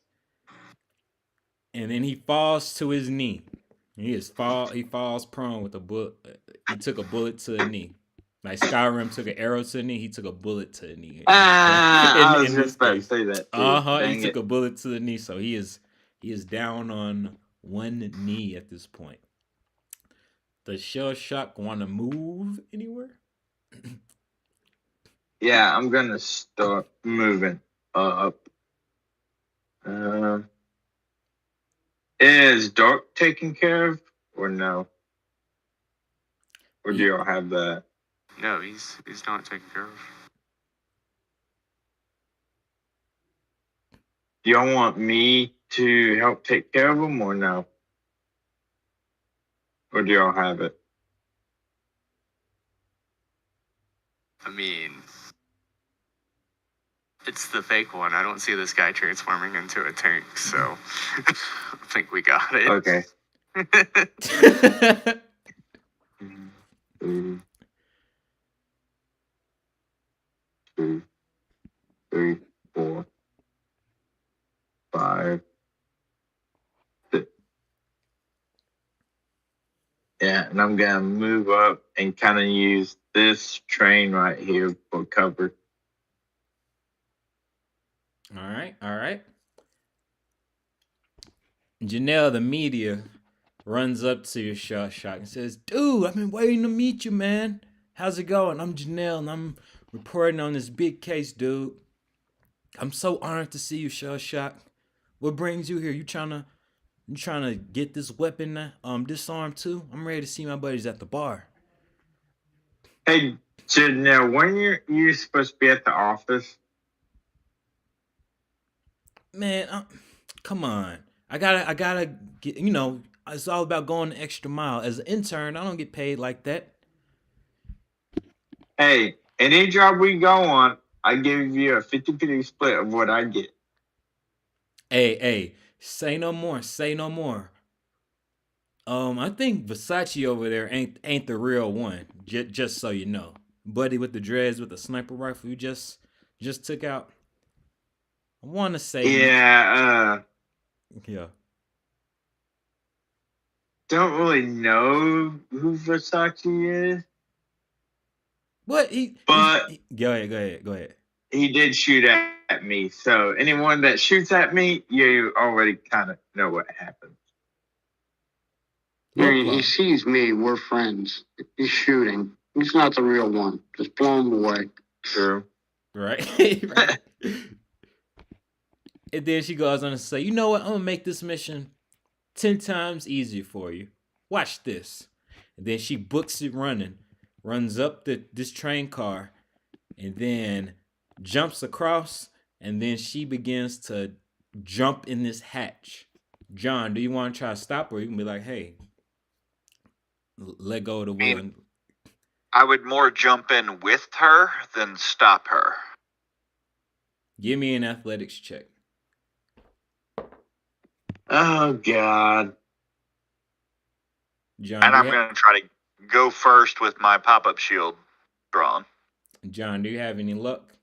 And then he falls to his knee. He falls prone with a bullet. He took a bullet to the knee. Like Skyrim took an arrow to the knee, he took a bullet to the knee. I was just about to say that. He took a bullet to the knee, so he is down on one knee at this point. Does Shell Shock want to move anywhere? Yeah, I'm gonna start moving up. Is Dark taken care of or no? Or do y'all have that? No, he's not taken care of. Do y'all want me to help take care of him or no? Or do y'all have it? I mean, it's the fake one. I don't see this guy transforming into a tank, so I think we got it. Okay. 2, 3, 4, 5, 6. Yeah, and I'm gonna move up and kind of use this train right here for cover. All right. Janelle, the media, runs up to your shock and says, "Dude, I've been waiting to meet you, man. How's it going? I'm Janelle, and I'm reporting on this big case, dude. I'm so honored to see you, Shock. What brings you here? You trying to get this weapon disarmed too? I'm ready to see my buddies at the bar." Hey, Janelle, when you're supposed to be at the office? Man, come on. I gotta get, it's all about going the extra mile. As an intern, I don't get paid like that. Hey, any job we go on, I give you a 50-50 split of what I get. Hey, say no more. I think Versace over there ain't the real one. Just so you know, buddy with the dreads with the sniper rifle you just took out. I want to say Yeah. Yeah. Don't really know who Versace is. What go ahead. He did shoot at me, so anyone that shoots at me, you already kind of know what happens. I mean, he sees me. We're friends. He's shooting. He's not the real one. Just blow him away. True. Right. And then she goes on to say, "You know what? I'm gonna make this mission 10 times easier for you. Watch this." And then she books it runs up this train car, and then jumps across, and then she begins to jump in this hatch. John, do you want to try to stop her? Or you can be like, "Hey, let go of the wheel." I would more jump in with her than stop her. Give me an athletics check. Oh, God. John, and I'm going to try to go first with my pop-up shield drawn. John, do you have any luck?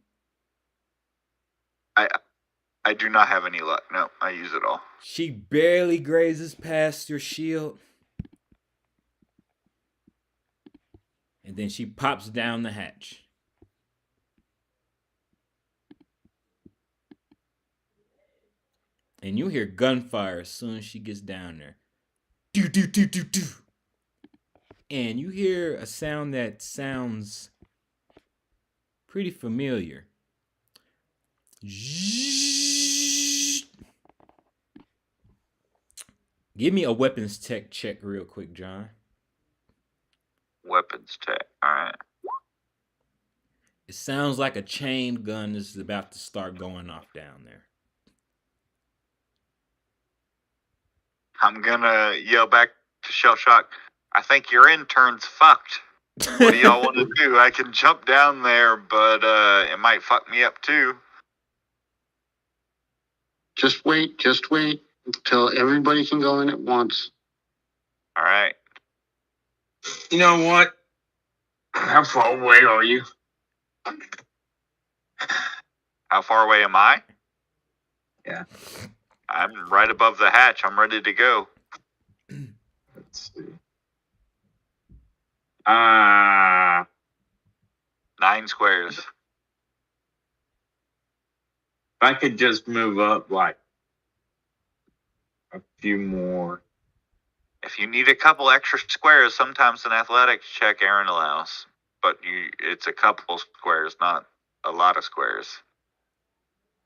I do not have any luck. No, I use it all. She barely grazes past your shield. And then she pops down the hatch. And you hear gunfire as soon as she gets down there. Do, do, do, do, do. And you hear a sound that sounds pretty familiar. Give me a weapons tech check real quick, John. Weapons tech. All right. It sounds like a chain gun is about to start going off down there. I'm gonna yell back to Shell Shock, "I think your intern's fucked. What do y'all want to do? I can jump down there, but it might fuck me up too." Just wait until everybody can go in at once. All right. You know what? How far away are you? How far away am I? Yeah. I'm right above the hatch. I'm ready to go. Let's see. 9 squares. If I could just move up like a few more. If you need a couple extra squares, sometimes an athletics check Aaron allows. But it's a couple squares, not a lot of squares.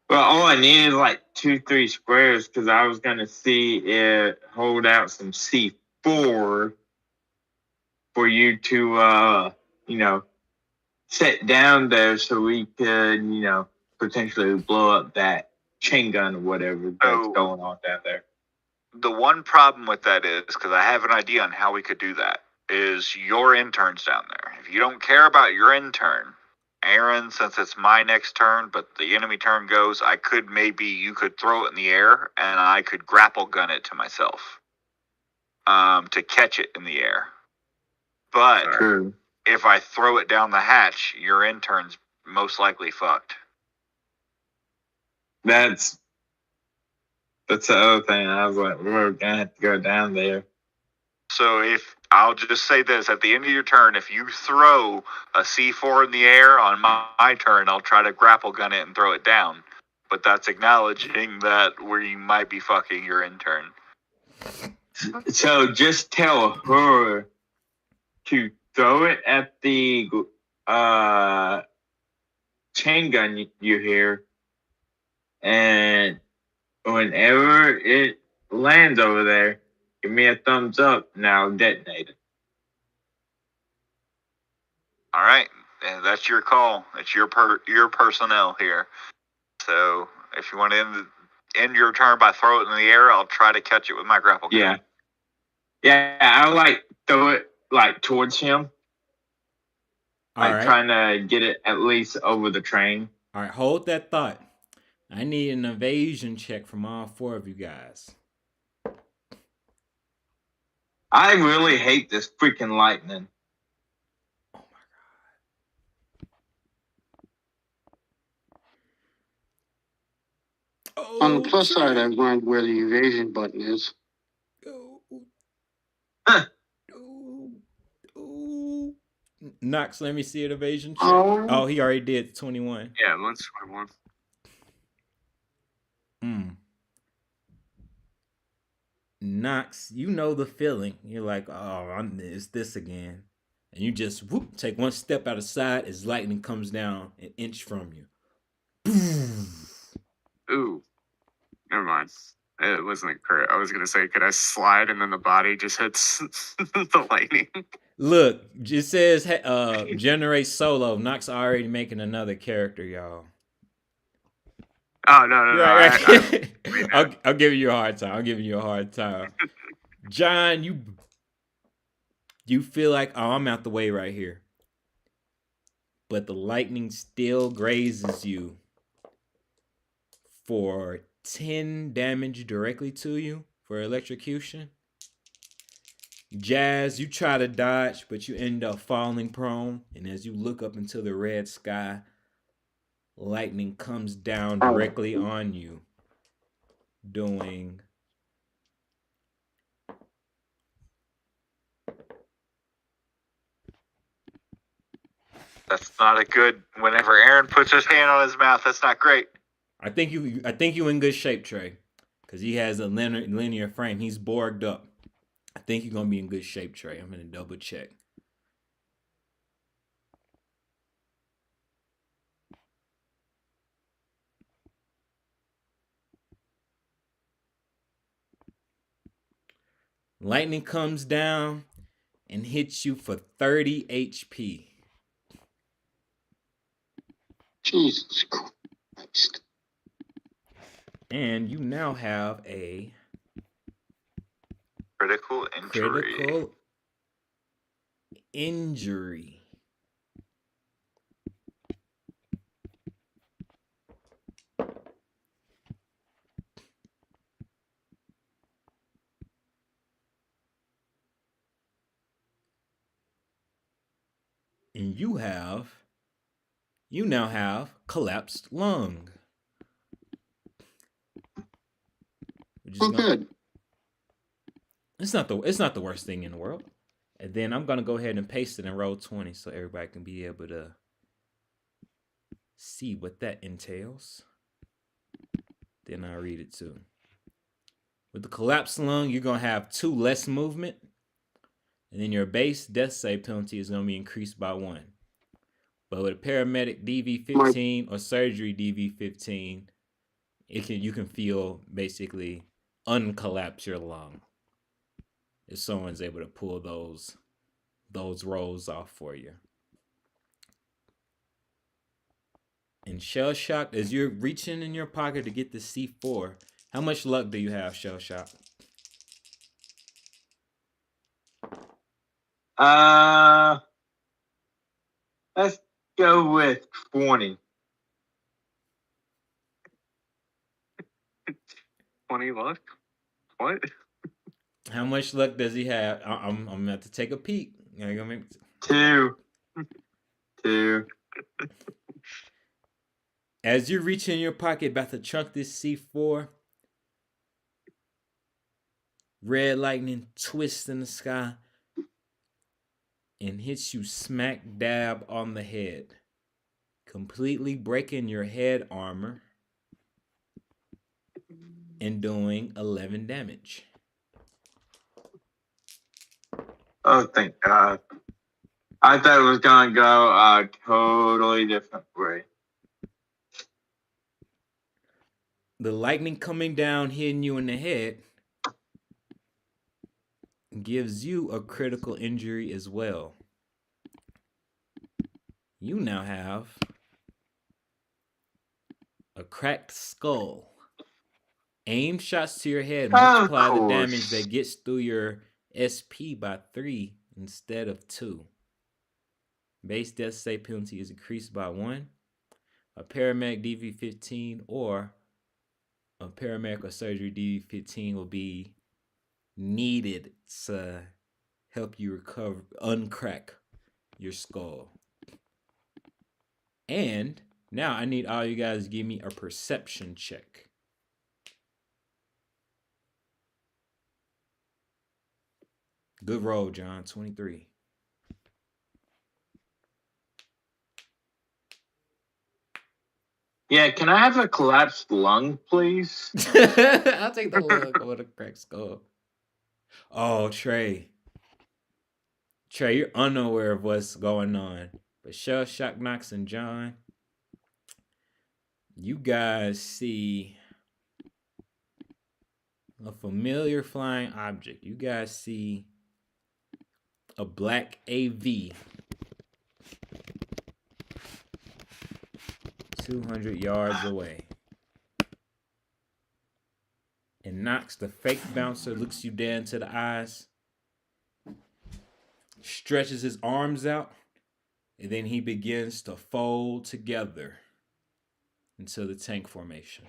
Well, all I need is like 2-3 squares because I was going to see it hold out some C4 for you to, set down there so we could, potentially blow up that chain gun or whatever that's going on down there. the one problem with that is, because I have an idea on how we could do that, is your intern's down there. If you don't care about your intern, Aaron, since it's my next turn, but the enemy turn goes, you could throw it in the air, and I could grapple gun it to myself to catch it in the air. But if I throw it down the hatch, your intern's most likely fucked. That's the other thing. I was like, we're gonna have to go down there. So I'll just say this, at the end of your turn, if you throw a C4 in the air on my turn, I'll try to grapple gun it and throw it down. But that's acknowledging that where you might be fucking your intern. So just tell her to throw it at the chain gun you hear, and whenever it lands over there, give me a thumbs up, and I'll detonate it. All right, that's your call. It's your personnel here. So if you want to end your turn by throwing it in the air, I'll try to catch it with my grapple gun. Yeah, I'll throw it towards him. Trying to get it at least over the train. All right, hold that thought. I need an evasion check from all 4 of you guys. I really hate this freaking lightning. Oh my god. On the plus side, I've learned where the evasion button is. Knox, let me see an evasion check. Oh, he already did 21. Yeah, mine's 21. Knox, you know the feeling. You're like, oh, it's this again. And you just take one step out of sight as lightning comes down an inch from you. Boom. Ooh. Never mind. It wasn't correct. I was going to say, could I slide and then the body just hits the lightning? Look, it says generate solo. Knox already making another character, y'all. Oh, no. Right. I'll give you a hard time. John, you feel like, I'm out the way right here. But the lightning still grazes you for 10 damage directly to you for electrocution. Jazz, you try to dodge, but you end up falling prone. And as you look up into the red sky, lightning comes down directly on you, doing That's not a good. Whenever Aaron puts his hand on his mouth, that's not great. I think you in good shape, Trey, because he has a linear frame. He's borged up. I think you're gonna be in good shape, Trey. I'm gonna double check. Lightning comes down and hits you for 30 HP. Jesus Christ. And you now have a critical injury. And you now have collapsed lung. Good. It's not the worst thing in the world. And then I'm gonna go ahead and paste it in roll 20 so everybody can be able to see what that entails. Then I'll read it too. With the collapsed lung, you're gonna have 2 less movement. And then your base death save penalty is going to be increased by 1. But with a paramedic DV15 or surgery DV15, you can feel basically uncollapse your lung if someone's able to pull those rolls off for you. And Shell Shock, as you're reaching in your pocket to get the C4, how much luck do you have, Shell Shock? Let's go with 20. 20 luck? What? How much luck does he have? I'm gonna have to take a peek. You know, gonna make... 2. 2. As you reach in your pocket about to chunk this C4, red lightning twists in the sky and hits you smack dab on the head, completely breaking your head armor and doing 11 damage. Oh, thank God. I thought it was going to go a totally different way. The lightning coming down, hitting you in the head, gives you a critical injury as well. You now have a cracked skull. Aim shots to your head multiply the damage that gets through your SP by 3 instead of 2. Base death save penalty is increased by 1. A paramedic DV15 or a paramedic or surgery DV15 will be needed to help you uncrack your skull. And now I need all you guys to give me a perception check. Good roll, John. 23. Yeah, can I have a collapsed lung, please? I'll take the lung with a cracked skull. Oh, Trey. Trey, you're unaware of what's going on. But Shell Shock, Knox, and John, you guys see a familiar flying object. You guys see a black AV 200 yards away. And Knox, the fake bouncer, looks you dead into the eyes, stretches his arms out, and then he begins to fold together into the tank formation.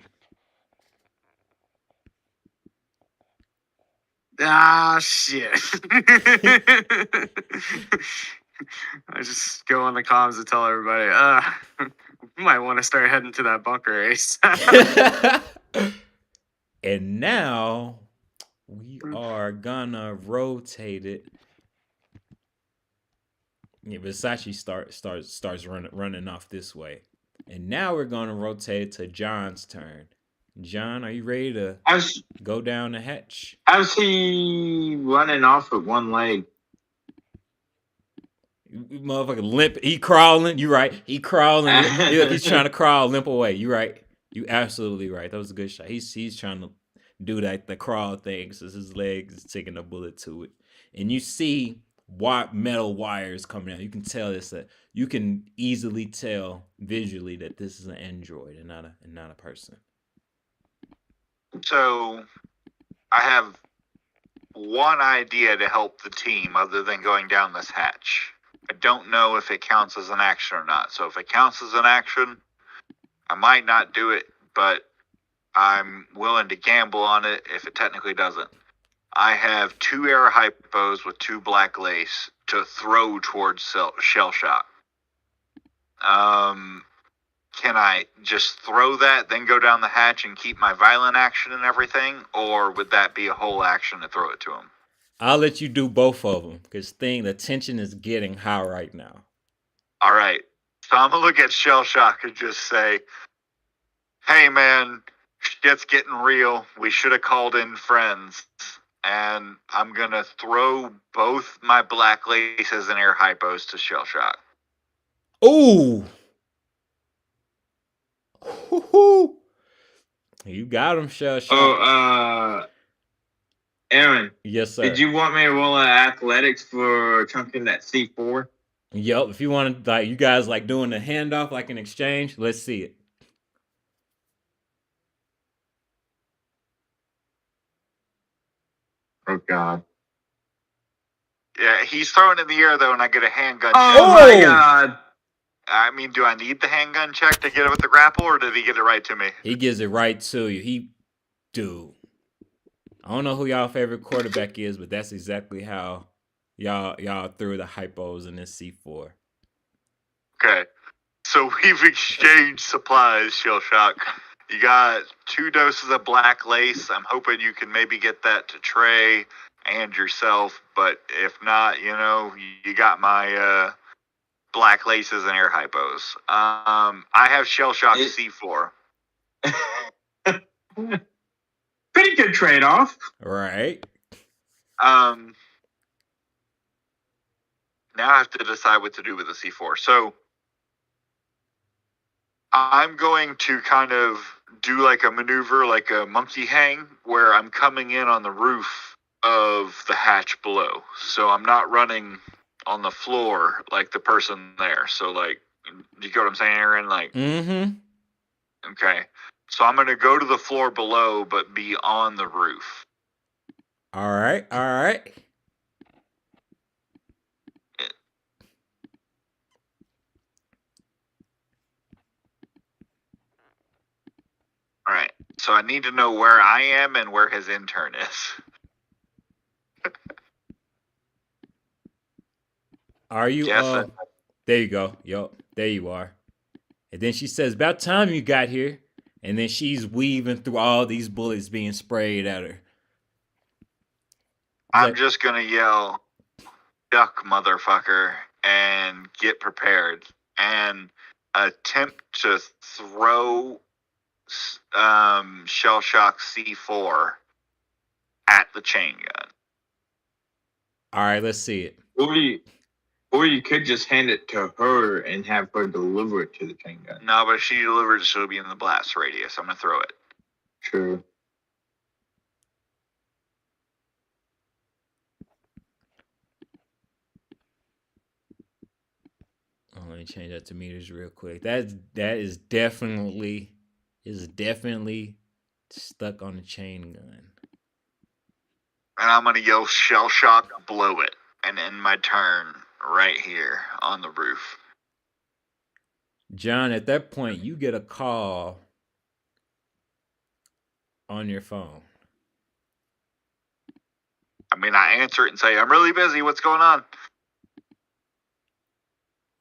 Ah, shit. I just go on the comms to tell everybody, you might want to start heading to that bunker, Ace. And now we are gonna rotate it. Yeah, Versace starts running off this way. And now we're gonna rotate it to John's turn. John, are you ready to go down the hatch? How's he running off with one leg? Motherfucker limp. He crawling. You right. He crawling. He's trying to crawl, limp away. You right. You absolutely right. That was a good shot. He's trying to do the crawl thing, so his legs is taking a bullet to it. And you see metal wires coming out. You can tell you can easily tell visually that this is an android and not a person. So I have one idea to help the team other than going down this hatch. I don't know if it counts as an action or not. So if it counts as an action, I might not do it, but I'm willing to gamble on it if it technically doesn't. I have 2 air hypos with 2 black lace to throw towards Shell Shock. Can I just throw that, then go down the hatch and keep my violent action and everything? Or would that be a whole action to throw it to him? I'll let you do both of them because the tension is getting high right now. All right. So I'm going to look at Shell Shock and just say, hey, man, shit's getting real. We should have called in friends. And I'm going to throw both my black laces and air hypos to Shell Shock. Ooh. You got him, Shell Shock. Oh, Aaron. Yes, sir. Did you want me to roll athletics for chunking that C4? Yep. If you want to, you guys doing the handoff like an exchange, let's see it. Oh, God. Yeah, he's throwing it in the air though, and I get a handgun Oh check. my god! I mean, do I need the handgun check to get it with the grapple, or did he get it right to me? He gives it right to you. Dude. I don't know who y'all favorite quarterback is, but that's exactly how y'all threw the hypos in this C4. Okay, so we've exchanged supplies, Shell Shock. You got 2 doses of black lace. I'm hoping you can maybe get that to Trey and yourself, but if not, you got my black laces and air hypos. I have Shell Shock C4. Pretty good trade-off. Right. Now I have to decide what to do with the C4. So I'm going to kind of do like a maneuver, like a monkey hang, where I'm coming in on the roof of the hatch below. So I'm not running on the floor like the person there. So like, you get what I'm saying, Aaron? Like, okay. So I'm going to go to the floor below, but be on the roof. All right. All right. So I need to know where I am and where his intern is. Are you? Yes, there you go. Yup. There you are. And then she says, "About time you got here." And then she's weaving through all these bullets being sprayed at her. I'm just gonna yell, "Duck, motherfucker," and get prepared and attempt to throw Shell Shock C4 at the chain gun. All right, let's see it. Or you could just hand it to her and have her deliver it to the chain gun. No, but if she delivers it, she'll be in the blast radius. I'm gonna throw it. True. Let me change that to meters real quick. That is definitely stuck on the chain gun. And I'm gonna yell, "Shell Shock, blow it," and end my turn right here on the roof. John, at that point, you get a call on your phone. I mean, I answer it and say, "I'm really busy. What's going on?"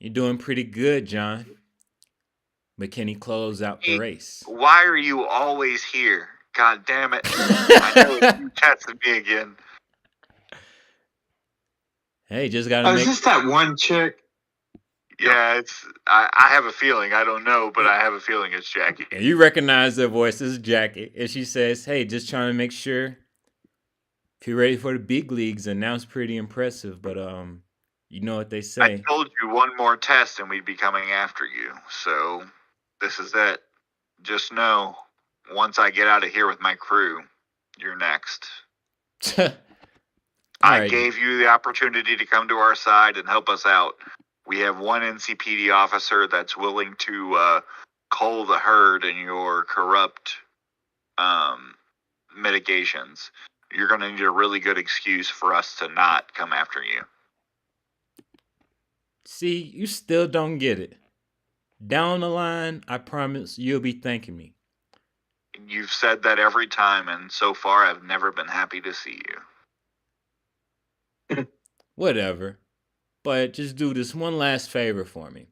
You're doing pretty good, John. But can he close out the race? Why are you always here? God damn it. I know you tested me again. Hey, just gotta make... Is this that one chick? Yeah, I have a feeling. I don't know, but I have a feeling it's Jackie. And you recognize their voice as Jackie. And she says, "Hey, just trying to make sure if you're ready for the big leagues." And now it's pretty impressive, but you know what they say. I told you one more test and we'd be coming after you. So this is it. Just know, once I get out of here with my crew, you're next. I gave you the opportunity to come to our side and help us out. We have one NCPD officer that's willing to cull the herd in your corrupt mitigations. You're going to need a really good excuse for us to not come after you. See, you still don't get it. Down the line, I promise you'll be thanking me. You've said that every time, and so far I've never been happy to see you. Whatever. But just do this one last favor for me.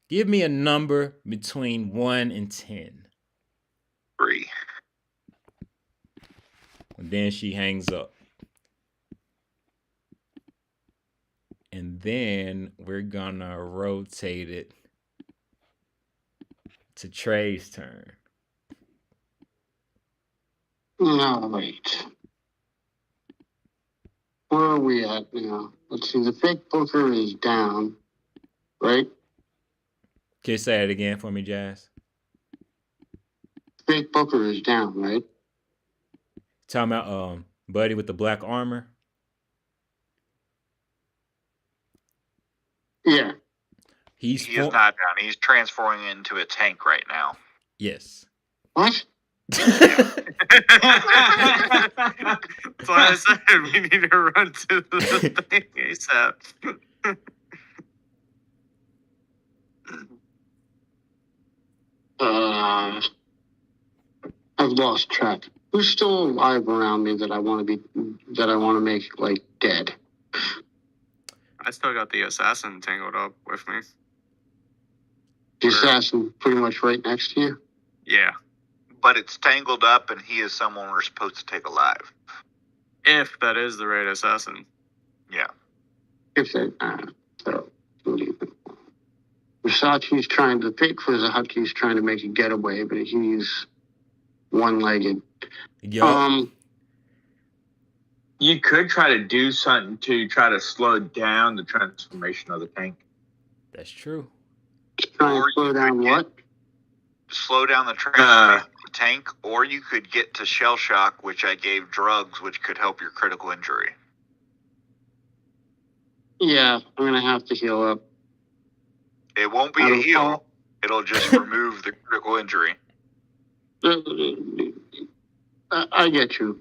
Give me a number between 1 and 10. 3. And then she hangs up. And then we're gonna rotate it to Trey's turn. Now, wait. Where are we at now? Let's see, the fake booker is down, right? Can you say it again for me, Jazz? Fake booker is down, right? Talking about Buddy with the black armor? Yeah. He is not down. He's transforming into a tank right now. Yes. What? That's why I said we need to run to the thing ASAP. I've lost track. Who's still alive around me that I want to make like dead? I still got the assassin tangled up with me. The assassin pretty much right next to you? Yeah. But it's tangled up and he is someone we're supposed to take alive. If that is the right assassin. Yeah. If that, Versace's trying to pick Versace's trying to make a getaway, but he's one-legged. Yup. You could try to do something to try to slow down the transformation of the tank. That's true. Trying to slow down what? Slow down the transformation of the tank, or you could get to shell shock, which I gave drugs, which could help your critical injury. Yeah, I'm going to have to heal up. It won't be a heal. It'll just remove the critical injury. I get you.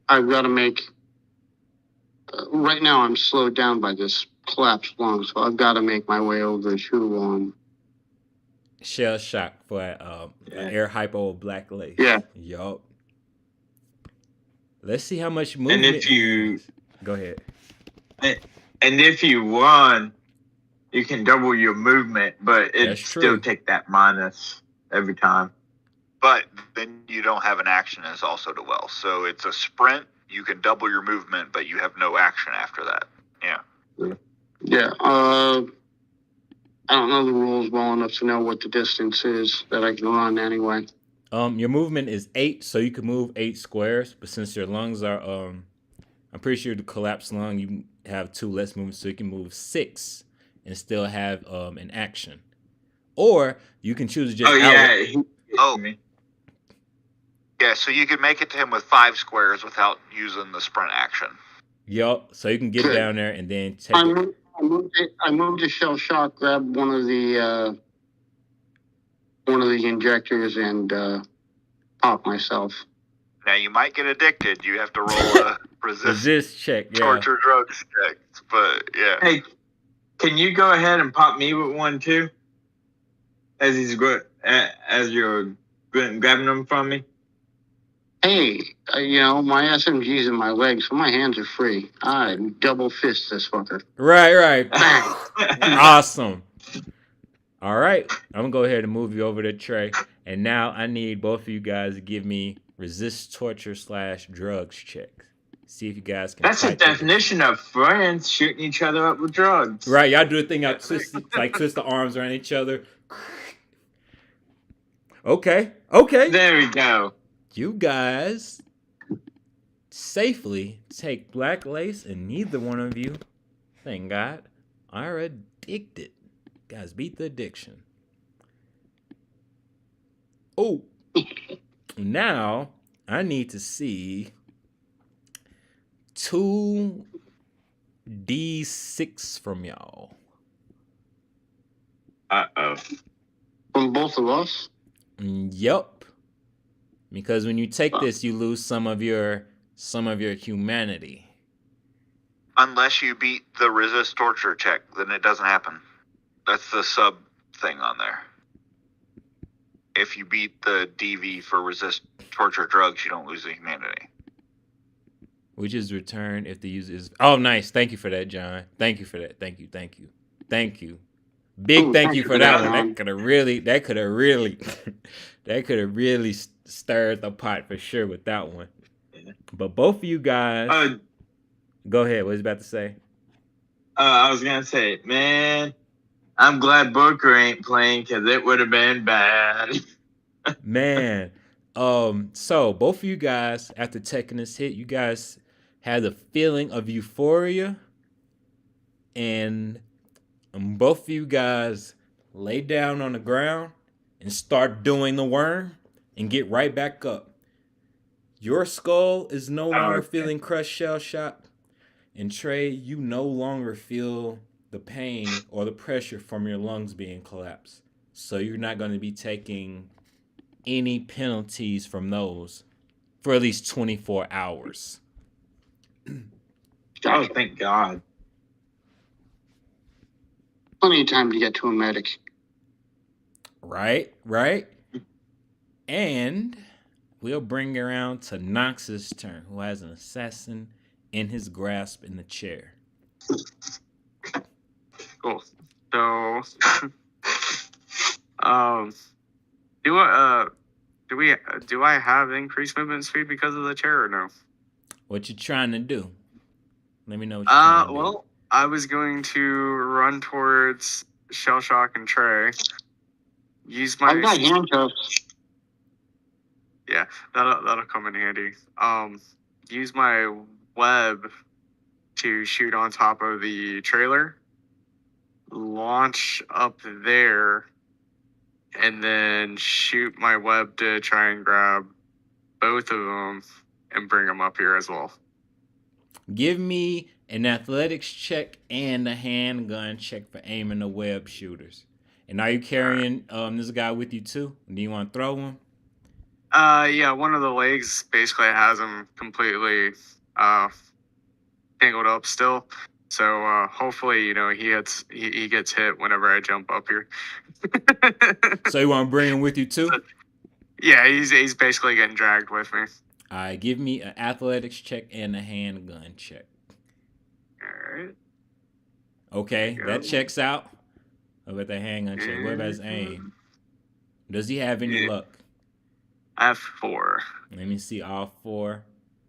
I've got to make... right now, I'm slowed down by this collapsed lung, so I've got to make my way over to... Shell shock for air hypo black lace. Yeah. Yup. Let's see how much movement. And if you... Go ahead. And if you run, you can double your movement, but it still take that minus every time. But then you don't have an action as also to well. So it's a sprint. You can double your movement, but you have no action after that. Yeah. Yeah. I don't know the rules well enough to know what the distance is that I can run anyway. Your movement is 8, so you can move 8 squares. But since your lungs are, I'm pretty sure the collapsed lung, you have 2 less movement, so you can move 6 and still have an action. Or you can choose to just. Yeah, so you can make it to him with 5 squares without using the sprint action. Yup. So you can get down there and then take I moved to shell shock, grabbed one of the injectors, and pop myself. Now you might get addicted. You have to roll a resist check, yeah. Torture drugs check. But yeah. Hey, can you go ahead and pop me with one too? As you're grabbing them from me. Hey, my SMG's in my leg, so my hands are free. I double fist this fucker. Right. Awesome. All right. I'm going to go ahead and move you over to Trey. And now I need both of you guys to give me resist torture / drugs checks. See if you guys can. That's a definition of friends shooting each other up with drugs. Right. Y'all do a thing, twist the arms around each other. Okay. There we go. You guys safely take black lace, and neither one of you, thank God, are addicted. Guys, beat the addiction. Oh, now I need to see 2d6 from y'all. Uh-oh. From both of us? Yup. Because when you take this, you lose some of your humanity. Unless you beat the resist torture check, then it doesn't happen. That's the sub thing on there. If you beat the DV for resist torture drugs, you don't lose the humanity. Which is returned if the user is... Oh, nice. Thank you for that, John. Thank you for that. Thank you. Big thank you for that one. That could have really stirred the pot for sure with that one. But both of you guys... go ahead. What was you about to say? I was going to say, man, I'm glad Booker ain't playing because it would have been bad. Man. So both of you guys, after taking this hit, you guys had a feeling of euphoria, and both of you guys lay down on the ground and start doing the worm and get right back up. Your skull is no longer feeling crushed, shell shock, and Trey, you no longer feel the pain or the pressure from your lungs being collapsed. So you're not going to be taking any penalties from those for at least 24 hours. Oh, thank God. Plenty of time to get to a medic. Right? And we'll bring it around to Nox's turn, who has an assassin in his grasp in the chair. Cool. So, do I have increased movement speed because of the chair or no? What you trying to do? Let me know what you're trying to do. Well, I was going to run towards Shell Shock and Trey. Use my. I've got handcuffs. Yeah, that'll come in handy. Use my web to shoot on top of the trailer, launch up there, and then shoot my web to try and grab both of them and bring them up here as well. Give me an athletics check and a handgun check for aiming the web shooters. And are you carrying this guy with you too? Do you want to throw him? Yeah, one of the legs basically has him completely tangled up still. So hopefully, he gets hit whenever I jump up here. So you want to bring him with you too? Yeah, he's basically getting dragged with me. All right, give me an athletics check and a handgun check. All right. Okay, that checks out. What about the handgun check? What about his aim? Does he have any luck? I have 4. Let me see all 4.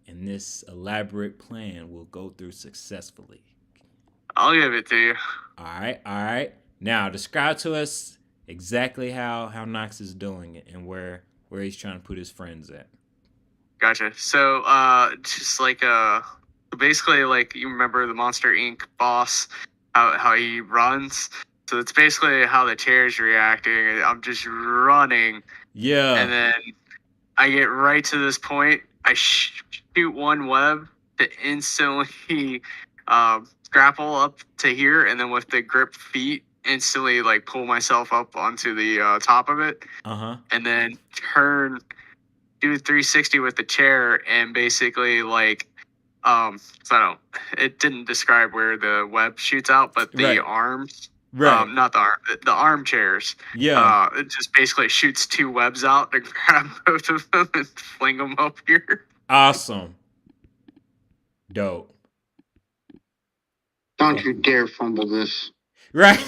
And this elaborate plan will go through successfully. I'll give it to you. All right. Now, describe to us exactly how Nox is doing it and where he's trying to put his friends at. Gotcha. So, just like basically, like you remember the Monster Inc. boss, how he runs. So it's basically how the chair's reacting. I'm just running. Yeah. And then I get right to this point. I shoot one web to instantly grapple up to here, and then with the grip feet, instantly like pull myself up onto the top of it. And then do 360 with the chair, and basically like it didn't describe where the web shoots out, but the arms. Right. Not the armchairs. Yeah. It just basically shoots 2 webs out to grab both of them and fling them up here. Awesome. Dope. Don't you dare fumble this. Right.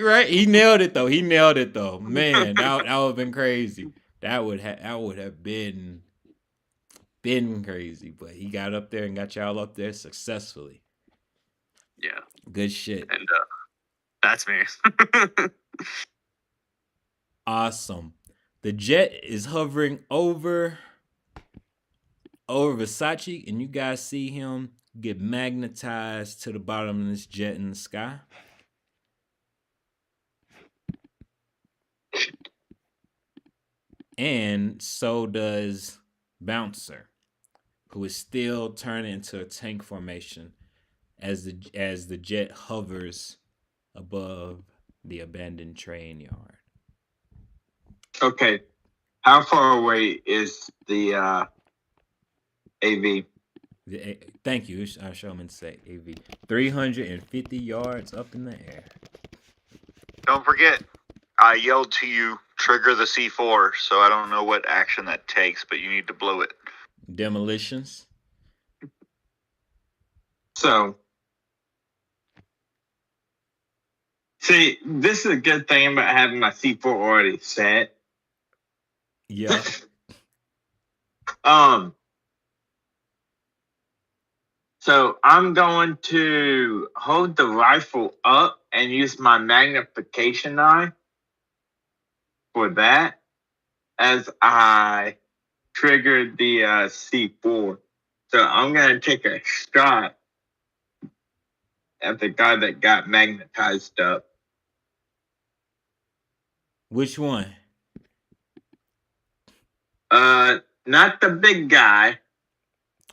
right. He nailed it though. Man, that would have been crazy. That would have been crazy. But he got up there and got y'all up there successfully. Yeah. Good shit. And that's me. Awesome. The jet is hovering over Versace, and you guys see him get magnetized to the bottom of this jet in the sky. And so does Bouncer, who is still turning into a tank formation as the jet hovers above the abandoned train yard. Okay. How far away is the AV? Thank you. I'll show him and say AV. 350 yards up in the air. Don't forget, I yelled to you, trigger the C4, so I don't know what action that takes, but you need to blow it. Demolitions. So, see, this is a good thing about having my C4 already set. Yeah. So I'm going to hold the rifle up and use my magnification eye for that as I triggered the C4. So I'm going to take a shot at the guy that got magnetized up. Which one? Not the big guy.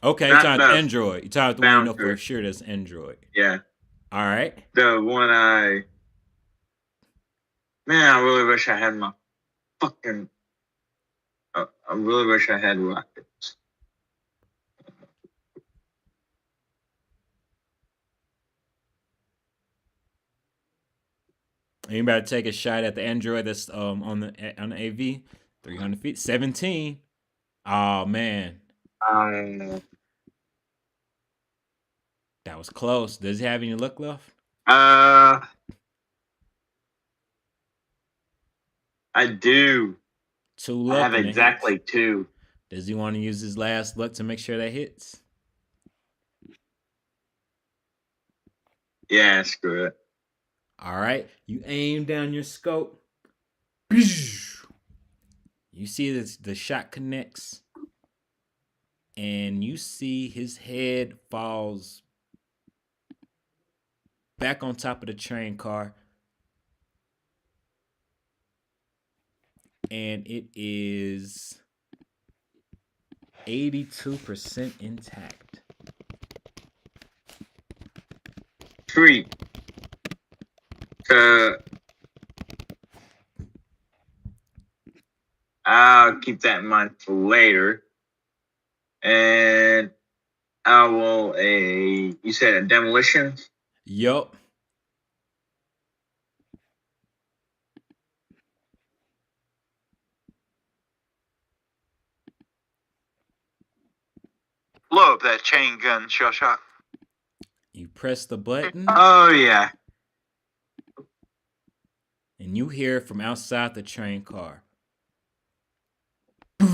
Okay, you're talking about Android. You're talking about the one you know for sure that's Android. Yeah. All right. The one man, I really wish I had my fucking. I really wish I had rockets. Anybody take a shot at the Android that's on the AV? 300 feet, 17. Oh man, that was close. Does he have any luck left? I do. 2 luck. I have exactly 2. Does he want to use his last luck to make sure that hits? Yeah, screw it. All right, you aim down your scope. You see this, the shot connects, and you see his head falls back on top of the train car, and it is 82% intact. Sweet. I'll keep that in mind for later. And I will you said a demolition? Yup. Love that chain gun shot. You press the button. Oh yeah. And you hear from outside the train car. You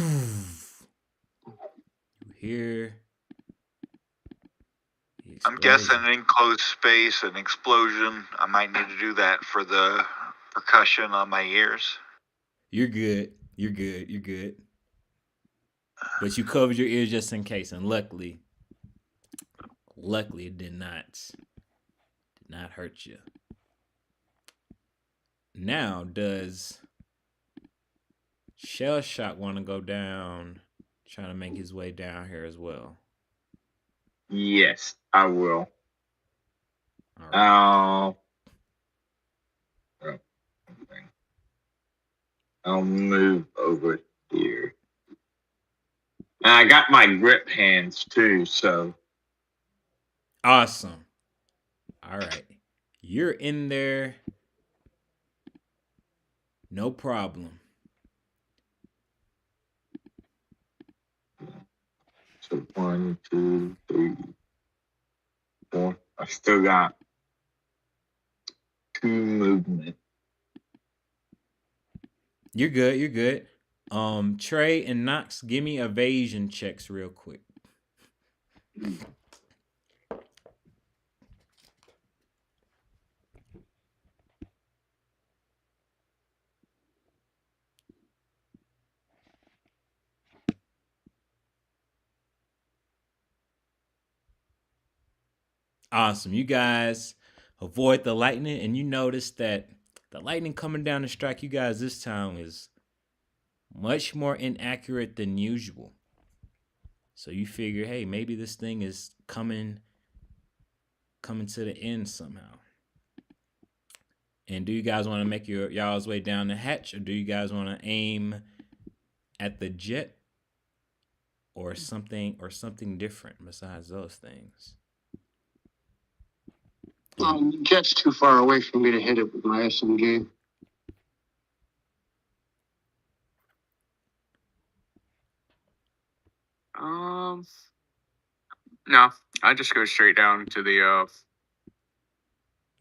hear. I'm guessing an enclosed space, an explosion. I might need to do that for the percussion on my ears. You're good. You're good. You're good. But you covered your ears just in case, and luckily it did not hurt you. Now, does Shell Shock want to go down, trying to make his way down here as well? Yes, I will. All right. I'll move over here. And I got my grip hands too, so. Awesome. All right. You're in there. No problem. So 1, 2, 3, 4. I still got 2 movement. You're good. You're good. Trey and Knox, give me evasion checks real quick. Awesome. You guys avoid the lightning, and you notice that the lightning coming down to strike you guys this time is much more inaccurate than usual. So you figure, hey, maybe this thing is coming to the end somehow. And do you guys want to make y'all's way down the hatch, or do you guys want to aim at the jet or something different besides those things? Jet's too far away for me to hit it with my SMG. No, I just go straight down to the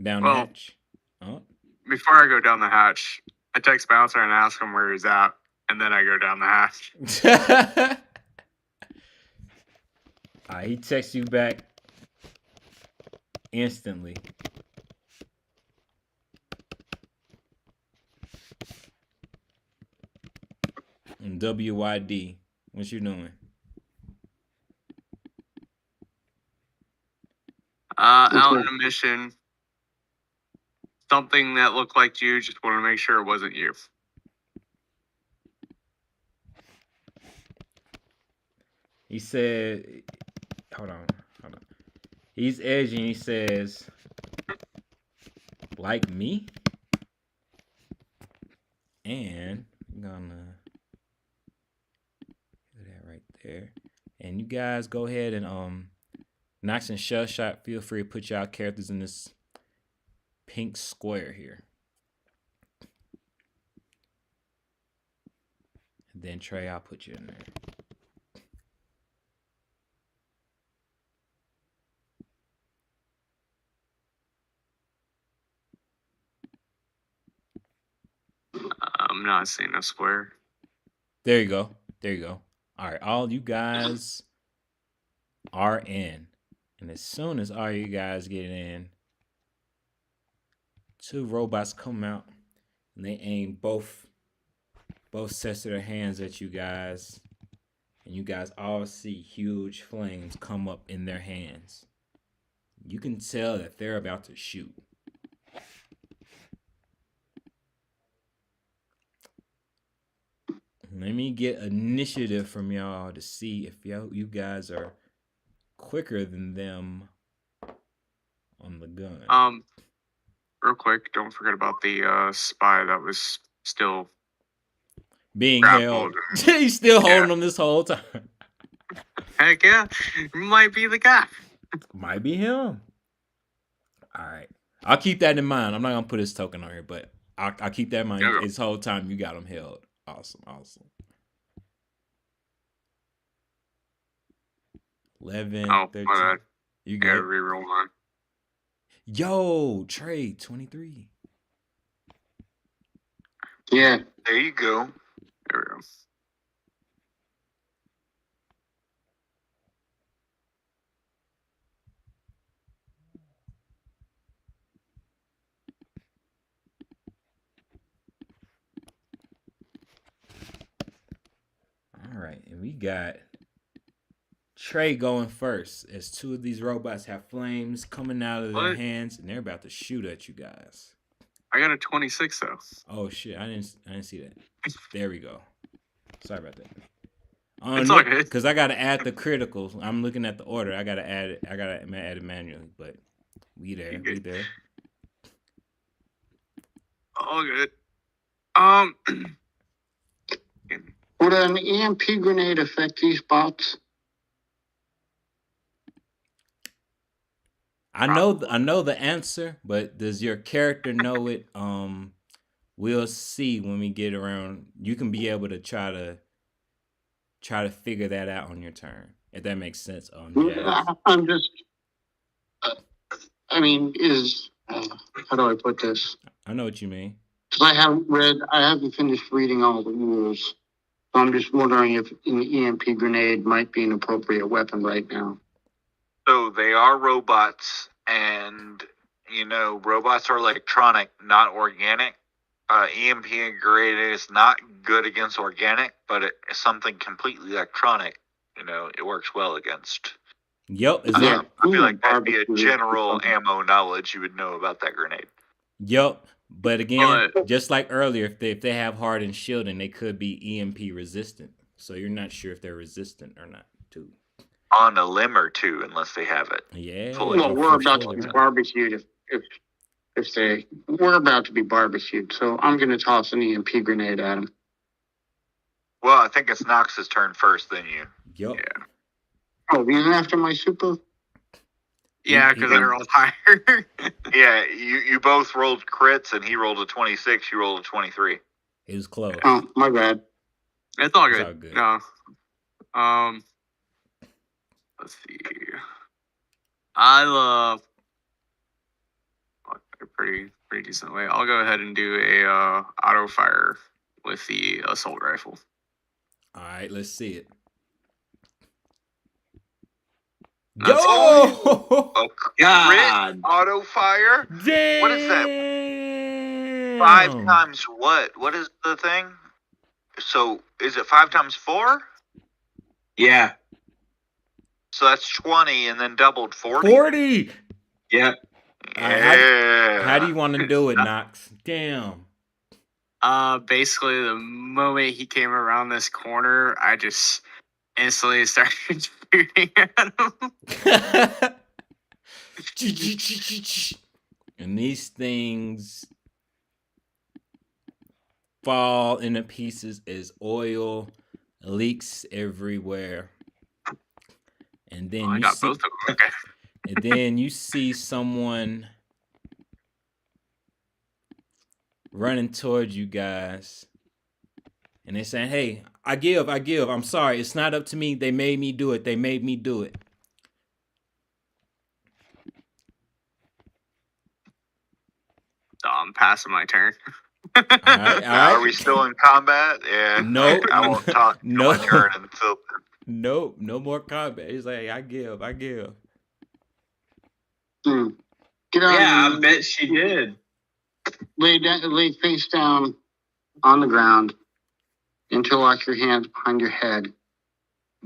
Down the hatch. Oh. Before I go down the hatch, I text Bouncer and ask him where he's at, and then I go down the hatch. He texts you back instantly. And WYD, what you doing? Out on a mission. Something that looked like you. Just want to make sure it wasn't you. He said, hold on. He's edging. He says, like me? And I'm there. And you guys go ahead and Nox and Shell Shot, feel free to put y'all characters in this pink square here. And then Trey, I'll put you in there. I'm not seeing a square. There you go. There you go. All right, all you guys are in. And as soon as all you guys get in, 2 robots come out and they aim both sets of their hands at you guys. And you guys all see huge flames come up in their hands. You can tell that they're about to shoot. Let me get initiative from y'all to see if you guys are quicker than them on the gun. Real quick, don't forget about the spy that was still being grappled. held. He's still holding them this whole time. Heck yeah, might be the guy. Might be him. All right, I'll keep that in mind. I'm not gonna put his token on here, but I'll keep that in mind. This whole time you got him held. Awesome. 11, 13. My bad. You gotta good? reroll mine. Yo, Trey, 23. Yeah. There you go. There we go. All right, and we got Trey going first as 2 of these robots have flames coming out of their hands and they're about to shoot at you guys. I got a 26 though. Oh shit, I didn't see that. There we go. Sorry about that. It's all good. Because I gotta add the criticals. I'm looking at the order. I gotta add it. I gotta add it manually, but we there. All good. Would an EMP grenade affect these bots? I know the answer, but does your character know it? We'll see when we get around. You can be able to try to figure that out on your turn, if that makes sense. I'm just. I mean, how do I put this? I know what you mean. Because I haven't finished reading all the rules. So I'm just wondering if an EMP grenade might be an appropriate weapon right now. So they are robots, and robots are electronic, not organic. EMP grenade is not good against organic, but it's something completely electronic. It works well against. Yep. I feel like that'd be a general ammo knowledge you would know about that grenade. Yep. But again, just like earlier, if they have hardened shielding, they could be EMP resistant. So you're not sure if they're resistant or not, too. On a limb or 2, unless they have it. Yeah. Well, we're about to be barbecued we're about to be barbecued. So I'm going to toss an EMP grenade at them. Well, I think it's Nox's turn first, then you. Yep. Yeah. Oh, even after my super? Yeah, because I rolled higher. Yeah, you both rolled crits, and he rolled a 26. You rolled a 23. It was close. Oh, my bad. It's all good. It's all good. No. Let's see. I love a pretty decent way. I'll go ahead and do a auto fire with the assault rifle. All right, let's see it. Yo! Oh, God! Auto fire? Damn! What is that? 5 times what? What is the thing? So, is it 5 times 4? Yeah. So that's 20 and then doubled 40? 40! Yep. Yeah. How do you want to do it, Nox? Damn. Basically, the moment he came around this corner, I just instantly started shooting at him. And these things fall into pieces as oil leaks everywhere. And then I you got see, both of them. Okay. and then you see someone running towards you guys, and they're saying, "Hey, I give. I'm sorry. It's not up to me. They made me do it. So I'm passing my turn. All right. Are we still in combat? Yeah. No, I won't talk no. my turn until. Nope, no more combat. He's like, I give. Get on Yeah, your I bet she did. lay face down on the ground. Interlock your hands behind your head.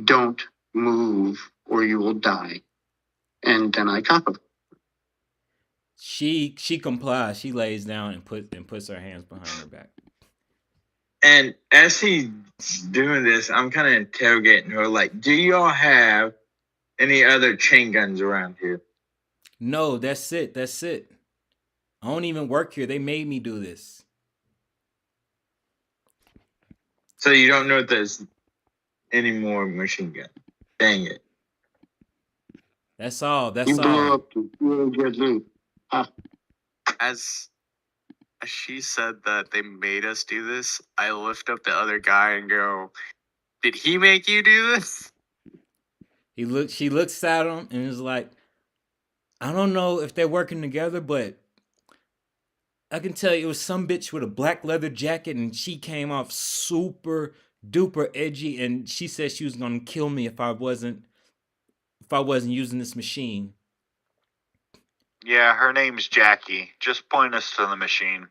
Don't move or you will die. And then I cuff her. She complies. She lays down and puts her hands behind her back. And as he's doing this, I'm kind of interrogating her, like, do y'all have any other chain guns around here? No, that's it. I don't even work here. They made me do this. So you don't know if there's any more machine gun. Dang it. That's all. You blew up the really good loot. As she said that they made us do this, I lift up the other guy and go, "Did he make you do this?" She looks at him and is like, I don't know if they're working together, but I can tell you it was some bitch with a black leather jacket, and she came off super duper edgy, and she said she was gonna kill me if I wasn't using this machine. Yeah, her name's Jackie. Just point us to the machine.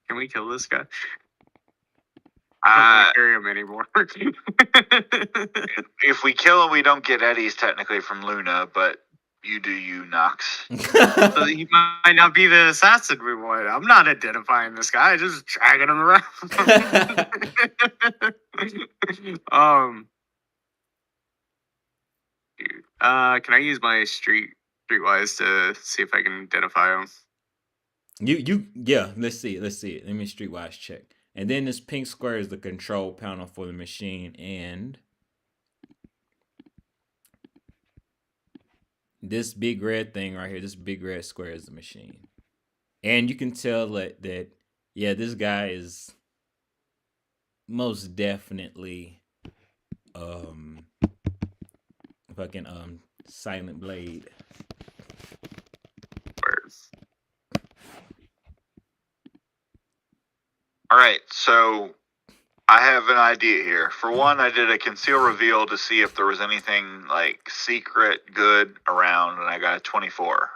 Can we kill this guy? I don't want to carry him anymore. If we kill him, we don't get Eddie's technically from Luna, but you do you, Knox. So he might not be the assassin we want. I'm not identifying this guy, just dragging him around. Can I use my streetwise to see if I can identify him? Yeah, let's see it. Let me streetwise check. And then this pink square is the control panel for the machine, and this big red thing right here, this big red square is the machine. And you can tell that yeah, this guy is most definitely fucking Silent Blade. All right, so I have an idea here. For one, I did a conceal reveal to see if there was anything like secret good around, and I got a 24.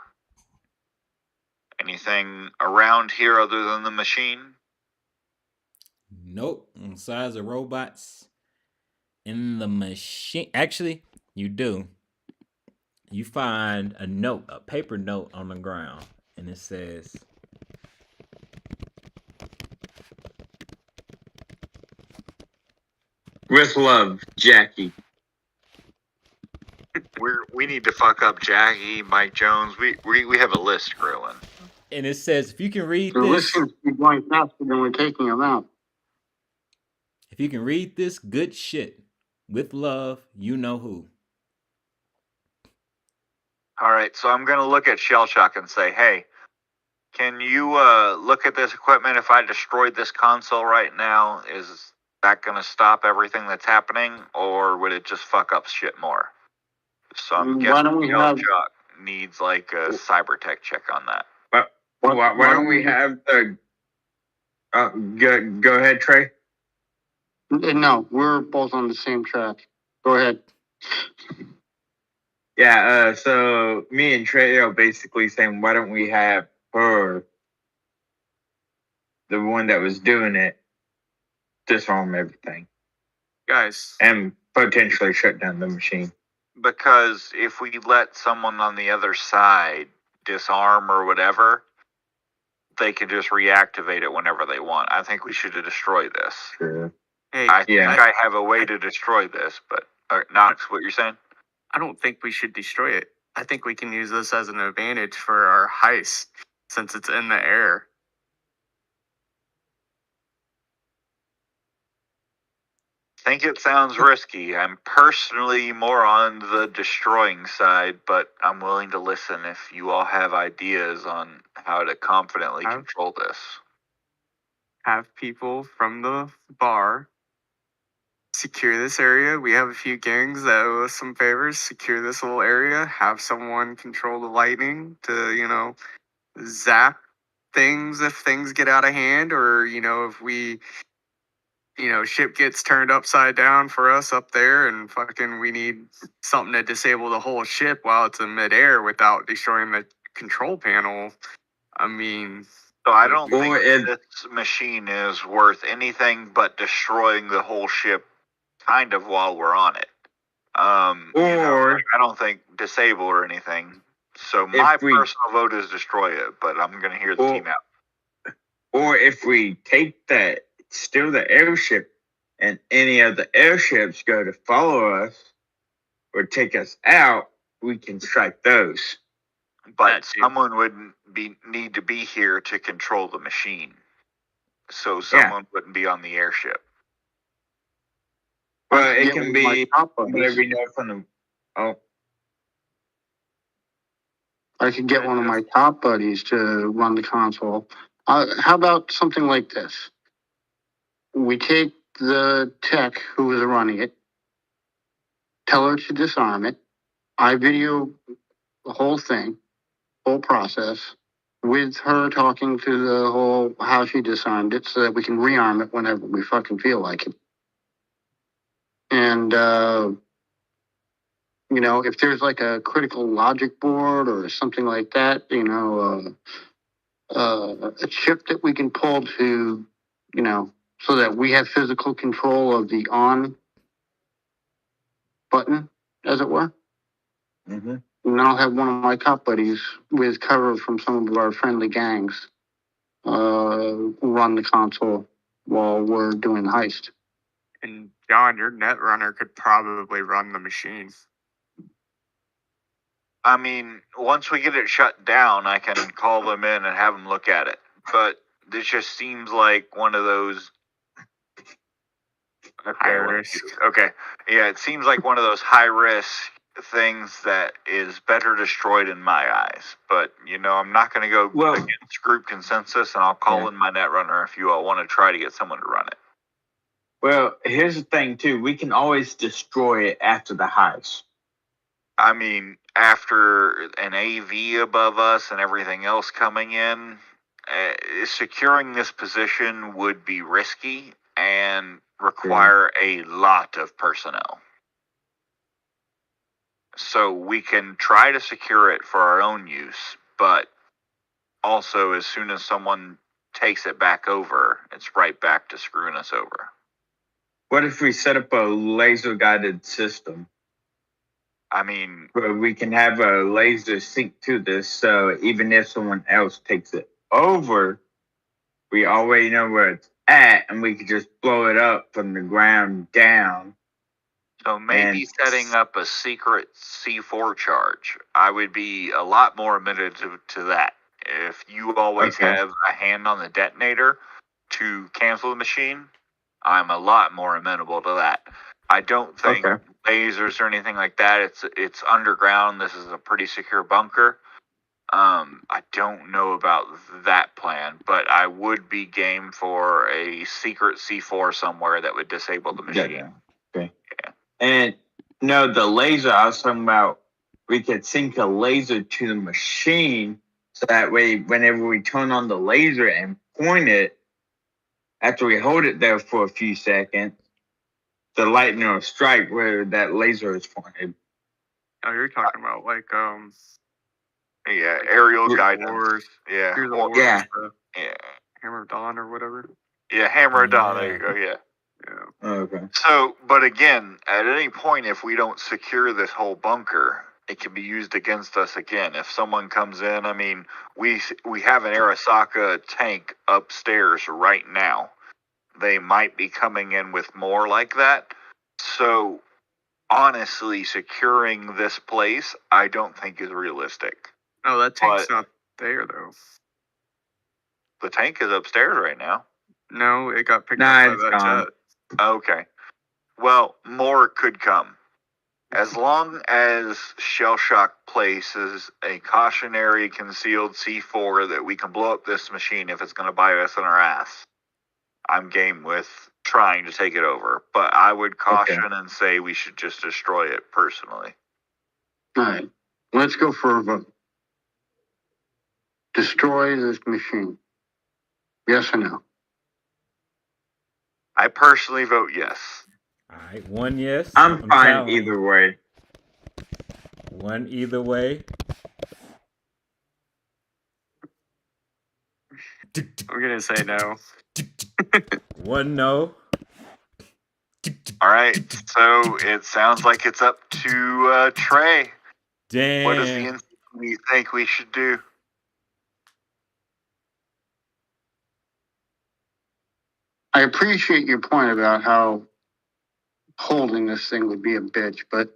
Anything around here other than the machine? Nope. On size of robots in the machine. Actually, you do. You find a paper note on the ground, and it says, With love, Jackie. We need to fuck up Jackie, Mike Jones. We have a list, Grillin. And it says, if you can read The this, listeners be going faster than we're taking them out. if you can read this good shit, with love, you know who. All right, so I'm going to look at Shellshock and say, hey, can you look at this equipment? If I destroyed this console right now, is that going to stop everything that's happening, or would it just fuck up shit more? So I'm guessing Shellshock needs like a cyber tech check on that. Why don't we have the... go ahead, Trey. No, we're both on the same track. Go ahead. Yeah, so me and Trey are basically saying, why don't we have her, the one that was doing it, disarm everything. Guys. And potentially shut down the machine. Because if we let someone on the other side disarm or whatever, they can just reactivate it whenever they want. I think we should destroy this. Sure. Hey, I think I have a way to destroy this, but Knox, what you're saying? I don't think we should destroy it. I think we can use this as an advantage for our heist, since it's in the air. think it sounds risky. I'm personally more on the destroying side, but I'm willing to listen if you all have ideas on how to confidently control this. Have people from the bar secure this area. We have a few gangs that owe us some favors. Secure this whole area. Have someone control the lightning to, zap things if things get out of hand, or, if we, ship gets turned upside down for us up there and fucking we need something to disable the whole ship while it's in midair without destroying the control panel. I mean... So I don't think this machine is worth anything but destroying the whole ship kind of while we're on it. I don't think disable or anything. So my personal vote is destroy it, but I'm going to hear the team out. Or if we take steal the airship and any of the airships go to follow us or take us out, we can strike those. But someone would need to be here to control the machine. So someone wouldn't be on the airship. Well, it can be whatever we know from the... Oh. I could get one of my top buddies to run the console. How about something like this? We take the tech who is running it, tell her to disarm it. I video the whole thing, whole process, with her talking to the whole how she disarmed it so that we can rearm it whenever we fucking feel like it. And, if there's like a critical logic board or something like that, a chip that we can pull to, so that we have physical control of the on button, as it were. Mm-hmm. And I'll have one of my cop buddies with cover from some of our friendly gangs run the console while we're doing the heist. And John, your Netrunner could probably run the machine. I mean, once we get it shut down, I can call them in and have them look at it. But this just seems like one of those... High risk. Okay. Yeah, it seems like one of those high-risk things that is better destroyed in my eyes. But, I'm not going to go against group consensus, and I'll call in my Netrunner if you all want to try to get someone to run it. Well, here's the thing, too. We can always destroy it after the heist. I mean, after an AV above us and everything else coming in, securing this position would be risky and require a lot of personnel. So we can try to secure it for our own use, but also as soon as someone takes it back over, it's right back to screwing us over. What if we set up a laser-guided system? I mean... where we can have a laser sync to this, so even if someone else takes it over, we already know where it's at, and we could just blow it up from the ground down. So maybe setting up a secret C4 charge. I would be a lot more amenable to that. If you always have a hand on the detonator to cancel the machine, I'm a lot more amenable to that. I don't think lasers or anything like that. It's underground. This is a pretty secure bunker. I don't know about that plan, but I would be game for a secret C4 somewhere that would disable the machine. Yeah. Okay. Yeah. And no, the laser I was talking about, we could sync a laser to the machine, so that way, whenever we turn on the laser and point it, after we hold it there for a few seconds, the lightning will strike where that laser is pointed. Oh, you're talking about aerial guidance. Wars. Yeah. Hammer of Dawn or whatever. Yeah, Hammer of Dawn. There you go. Yeah. Okay. So, but again, at any point, if we don't secure this whole bunker, it can be used against us again. If someone comes in, I mean, we have an Arasaka tank upstairs right now. They might be coming in with more like that. So, honestly, securing this place, I don't think is realistic. No, that tank's not there, though. The tank is upstairs right now. No, it got picked up by that jet. Okay. Well, more could come. As long as Shell Shock places a cautionary concealed C4 that we can blow up this machine if it's going to bite us in our ass, I'm game with trying to take it over. But I would caution and say we should just destroy it personally. All right. Let's go for a vote. Destroy this machine. Yes or no? I personally vote yes. All right, one yes. I'm fine telling either you. way. One either way. I'm gonna say no. One no. All right, so it sounds like it's up to Trey. Damn. What does the NCP think we should do? I appreciate your point about how holding this thing would be a bitch, but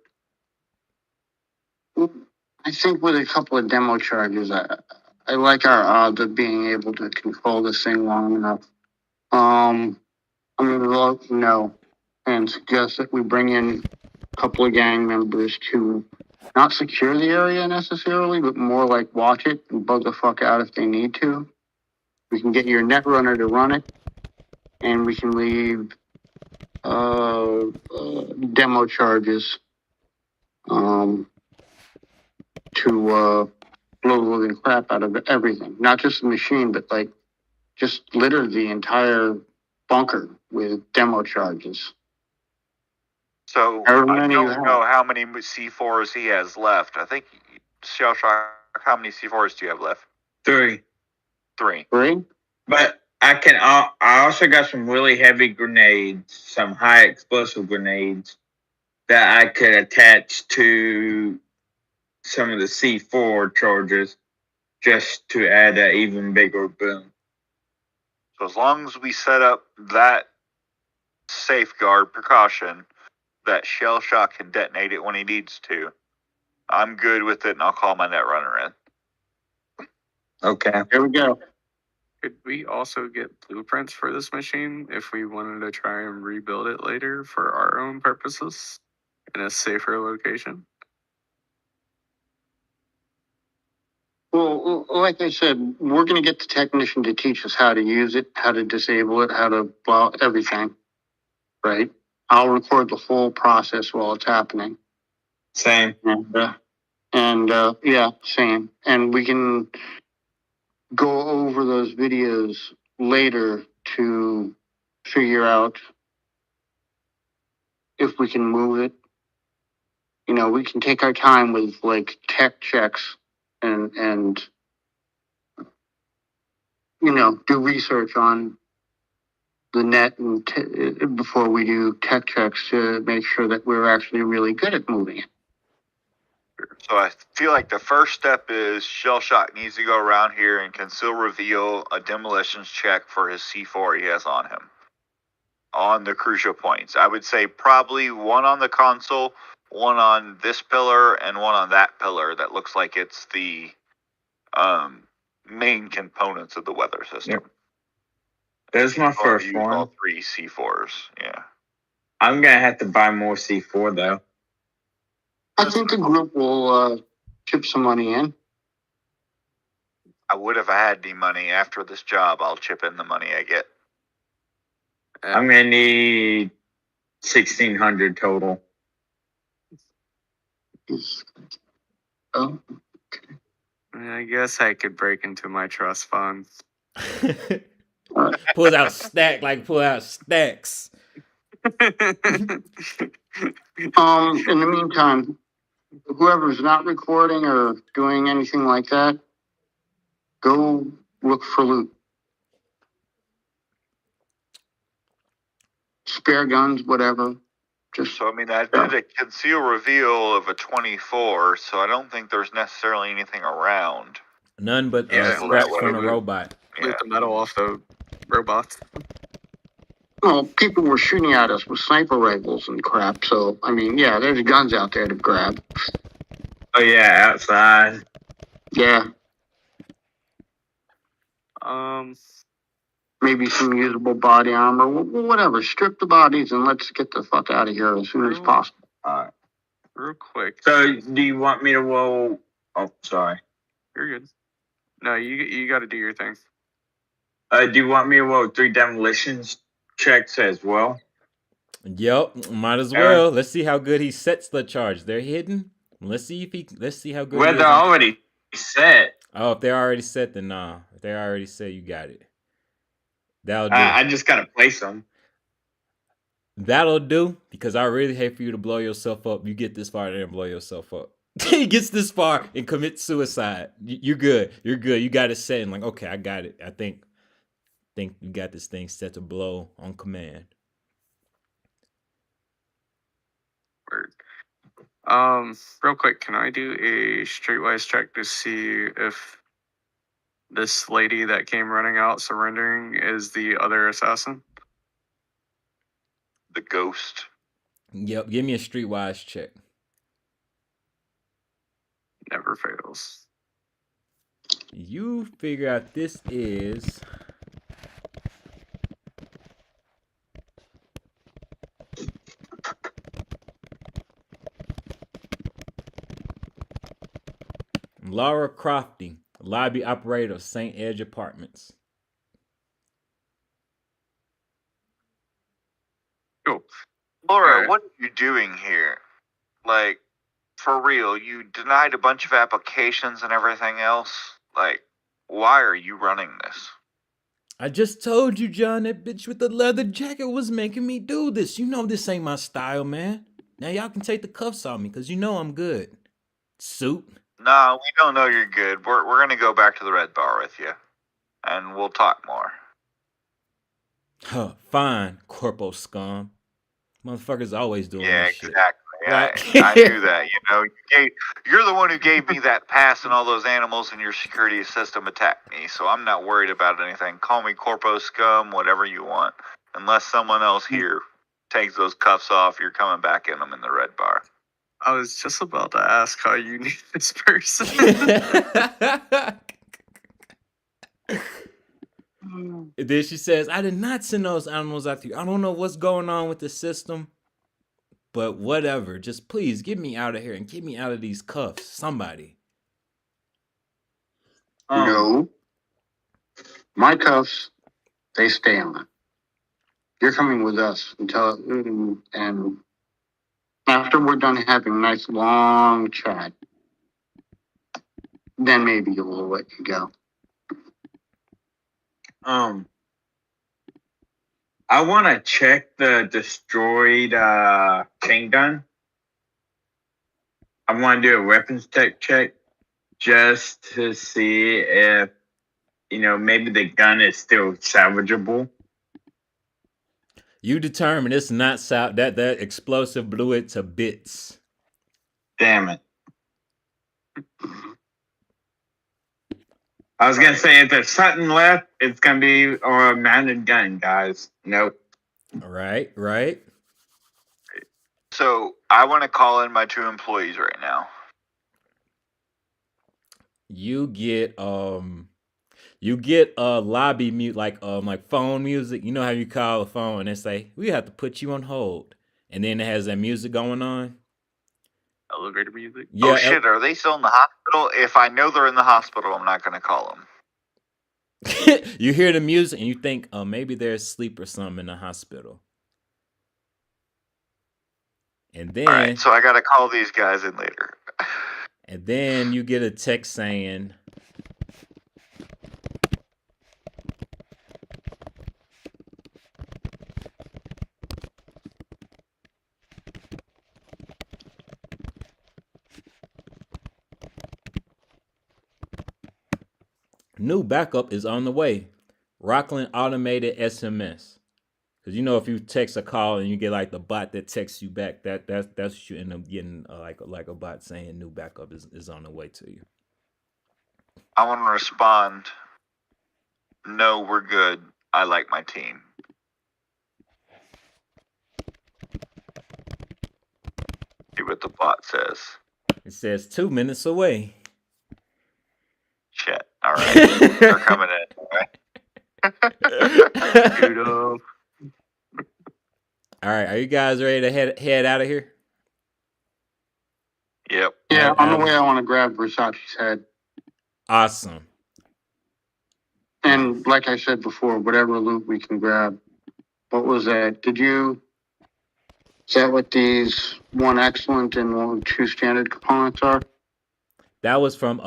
I think with a couple of demo charges, I like our odds of being able to control this thing long enough. I'm going to vote no and suggest that we bring in a couple of gang members to not secure the area necessarily, but more like watch it and bug the fuck out if they need to. We can get your net runner to run it, and we can leave demo charges to blow the living crap out of everything. Not just the machine, but like just litter the entire bunker with demo charges. So I don't know how many C4s he has left. I think Shell Shock, how many C4s do you have left? 3. 3. But I also got some really heavy grenades, some high explosive grenades that I could attach to some of the C4 charges just to add an even bigger boom. So as long as we set up that safeguard precaution that Shell Shock can detonate it when he needs to, I'm good with it, and I'll call my net runner in. Okay. Here we go. Could we also get blueprints for this machine if we wanted to try and rebuild it later for our own purposes in a safer location? Well, like I said, we're going to get the technician to teach us how to use it, how to disable it, how to blow everything, right? I'll record the whole process while it's happening. Same. And yeah, same. And we can go over those videos later to figure out if we can move it. You know, we can take our time with like tech checks and you know, do research on the net and before we do tech checks to make sure that we're actually really good at moving it. So I feel like the first step is Shell Shock needs to go around here and conceal reveal a demolitions check for his C4 he has on him on the crucial points. I would say probably one on the console, one on this pillar, and one on that pillar that looks like it's the main components of the weather system. Yep. There's my first one. All 3 C4s, yeah. I'm going to have to buy more C4 though. I think the group will chip some money in. I would have had the money after this job. I'll chip in the money I get. I'm going to need 1,600 total. Oh. I guess I could break into my trust funds. Pull out stacks. In the meantime, whoever's not recording or doing anything like that, go look for loot. Spare guns, whatever. Just so, I mean, I did a conceal reveal of a 24, so I don't think there's necessarily anything around. None but scraps from the robot. Loot the metal off the robots. Well, people were shooting at us with sniper rifles and crap, so, I mean, yeah, there's guns out there to grab. Oh, yeah, outside. Yeah. maybe some usable body armor, whatever. Strip the bodies and let's get the fuck out of here as soon as possible. All right. Real quick. So, do you want me to roll? Oh, sorry. You're good. No, you got to do your thing. Do you want me to roll 3 demolitions checks as well? Yep, might as well. Let's see how good he sets the charge. They're hidden. Let's see how good. Well, they're already set. Oh, if they're already set, then nah. If they're already set, you got it. That'll do. I just gotta place them. That'll do, because I really hate for you to blow yourself up. You get this far and then blow yourself up. He gets this far and commits suicide. You're good. You're good. You got it set and like, okay, I got it. I think you got this thing set to blow on command. Word. Real quick, can I do a streetwise check to see if this lady that came running out surrendering is the other assassin? The ghost. Yep, give me a streetwise check. Never fails. You figure out this is Laura Crofty, lobby operator of St. Edge Apartments. Cool. Laura, what are you doing here? Like, for real, you denied a bunch of applications and everything else. Like, why are you running this? I just told you, John, that bitch with the leather jacket was making me do this. You know this ain't my style, man. Now y'all can take the cuffs off me, because you know I'm good. Suit. No, we don't know you're good. We're going to go back to the Red Bar with you. And we'll talk more. Huh, fine, corpo scum. Motherfuckers always doing this shit. Exactly. I knew that. You know, you're the one who gave me that pass, and all those animals in your security system attacked me. So I'm not worried about anything. Call me corpo scum, whatever you want. Unless someone else here takes those cuffs off, you're coming back in them in the Red Bar. I was just about to ask how you knew this person. Then she says, I did not send those animals after you. I don't know what's going on with the system, but whatever. Just please get me out of here and get me out of these cuffs. Somebody. No. My cuffs, they stay on. You're coming with us and after we're done having a nice long chat, then maybe we'll let you go. I want to check the destroyed chain gun. I want to do a weapons tech check just to see if, maybe the gun is still salvageable. You determine it's not that explosive blew it to bits. Damn it. I was going to say, if there's something left, it's going to be a mounted gun, guys. Nope. Right. So I want to call in my 2 employees right now. You get a lobby mute, like phone music. You know how you call a phone and they say, we have to put you on hold. And then it has that music going on. Elevator music? Yeah, oh, shit. Are they still in the hospital? If I know they're in the hospital, I'm not going to call them. You hear the music and you think, maybe they're asleep or something in the hospital. And then... All right, so I got to call these guys in later. And then you get a text saying... New backup is on the way. Rockland automated SMS. Because if you text a call and you get like the bot that texts you back, that's what you end up getting, like a bot saying new backup is on the way to you. I want to respond. No, we're good. I like my team. See what the bot says. It says 2 minutes away. Shit. All right. They're coming in. All right. Kudos. All right, are you guys ready to head out of here? Yep. Yeah, on the way, I want to grab Versace's head. Awesome. And like I said before, whatever loot we can grab. What was that? Is that what these 1 excellent and 2 standard components are? That was from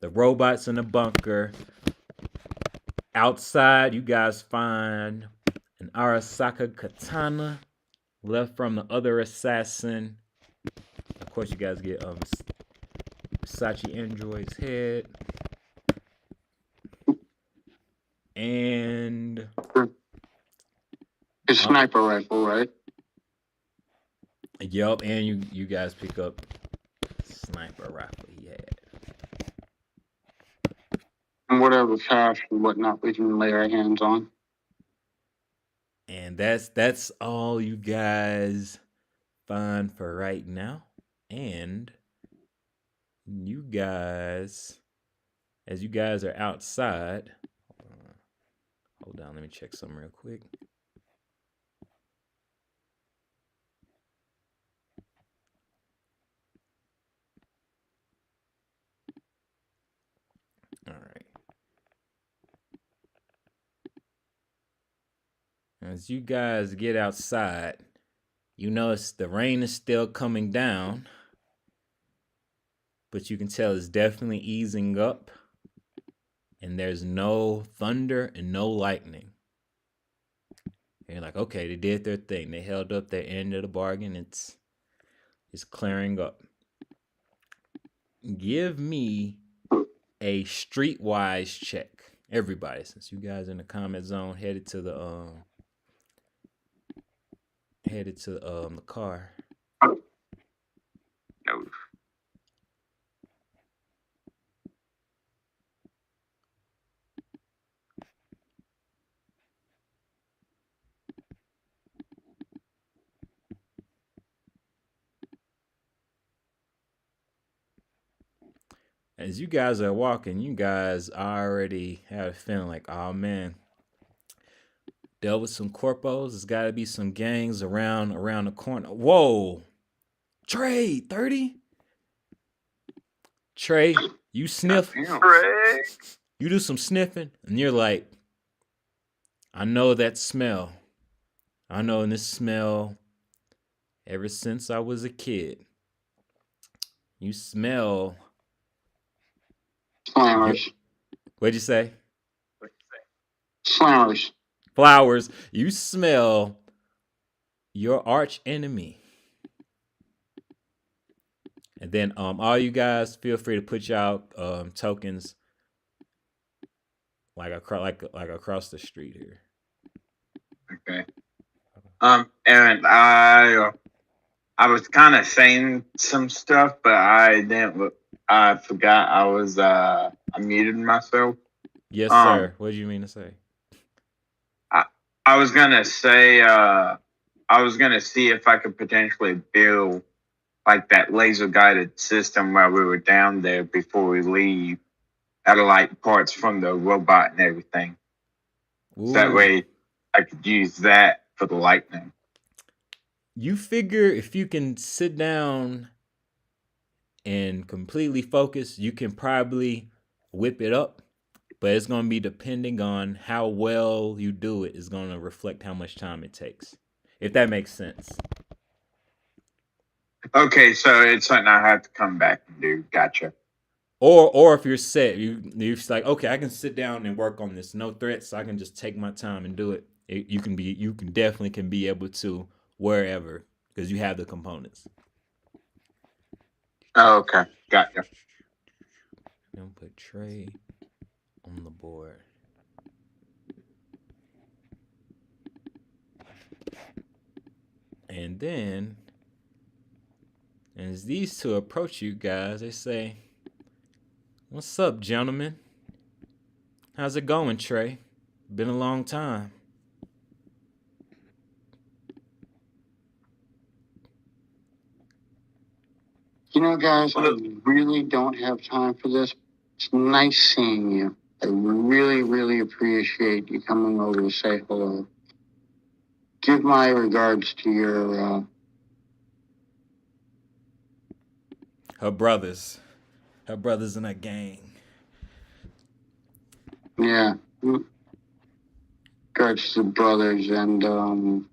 the robots in the bunker. Outside, you guys find an Arasaka katana left from the other assassin. Of course, you guys get Versace Android's head. And His sniper rifle, right? Yup, and you guys pick up sniper rifle he had. And whatever cash and whatnot we can lay our hands on. And that's all you guys find for right now. And you guys, as you guys are outside, hold on, let me check something real quick. All right. As you guys get outside, you notice the rain is still coming down, but you can tell it's definitely easing up, and there's no thunder and no lightning. And you're like, okay, they did their thing. They held up their end of the bargain. It's clearing up. Give me a streetwise check, everybody. Since you guys in the comment zone, headed to the car. No. As you guys are walking, you guys already have a feeling like, oh man, dealt with some corpos. There's got to be some gangs around the corner. Whoa, Trey, 30. Trey, you sniff. You do some sniffing, and you're like, I know that smell. I know this smell ever since I was a kid. You smell. Slammers. What'd you say? Slammers. Flowers. You smell your arch enemy. And then all you guys feel free to put y'all tokens like across the street here. Okay. And I was kind of saying some stuff, but I didn't. I forgot I muted myself. Yes, sir. What do you mean to say? I was gonna say I was gonna see if I could potentially build like that laser guided system while we were down there before we leave, out of like parts from the robot and everything. So that way I could use that for the lightning. You figure if you can sit down and completely focus, you can probably whip it up, but it's going to be depending on how well you do it is going to reflect how much time it takes, if that makes sense. Okay, so it's something I have to come back and do. Gotcha. Or if you're set, you're just like, okay, I can sit down and work on this, no threats, I can just take my time and do it. You can definitely be able to wherever, because you have the components. Oh, okay, gotcha. Don't put Trey on the board. And then, as these two approach you guys, they say, "What's up, gentlemen? How's it going, Trey? Been a long time." You know, guys, I really don't have time for this. It's nice seeing you. I really, really appreciate you coming over to say hello. Give my regards to your Her brothers in a gang. yeah, regards to the brothers, and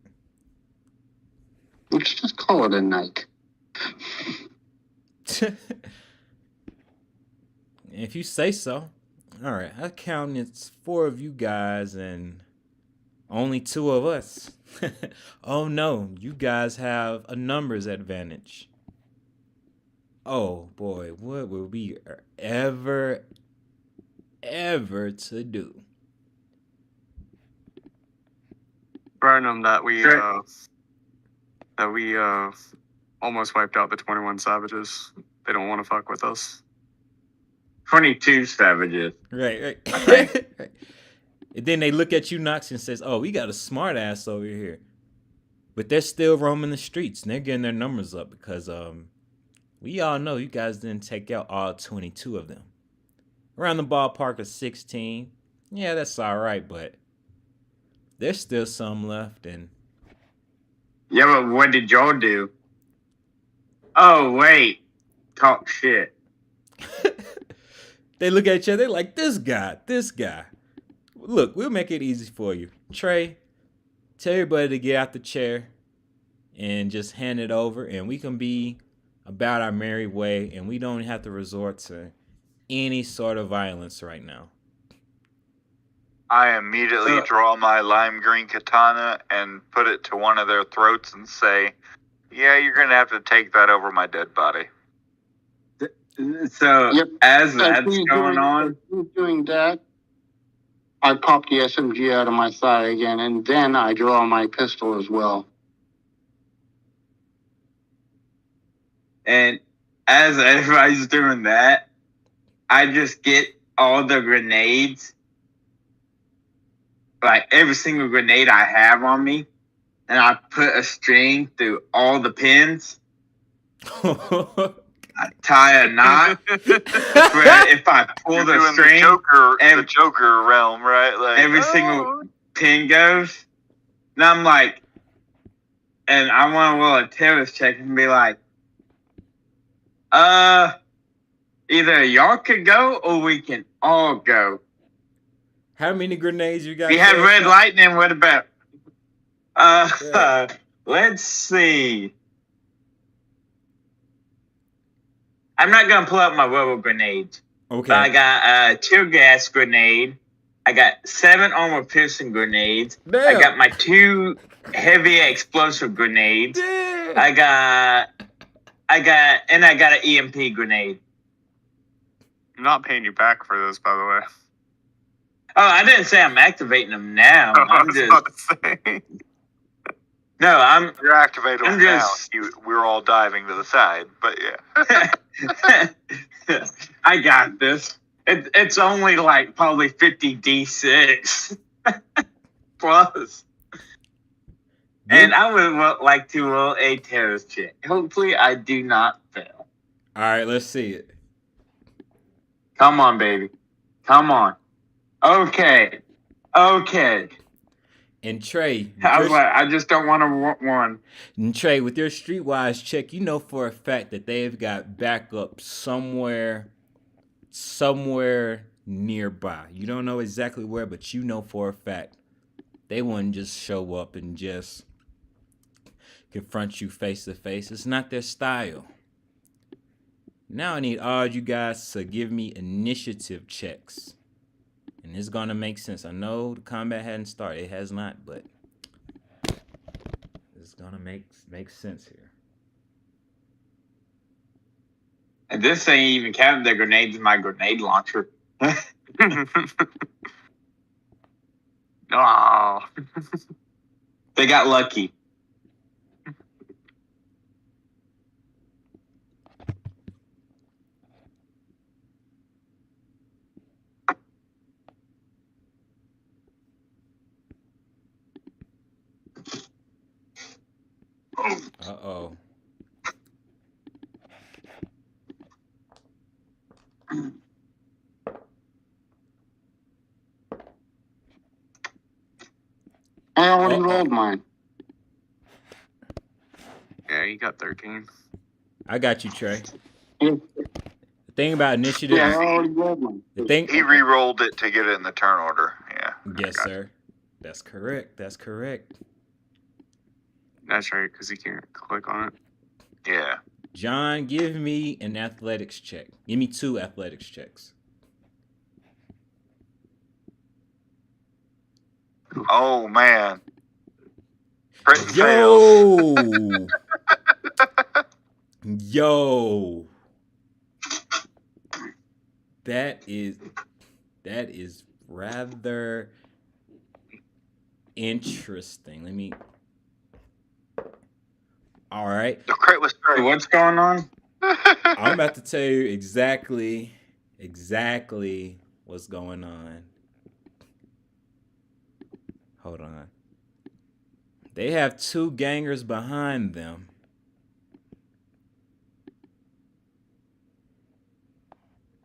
let's just call it a night. If you say so. All right, I count it's 4 of you guys and only 2 of us. Oh no, you guys have a numbers advantage. Oh boy, what will we ever to do? Burnham, that we almost wiped out the 21 savages. They don't want to fuck with us. 22 savages. Right. Okay. Right. And then they look at you, Knox, and says, "Oh, we got a smart ass over here." But they're still roaming the streets and they're getting their numbers up because we all know you guys didn't take out all 22 of them. Around the ballpark of 16. Yeah, that's all right, but there's still some left. And Yeah, but what did y'all do? Oh, wait. Talk shit. they look at each other, they're like, this guy. Look, we'll make it easy for you. Trey, tell everybody to get out the chair and just hand it over, and we can be about our merry way, and we don't have to resort to any sort of violence right now. I immediately draw my lime green katana and put it to one of their throats and say, "Yeah, you're going to have to take that over my dead body." So, as that's going on, doing that, I pop the SMG out of my thigh again, and then I draw my pistol as well. and as everybody's doing that, I just get all the grenades, like every single grenade I have on me, and I put a string through all the pins. I tie a knot. If I pull the string, the Joker realm, right? Like every single pin goes. And I'm like, and I want to roll a terrorist check and be like, either y'all could go or we can all go. How many grenades you got? We have red lightning. What about? Let's see. I'm not gonna pull out my rubber grenades. Okay. But I got a tear gas grenade. I got 7 armor piercing grenades. Damn. I got my 2 heavy explosive grenades. Damn. I got an EMP grenade. I'm not paying you back for those, by the way. Oh, I didn't say I'm activating them now. I was about to say. No, you're activating them now. just- We're all diving to the side, but yeah. I got this. It's only like probably 50 D6 plus. And I would like to roll a terrorist check. Hopefully, I do not fail. All right, let's see it. Come on, baby. Come on. Okay. And Trey, I just don't want to want one. And Trey, with your streetwise check, you know for a fact that they've got backup somewhere nearby. You don't know exactly where, but you know for a fact they wouldn't just show up and just confront you face to face. It's not their style. Now I need all you guys to give me initiative checks. And it's gonna make sense. I know the combat hadn't started. It has not, but it's gonna make sense here. And this ain't even counting the grenades in my grenade launcher. Oh. They got lucky. Uh-oh. rolled mine. Yeah, you got 13. I got you, Trey. Yeah, The thing about initiative, I already rolled mine. the thing, He re-rolled it to get it in the turn order. Yeah. yes, Gotcha. sir. That's correct. That's correct. That's right, because you can't click on it. Yeah. John, give me an athletics check. Give me 2 athletics checks. Oh man. Crit and fails. Yo. That is rather interesting. Let me. All right. The crit was Hey, what's going on? I'm about to tell you exactly what's going on. Hold on. They have 2 gangers behind them.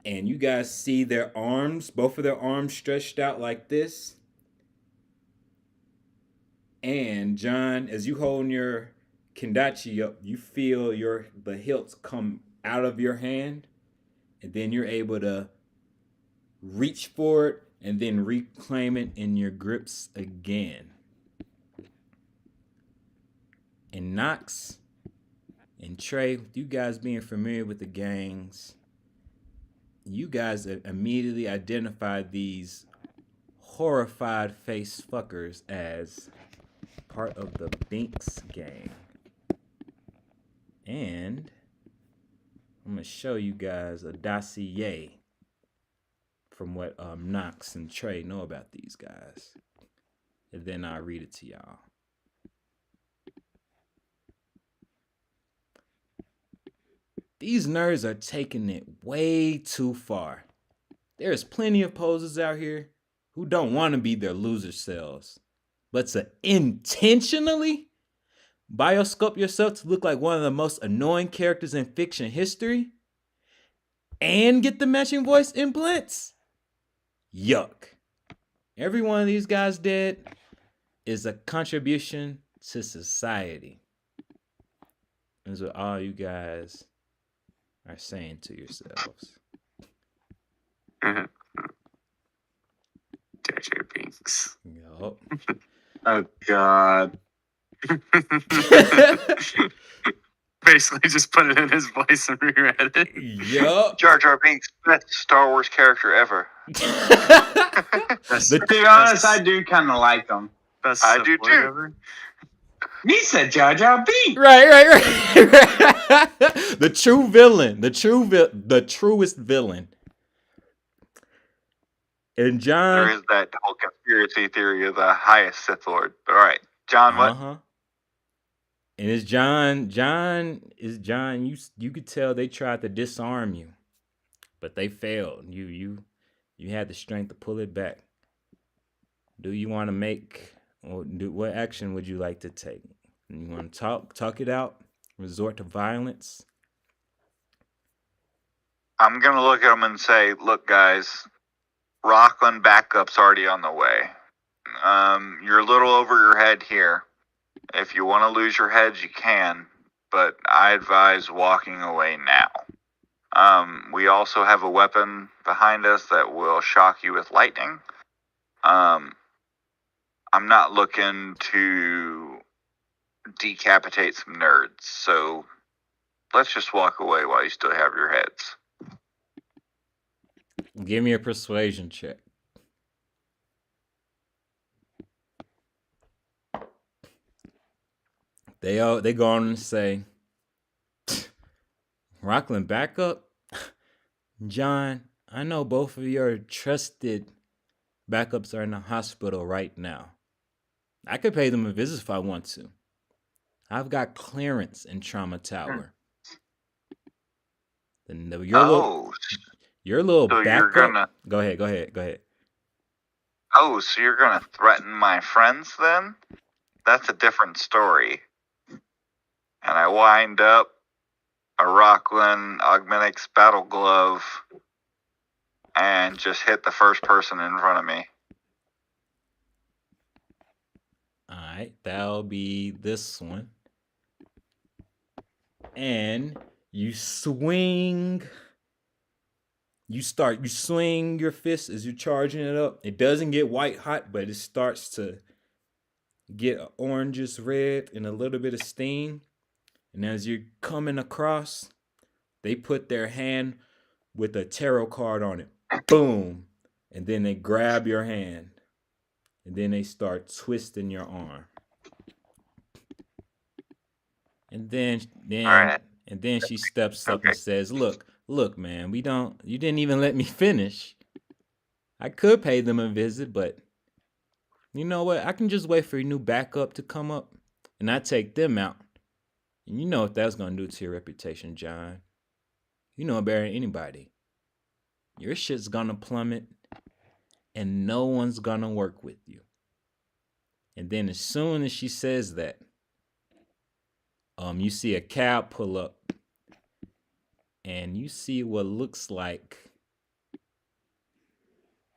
And you guys see their arms, both of their arms stretched out like this. And John, as you hold your Kendachi up, you feel the hilts come out of your hand, and then you're able to reach for it and then reclaim it in your grips again. And Knox and Trey, you guys being familiar with the gangs, you guys immediately identified these horrified face fuckers as part of the Binks gang. And I'm going to show you guys a dossier from what Knox and Trey know about these guys. And then I'll read it to y'all. These nerds are taking it way too far. There's plenty of posers out here who don't want to be their loser selves, but to intentionally bioscope yourself to look like one of the most annoying characters in fiction history and get the matching voice implants? Yuck. Every one of these guys did is a contribution to society. That's what all you guys are saying to yourselves. JJ Binks. Yup. Oh God. Basically, just put it in his voice and reread it. Yup. Jar Jar Binks, best Star Wars character ever. To be honest, I do kind of like him. Best I do support too. ever. He said Jar Jar Binks. Right. The true villain. The truest villain. And John. There is that whole conspiracy theory of the highest Sith Lord. But all right, John, what? Uh-huh. And it's John. You could tell they tried to disarm you, but they failed. You had the strength to pull it back. Do you want to make, or what action would you like to take? You want to talk it out, resort to violence? I'm gonna look at them and say, look, guys, Rockland backup's already on the way. You're a little over your head here. If you want to lose your heads, you can, but I advise walking away now. We also have a weapon behind us that will shock you with lightning. I'm not looking to decapitate some nerds, so let's just walk away while you still have your heads. Give me a persuasion check. They go on and say, Rockland backup? John, I know both of your trusted backups are in the hospital right now. I could pay them a visit if I want to. I've got clearance in Trauma Tower. Your little so backup. Go ahead. Oh, so you're gonna threaten my friends then? That's a different story. And I wind up a Rockland Augmenix Battle Glove and just hit the first person in front of me. All right, that'll be this one. And you swing. You swing your fist as you're charging it up. It doesn't get white hot, but it starts to get oranges, red, and a little bit of steam. And as you're coming across, they put their hand with a tarot card on it. Boom. And then they grab your hand. And then they start twisting your arm. And then right. and then she steps up and says, Look, man, you didn't even let me finish. I could pay them a visit, but you know what? I can just wait for your new backup to come up, and I take them out. And you know what that's gonna do to your reputation, John. You know it better than anybody. Your shit's gonna plummet, and no one's gonna work with you. And then as soon as she says that, you see a cab pull up, and you see what looks like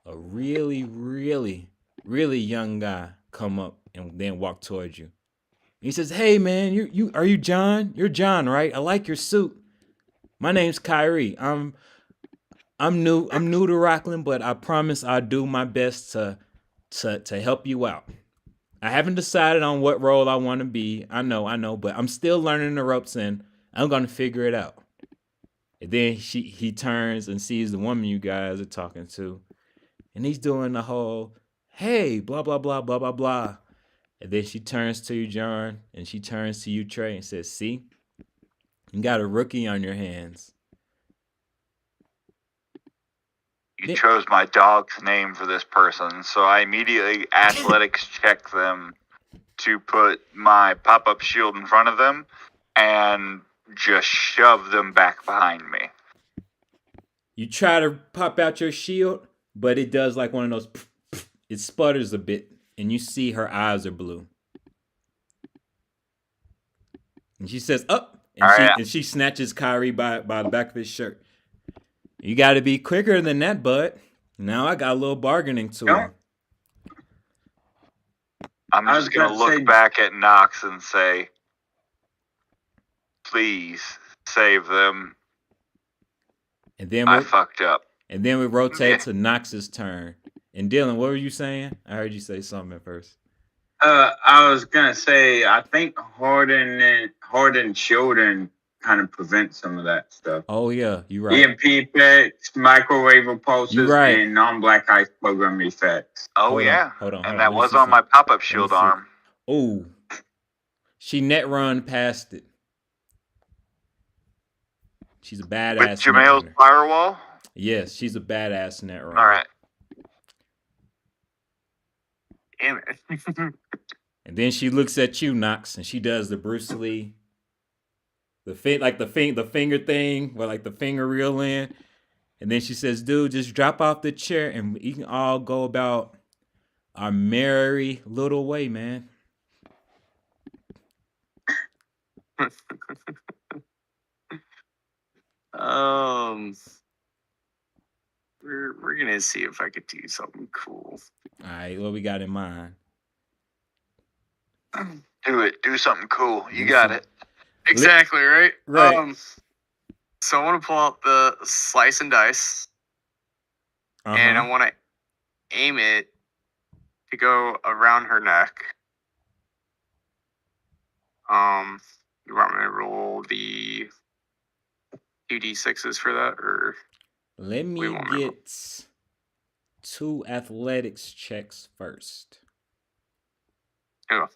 a really, really, really young guy come up and then walk towards you. He says, "Hey man, you are you John? You're John, right? I like your suit. My name's Kyrie. I'm new to Rockland, but I promise I'll do my best to help you out. I haven't decided on what role I want to be. I know, but I'm still learning the ropes and I'm gonna figure it out." And then he turns and sees the woman you guys are talking to, and he's doing the whole, "Hey, blah blah blah blah blah blah." And then she turns to you, John, and she turns to you, Trey, and says, "See, you got a rookie on your hands." You chose my dog's name for this person, so I immediately athletics check them to put my pop-up shield in front of them and just shove them back behind me. You try to pop out your shield, but it does like one of those, it sputters a bit, and you see her eyes are blue. And she says, "Up!" And she snatches Kyrie by the back of his shirt. "You got to be quicker than that, bud. Now I got a little bargaining tool." I'm just going to look back at Knox and say, "Please save them." And then I fucked up. And then we rotate to Knox's turn. And Dylan, what were you saying? I heard you say something at first. I was gonna say I think hardened shielding kind of prevents some of that stuff. Oh yeah, you're right. EMP effects, microwave pulses, right. and non-black ice program effects. Hold on. And that was on my pop-up shield arm. Oh, she net run past it. She's a badass. With Jamel's firewall? Yes, she's a badass net runner. All right. Damn it. And then she looks at you, Knox, and she does the Bruce Lee, the finger thing, where like the finger reel in. And then she says, "Dude, just drop off the chair and we can all go about our merry little way, man." We're gonna see if I could do something cool. All right, what we got in mind? Do it. Do something cool. You got it. Exactly, right? Right. So I want to pull out the slice and dice, and I want to aim it to go around her neck. You want me to roll the 2d6s for that, or let me get 2 athletics checks first. Oh.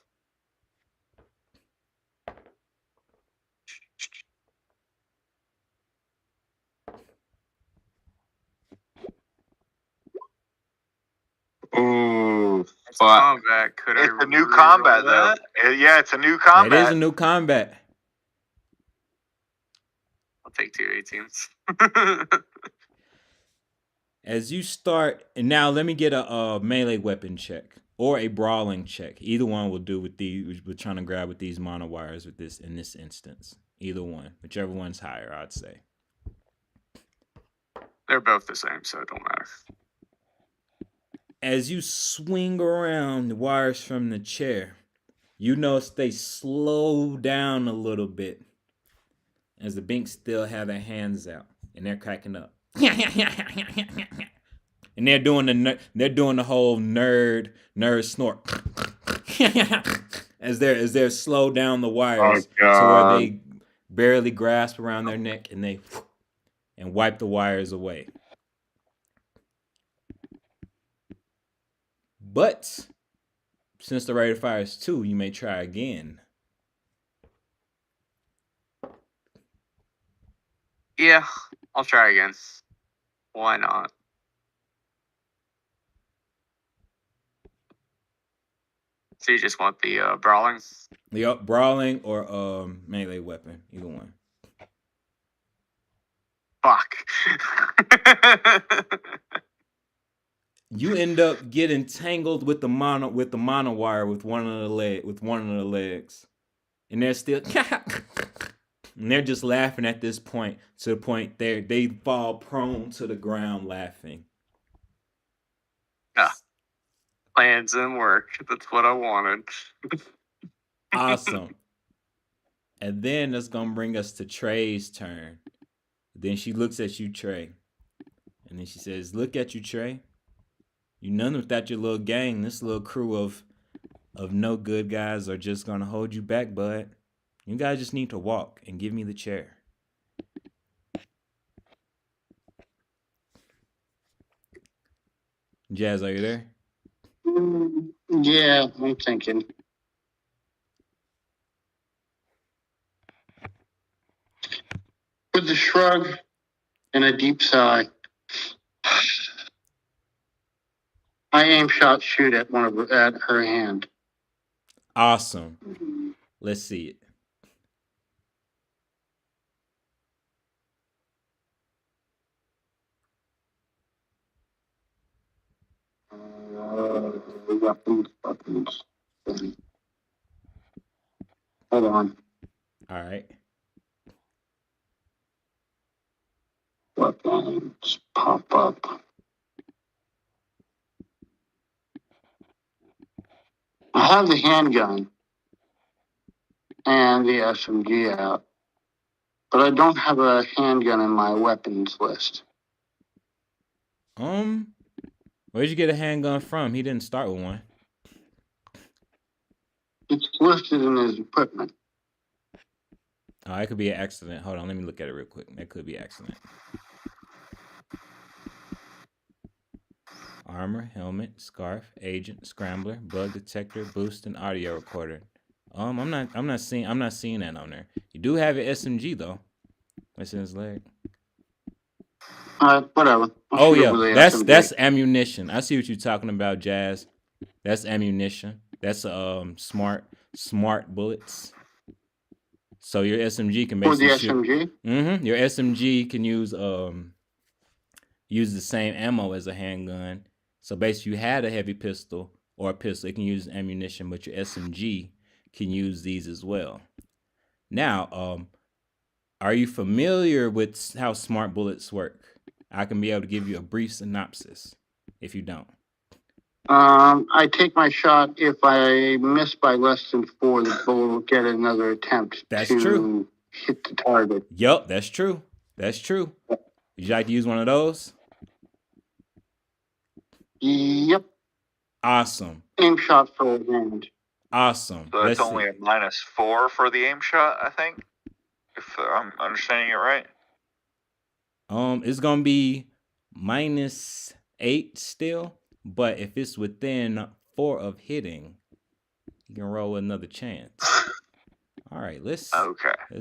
Ooh, combat. It's a new combat, though. Yeah, it's a new combat. It is a new combat. I'll take 2 18s. As you start, and now let me get a melee weapon check or a brawling check. Either one will do with these. We're trying to grab with these mono wires with this in this instance. Either one, whichever one's higher, I'd say. They're both the same, so it don't matter. As you swing around the wires from the chair, You notice they slow down a little bit as the Binks still have their hands out and they're cracking up. And they're doing the whole nerd snort as they're slow down the wires to where they barely grasp around their neck and they and wipe the wires away. But since the rate of fire is 2, you may try again. Yeah, I'll try again. Why not? So you just want the brawling? Yep, brawling or melee weapon, either one. Fuck. You end up getting tangled with the mono wire with one of the legs, and they're still and they're just laughing at this point to the point they fall prone to the ground laughing. Plans didn't work. That's what I wanted. Awesome. And then that's gonna bring us to Trey's turn. Then she looks at you, Trey, and then she says, "Look at you, Trey. You none without your little gang. This little crew of no good guys are just gonna hold you back, bud. You guys just need to walk and give me the chair." Jazz, are you there? Yeah, I'm thinking. With a shrug and a deep sigh, I aim shot shoot at her hand. Awesome. Let's see it. Weapons. Hold on. All right. Weapons pop up. I have the handgun and the SMG out, but I don't have a handgun in my weapons list. Where'd you get a handgun from? He didn't start with one. It's listed in his equipment. Oh, it could be an accident. Hold on, let me look at it real quick. That could be an accident. Armor, helmet, scarf, agent, scrambler, bug detector, boost, and audio recorder. I'm not seeing that on there. You do have an SMG though. What's in his leg? Whatever. Oh yeah, that's ammunition. I see what you're talking about, Jazz. That's ammunition. That's smart bullets. So your SMG can basically shoot. SMG? Your SMG can use the same ammo as a handgun. So basically, you had a heavy pistol or a pistol, it can use ammunition, but your SMG can use these as well. Now, are you familiar with how smart bullets work? I can be able to give you a brief synopsis if you don't. I take my shot. If I miss by less than 4, the bullet will get another attempt to hit the target. Yup, that's true. That's true. Would you like to use one of those? Yep. Awesome. Aim shot for advantage. Awesome. So it's only a -4 for the aim shot, I think, if I'm understanding it right. It's gonna be -8 still, but if it's within 4 of hitting, you can roll another chance. All right, let's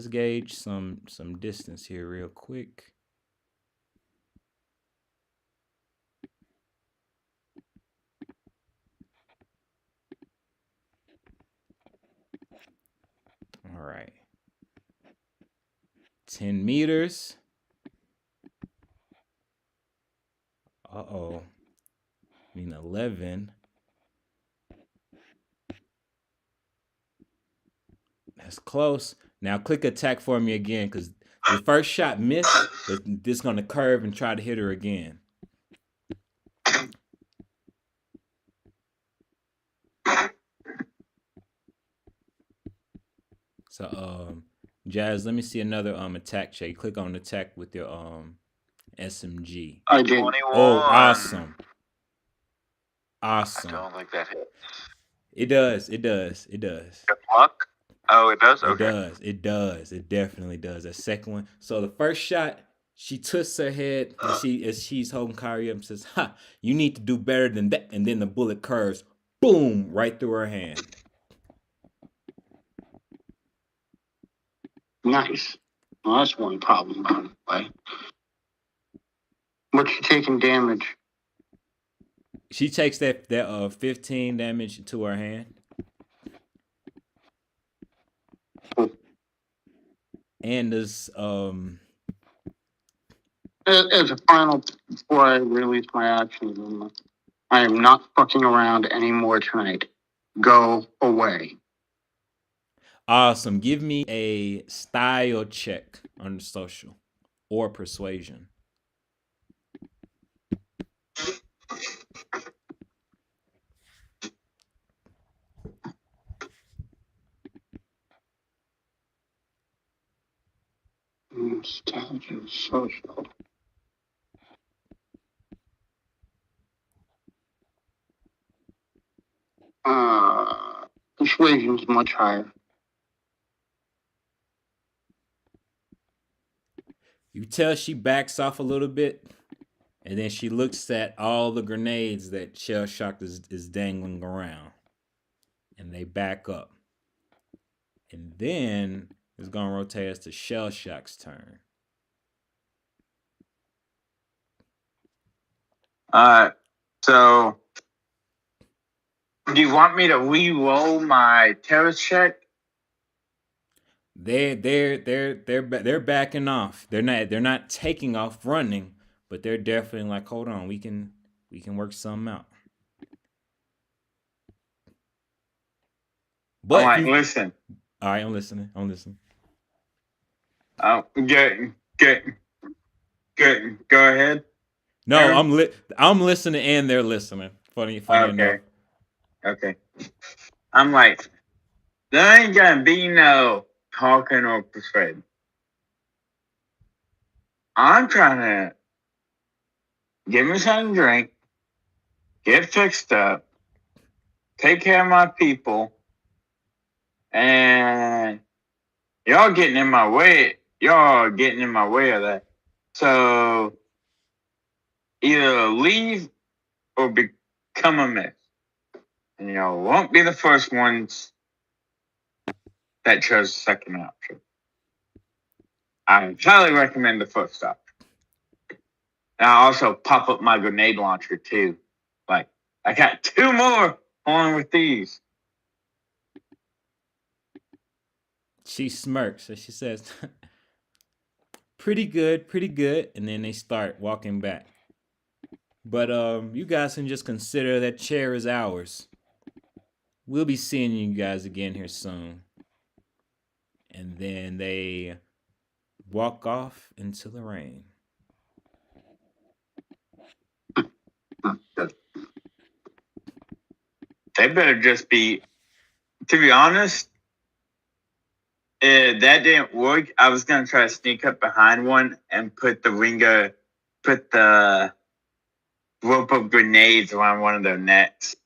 gauge some distance here real quick. All right. 10 meters. Uh-oh. I mean 11. That's close. Now click attack for me again, because the first shot missed, but this gonna curve and try to hit her again. So Jazz, let me see another attack check. Click on attack with your SMG. I did. 21. Oh, awesome. I Awesome. don't think that hit. It does. It does. It does. Good luck. Oh, it does? It Okay. does. It does. It definitely does. That second one. So the first shot, she twists her head as she's holding Kyrie up and says, "Ha, you need to do better than that." And then the bullet curves, boom, right through her hand. Nice. Well, that's one problem out of the way. What's she taking damage? She takes that 15 damage to her hand. And this As a final, before I release my action, I am not fucking around anymore tonight. Go away. awesome. Give me a style check on the social or persuasion. Nostalgia social. Persuasion's much higher. You tell she backs off a little bit, and then she looks at all the grenades that Shell Shock is dangling around, and they back up. And then it's gonna rotate us to Shell Shock's turn. So do you want me to re-roll my terrorist check? They're backing off. They're not taking off running, but they're definitely like, hold on, we can work something out. But All right, listen. All right, I'm listening. Oh, good. Go ahead. No, I'm listening and they're listening. Funny enough. Okay. I'm like, there ain't gonna be no talking or persuading. I'm trying to give me something to drink, get fixed up, take care of my people, and y'all getting in my way. Y'all getting in my way of that. So either leave or become a mess. And y'all won't be the first ones that chose the second option. I highly recommend the first option. And I also pop up my grenade launcher too. Like, I got 2 more along with these. She smirks and she says, pretty good. And then they start walking back. But you guys can just consider that chair is ours. We'll be seeing you guys again here soon. And then they walk off into the rain. They better just be, to be honest, that didn't work. I was going to try to sneak up behind one and put the rope of grenades around one of their necks.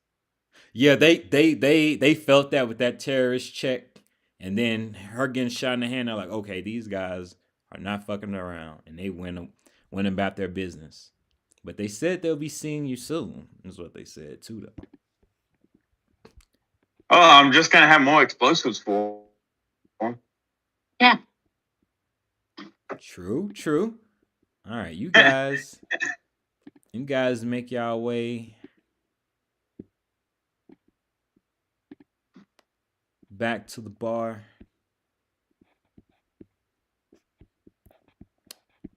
Yeah, they felt that with that terrorist check. And then her getting shot in the hand, they're like, okay, these guys are not fucking around. And they went about their business. But they said they'll be seeing you soon, is what they said too, though. Oh, I'm just going to have more explosives for them. Yeah. True. All right, you guys make y'all way back to the bar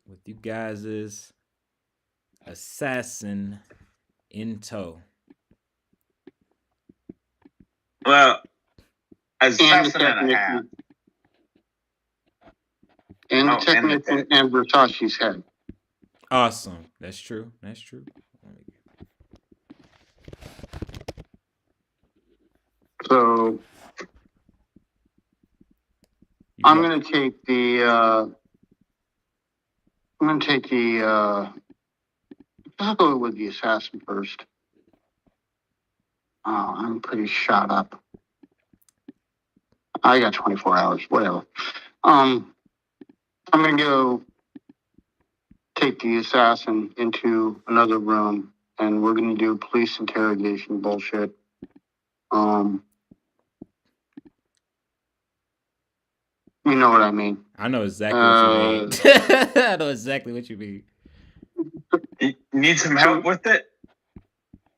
with you guys' assassin in tow. Well, assassin and a half. And the technical and Versace's head. Awesome. That's true. So I'm gonna take the. I'll go with the assassin first. Oh, I'm pretty shot up. I got 24 hours. Whatever. I'm gonna go take the assassin into another room, and we're gonna do police interrogation bullshit. You know what I mean. I know exactly what you mean. I know exactly what you mean. You need some help with it?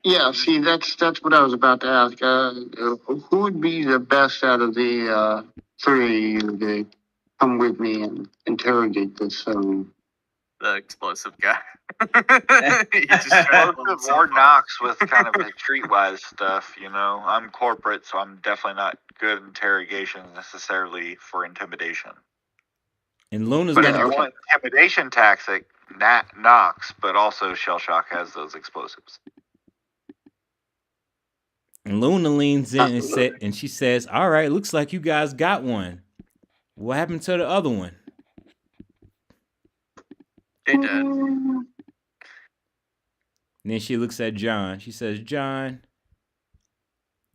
Yeah, see, that's what I was about to ask. Who would be the best out of the three of you to come with me and interrogate this? The explosive guy. He just Explosive or Knox with kind of the streetwise stuff, you know. I'm corporate, so I'm definitely not good at interrogation necessarily for intimidation. And Luna's But if gonna you want intimidation tactic, Knox, but also Shell Shock has those explosives. And Luna leans in and she says, "All right, looks like you guys got one. What happened to the other one?" They did. And then she looks at John. She says, "John,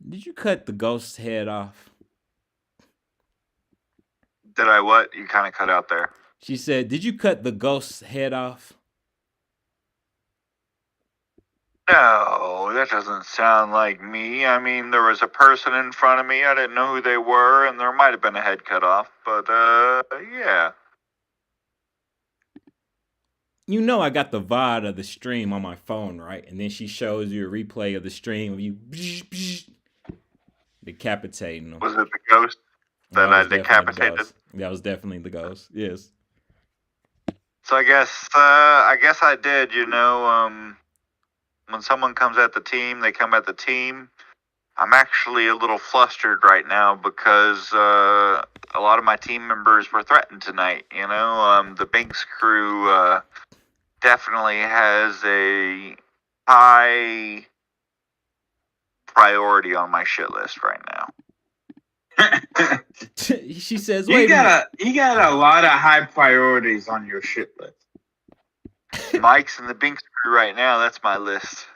did you cut the ghost's head off?" Did I what? You kind of cut out there. She said, "Did you cut the ghost's head off?" No, that doesn't sound like me. I mean, there was a person in front of me. I didn't know who they were, and there might have been a head cut off. But, yeah. You know I got the VOD of the stream on my phone, right? And then she shows you a replay of the stream of you decapitating them. Was it the ghost that I decapitated? That was definitely the ghost. Yes. So I guess I did. You know, when someone comes at the team, they come at the team. I'm actually a little flustered right now because a lot of my team members were threatened tonight. You know, the Binks crew definitely has a high priority on my shit list right now. She says, "You got a lot of high priorities on your shit list." Mike's and the Binks crew right now. That's my list.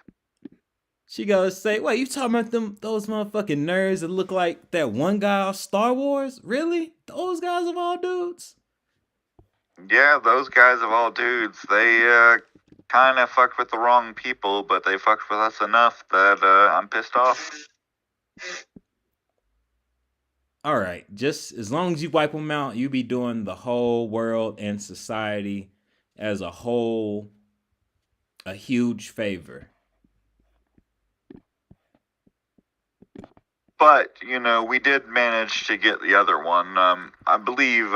She goes say, "Wait, you talking about those motherfucking nerds that look like that one guy off Star Wars? Really? Those guys of all dudes?" Yeah, those guys of all dudes. They kind of fucked with the wrong people, but they fucked with us enough that I'm pissed off. All right, just as long as you wipe them out, you be doing the whole world and society as a whole a huge favor. But, you know, we did manage to get the other one. I believe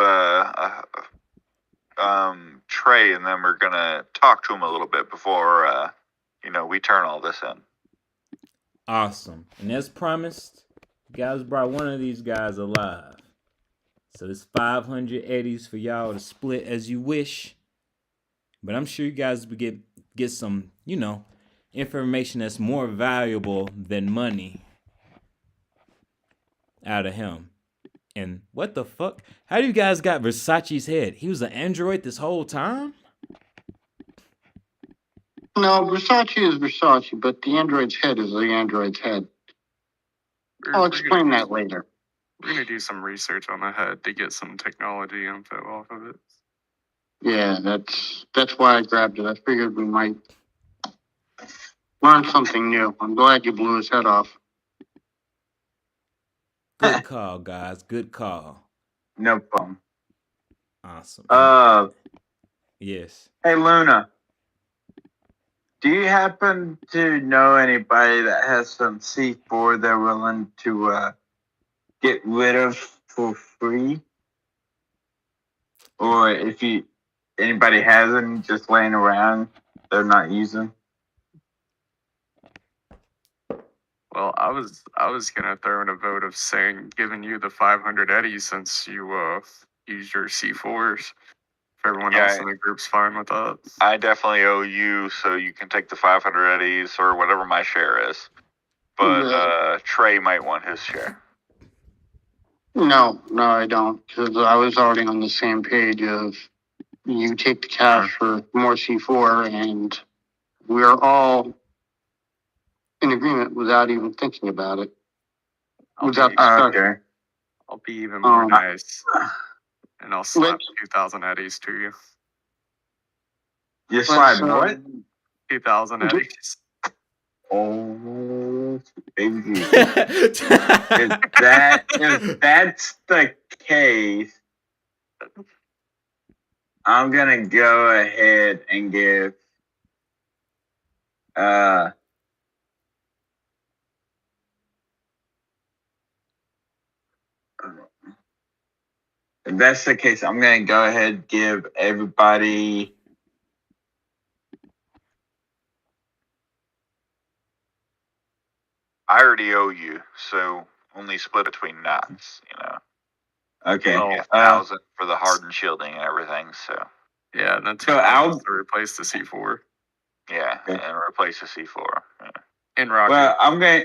Trey and them are going to talk to him a little bit before, you know, we turn all this in. Awesome. And as promised, you guys brought one of these guys alive. So there's 500 eddies for y'all to split as you wish. But I'm sure you guys will get some, you know, information that's more valuable than money out of him. And what the fuck? How do you guys got Versace's head? He was an android this whole time? No, Versace is Versace, but the android's head is the android's head. I'll explain that later. We're going to do some research on the head to get some technology info off of it. Yeah, that's why I grabbed it. I figured we might learn something new. I'm glad you blew his head off. Good call, guys. Good call. No problem. Awesome. Yes. Hey, Luna. Do you happen to know anybody that has some C4 they're willing to get rid of for free? Or if anybody has them just laying around they're not using? Well, I was gonna throw in a vote of saying giving you the 500 eddies since you used your C4s. If everyone else in the group's fine with that. I definitely owe you, so you can take the 500 eddies or whatever my share is. But Trey might want his share. No, I don't, because I was already on the same page of you take the cash for more C4, and we're all in agreement without even thinking about it. Without Okay. I'll be even more nice, and I'll slap let's- 2,000 eddies to you. You slide what? 2,000 eddies. Oh, baby. If that's the case, I'm gonna go ahead and give if that's the case, I'm gonna go ahead and give everybody I already owe you, so only split between knots, you know. okay. Yeah, 1,000 for the hardened shielding and everything, so. Yeah, and then So I'll to replace the C4. Yeah, Okay. and replace the C4. Yeah. In Rocket. Well, I'm going.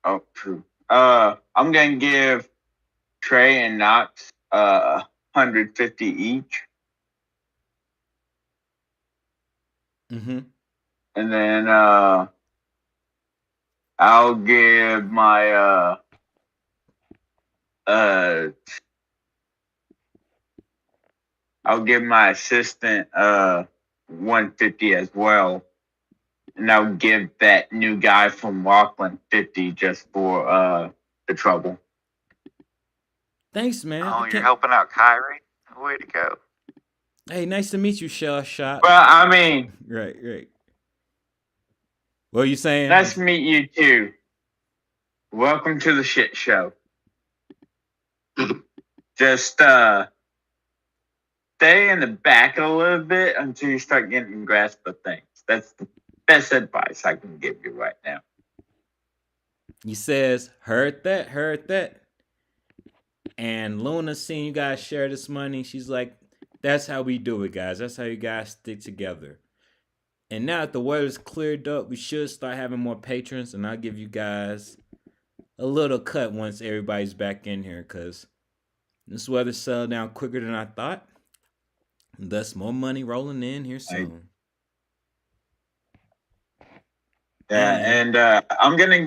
Oh, true. I'm gonna give Trey and Knox 150 each, Mm-hmm. and then I'll give my I'll give my assistant 150 as well, and I'll give that new guy from Rockland 50 just for the trouble. Thanks, man. Oh, you're helping out Kyrie? Way to go. Hey, nice to meet you, Shell Shot. Well, I mean, Right. What are you saying? nice to meet you too. Welcome to the shit show. Just stay in the back a little bit until you start getting grasp of things. That's the best advice I can give you right now. He says, heard that. And Luna seeing you guys share this money, she's like, that's how we do it, guys. That's how you guys stick together. And now that the weather's cleared up, we should start having more patrons, and I'll give you guys a little cut once everybody's back in here, because this weather settled down quicker than I thought. Thus, more money rolling in here soon. Yeah, and I'm gonna